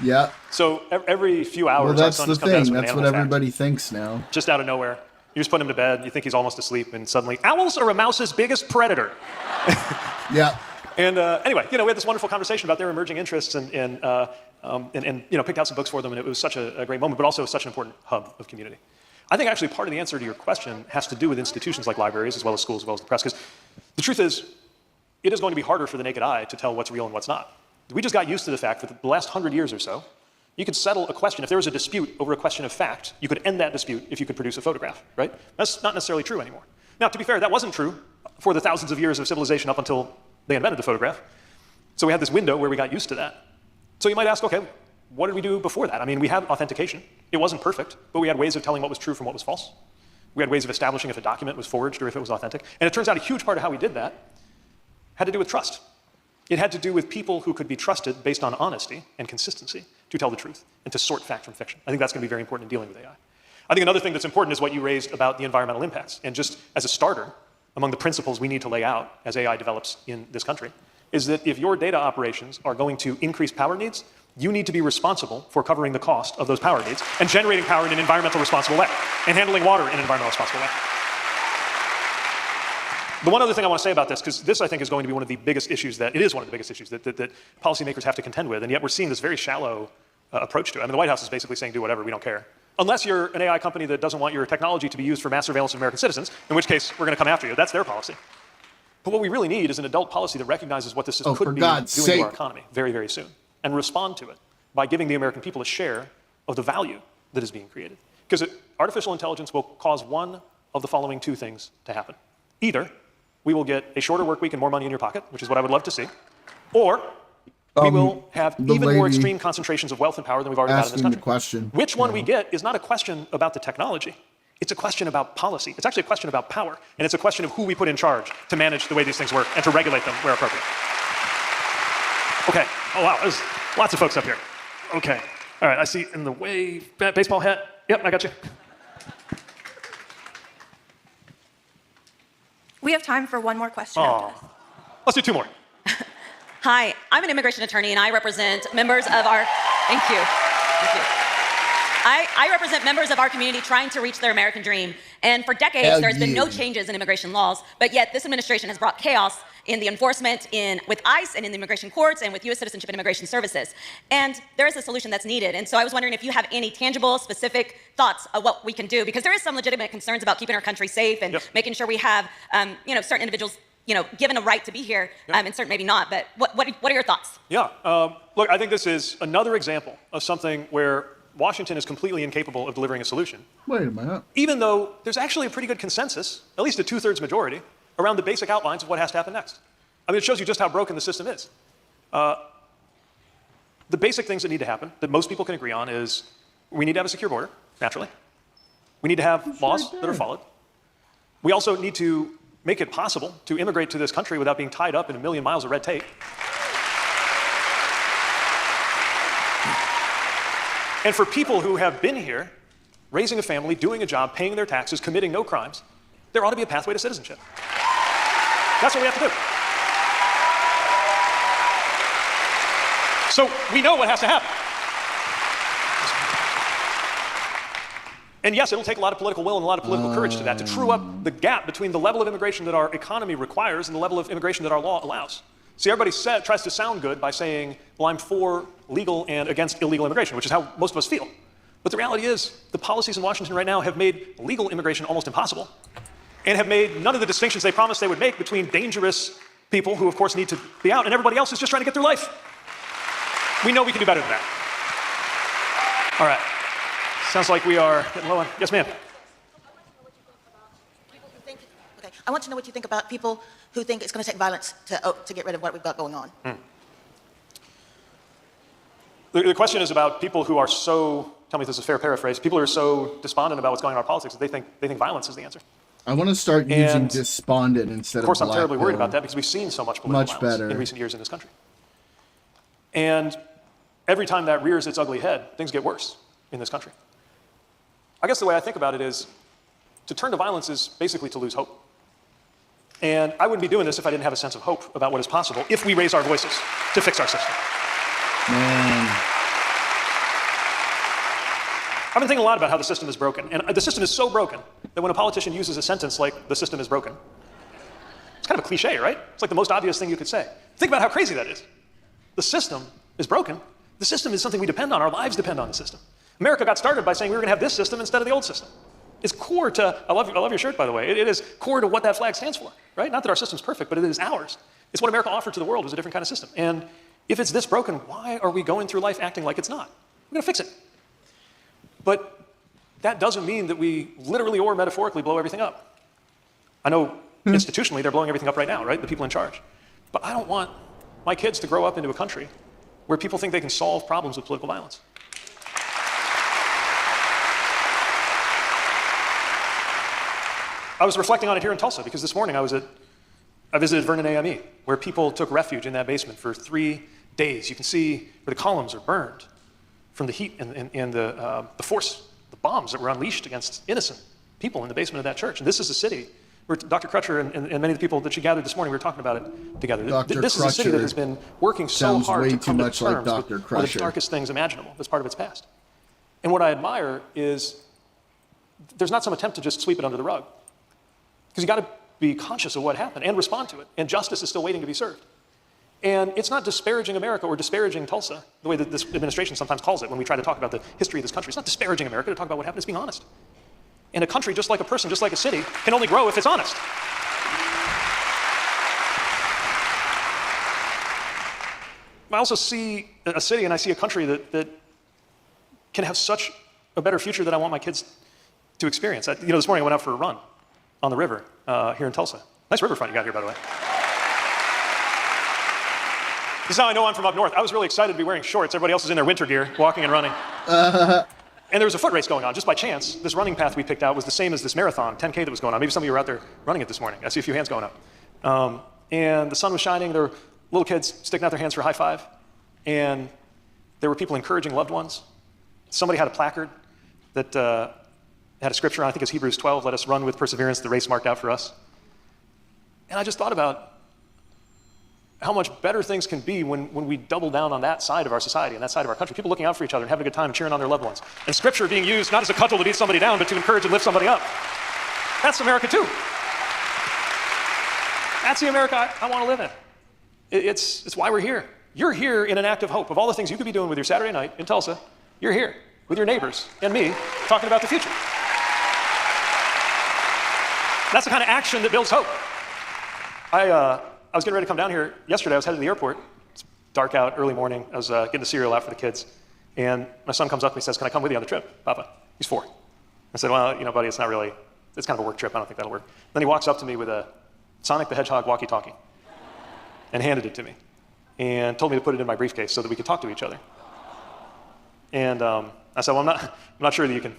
Yeah. So every few hours, well, that's our son the just comes at us thing. with an That's animal what fact. everybody thinks now. Just out of nowhere. You just put him to bed. You think he's almost asleep, and suddenly, owls are a mouse's biggest predator. Yeah. And anyway, we had this wonderful conversation about their emerging interests and picked out some books for them, and it was such a great moment, but also such an important hub of community. I think actually part of the answer to your question has to do with institutions like libraries, as well as schools, as well as the press, because the truth is, it is going to be harder for the naked eye to tell what's real and what's not. We just got used to the fact that the last 100 years or so, you could settle a question. If there was a dispute over a question of fact, you could end that dispute if you could produce a photograph, right? That's not necessarily true anymore. Now, to be fair, that wasn't true for the thousands of years of civilization up until they invented the photograph. So we had this window where we got used to that. So you might ask, okay, what did we do before that? I mean, we had authentication. It wasn't perfect, but we had ways of telling what was true from what was false. We had ways of establishing if a document was forged or if it was authentic. And it turns out a huge part of how we did that had to do with trust. It had to do with people who could be trusted based on honesty and consistency to tell the truth and to sort fact from fiction. I think that's going to be very important in dealing with AI. I think another thing that's important is what you raised about the environmental impacts. And just as a starter, among the principles we need to lay out as AI develops in this country, is that if your data operations are going to increase power needs, you need to be responsible for covering the cost of those power needs and generating power in an environmental responsible way and handling water in an environmental responsible way. The one other thing I want to say about this, because this I think is going to be one of the biggest issues that policymakers have to contend with, and yet we're seeing this very shallow approach to it. I mean, the White House is basically saying do whatever, we don't care. Unless you're an AI company that doesn't want your technology to be used for mass surveillance of American citizens, in which case we're going to come after you. That's their policy. But what we really need is an adult policy that recognizes what this could be doing to our economy very, very soon, and respond to it by giving the American people a share of the value that is being created. Because artificial intelligence will cause one of the following two things to happen. Either we will get a shorter work week and more money in your pocket, which is what I would love to see, or we will have even more extreme concentrations of wealth and power than we've already had in this country. Question. Which one we get is not a question about the technology. It's a question about policy. It's actually a question about power. And it's a question of who we put in charge to manage the way these things work and to regulate them where appropriate. Okay. Oh, wow. There's lots of folks up here. Okay. All right. I see in the way, baseball hat. Yep, I got you. We have time for one more question. Let's do two more. Hi, I'm an immigration attorney and I represent members of our, thank you. I represent members of our community trying to reach their American dream. And for decades, there's been no changes in immigration laws, but yet this administration has brought chaos in the enforcement with ICE and in the immigration courts and with U.S. Citizenship and Immigration Services. And there is a solution that's needed. And so I was wondering if you have any tangible, specific thoughts of what we can do, because there is some legitimate concerns about keeping our country safe and making sure we have, certain individuals, given a right to be here, and certain maybe not. But what are your thoughts? Yeah. Look, I think this is another example of something where Washington is completely incapable of delivering a solution. Wait a minute. Even though there's actually a pretty good consensus, at least a 2/3 majority, around the basic outlines of what has to happen next. I mean, it shows you just how broken the system is. The basic things that need to happen, that most people can agree on, is we need to have a secure border, naturally. We need to have laws that are followed. We also need to make it possible to immigrate to this country without being tied up in a million miles of red tape. And for people who have been here, raising a family, doing a job, paying their taxes, committing no crimes, there ought to be a pathway to citizenship. That's what we have to do. So we know what has to happen. And yes, it'll take a lot of political will and a lot of political courage to that, to true up the gap between the level of immigration that our economy requires and the level of immigration that our law allows. See, everybody tries to sound good by saying, well, I'm for legal and against illegal immigration, which is how most of us feel. But the reality is, the policies in Washington right now have made legal immigration almost impossible, and have made none of the distinctions they promised they would make between dangerous people who, of course, need to be out, and everybody else who's just trying to get through life. We know we can do better than that. All right. Sounds like we are getting low on. Yes, ma'am. Okay. I want to know what you think about people who think it's going to take violence to get rid of what we've got going on. The question is about people who are so, tell me if this is a fair paraphrase, people who are so despondent about what's going on in our politics that they think violence is the answer. I want to start using despondent instead of Of course, I'm black terribly worried pill. about that because we've seen so much political violence in recent years in this country. And every time that rears its ugly head, things get worse in this country. I guess the way I think about it is, to turn to violence is basically to lose hope. And I wouldn't be doing this if I didn't have a sense of hope about what is possible if we raise our voices to fix our system. Man. I've been thinking a lot about how the system is broken. And the system is so broken that when a politician uses a sentence like, the system is broken, it's kind of a cliche, right? It's like the most obvious thing you could say. Think about how crazy that is. The system is broken. The system is something we depend on. Our lives depend on the system. America got started by saying we were going to have this system instead of the old system. It's core to, I love your shirt, by the way. It is core to what that flag stands for, right? Not that our system's perfect, but it is ours. It's what America offered to the world, was a different kind of system. And if it's this broken, why are we going through life acting like it's not? We're going to fix it. But that doesn't mean that we literally or metaphorically blow everything up. I know institutionally they're blowing everything up right now, right? The people in charge. But I don't want my kids to grow up into a country where people think they can solve problems with political violence. I was reflecting on it here in Tulsa because this morning I visited Vernon AME, where people took refuge in that basement for 3 days. You can see where the columns are burned from the heat and the force, the bombs that were unleashed against innocent people in the basement of that church. And this is a city where Dr. Crutcher and many of the people that she gathered this morning, we were talking about it together. This is a city that has been working so hard to come to terms with one of the darkest things imaginable that's part of its past. And what I admire is there's not some attempt to just sweep it under the rug. Because you got to be conscious of what happened and respond to it. And justice is still waiting to be served. And it's not disparaging America or disparaging Tulsa, the way that this administration sometimes calls it when we try to talk about the history of this country. It's not disparaging America to talk about what happened. It's being honest. And a country, just like a person, just like a city, can only grow if it's honest. I also see a city and I see a country that can have such a better future that I want my kids to experience. This morning I went out for a run on the river here in Tulsa. Nice riverfront you got here, by the way. This is how I know I'm from up north. I was really excited to be wearing shorts. Everybody else is in their winter gear, walking and running. And there was a foot race going on. Just by chance, this running path we picked out was the same as this marathon, 10K that was going on. Maybe some of you were out there running it this morning. I see a few hands going up. And the sun was shining. There were little kids sticking out their hands for a high five. And there were people encouraging loved ones. Somebody had a placard that had a scripture on, I think it's Hebrews 12, let us run with perseverance the race marked out for us. And I just thought about how much better things can be when we double down on that side of our society and that side of our country. People looking out for each other and having a good time and cheering on their loved ones. And scripture being used not as a cudgel to beat somebody down, but to encourage and lift somebody up. That's America too. That's the America I want to live in. It's why we're here. You're here in an act of hope. Of all the things you could be doing with your Saturday night in Tulsa, you're here with your neighbors and me talking about the future. That's the kind of action that builds hope. I was getting ready to come down here yesterday. I was headed to the airport. It's dark out, early morning. I was getting the cereal out for the kids. And my son comes up and he says, can I come with you on the trip, Papa? He's 4. I said, well, buddy, it's not really, it's kind of a work trip. I don't think that'll work. Then he walks up to me with a Sonic the Hedgehog walkie-talkie and handed it to me and told me to put it in my briefcase so that we could talk to each other. And I said, well, I'm not sure that you can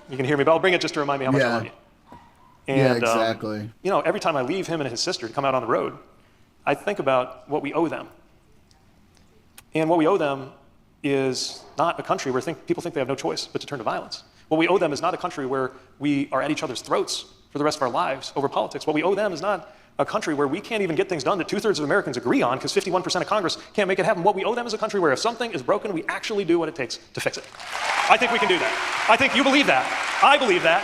hear me, but I'll bring it just to remind me how much I love you. And, yeah, exactly. Every time I leave him and his sister to come out on the road, I think about what we owe them. And what we owe them is not a country where people think they have no choice but to turn to violence. What we owe them is not a country where we are at each other's throats for the rest of our lives over politics. What we owe them is not a country where we can't even get things done that 2/3 of Americans agree on because 51% of Congress can't make it happen. What we owe them is a country where if something is broken, we actually do what it takes to fix it. I think we can do that. I think you believe that. I believe that.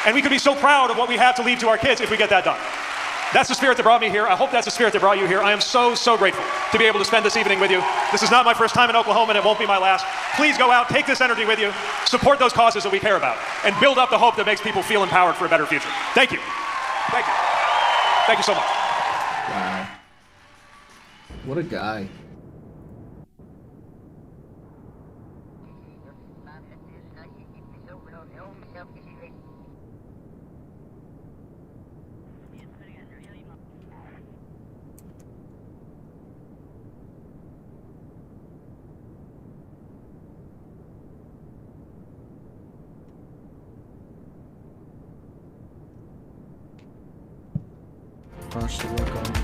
And we could be so proud of what we have to leave to our kids if we get that done. That's the spirit that brought me here. I hope that's the spirit that brought you here. I am so, so grateful to be able to spend this evening with you. This is not my first time in Oklahoma, and it won't be my last. Please go out, take this energy with you, support those causes that we care about, and build up the hope that makes people feel empowered for a better future. Thank you. Thank you. Thank you so much. Wow. What a guy. Rush to work on that.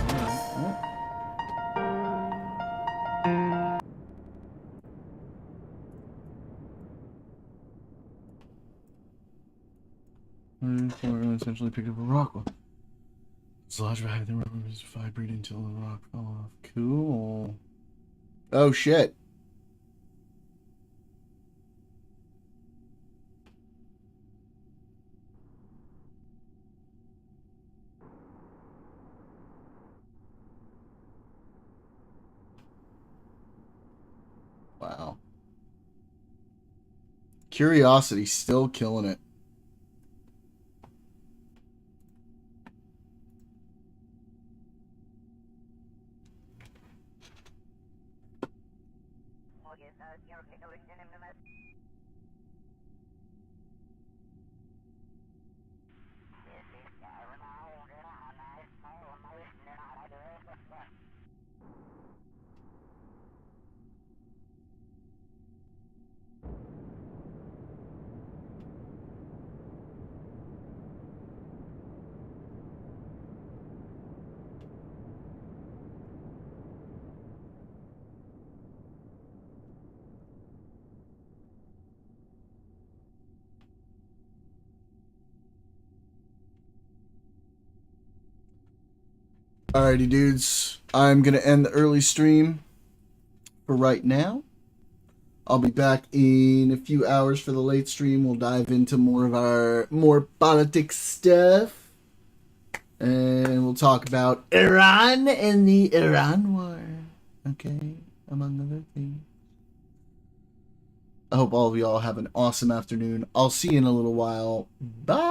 Essentially picked up a rock. Dislodged by the rubber was vibrating until the rock fell off. Cool. Oh shit. Wow. Curiosity still killing it. Alrighty, dudes. I'm going to end the early stream for right now. I'll be back in a few hours for the late stream. We'll dive into more politics stuff. And we'll talk about Iran and the Iran war. Okay, among other things. I hope all of y'all have an awesome afternoon. I'll see you in a little while. Bye.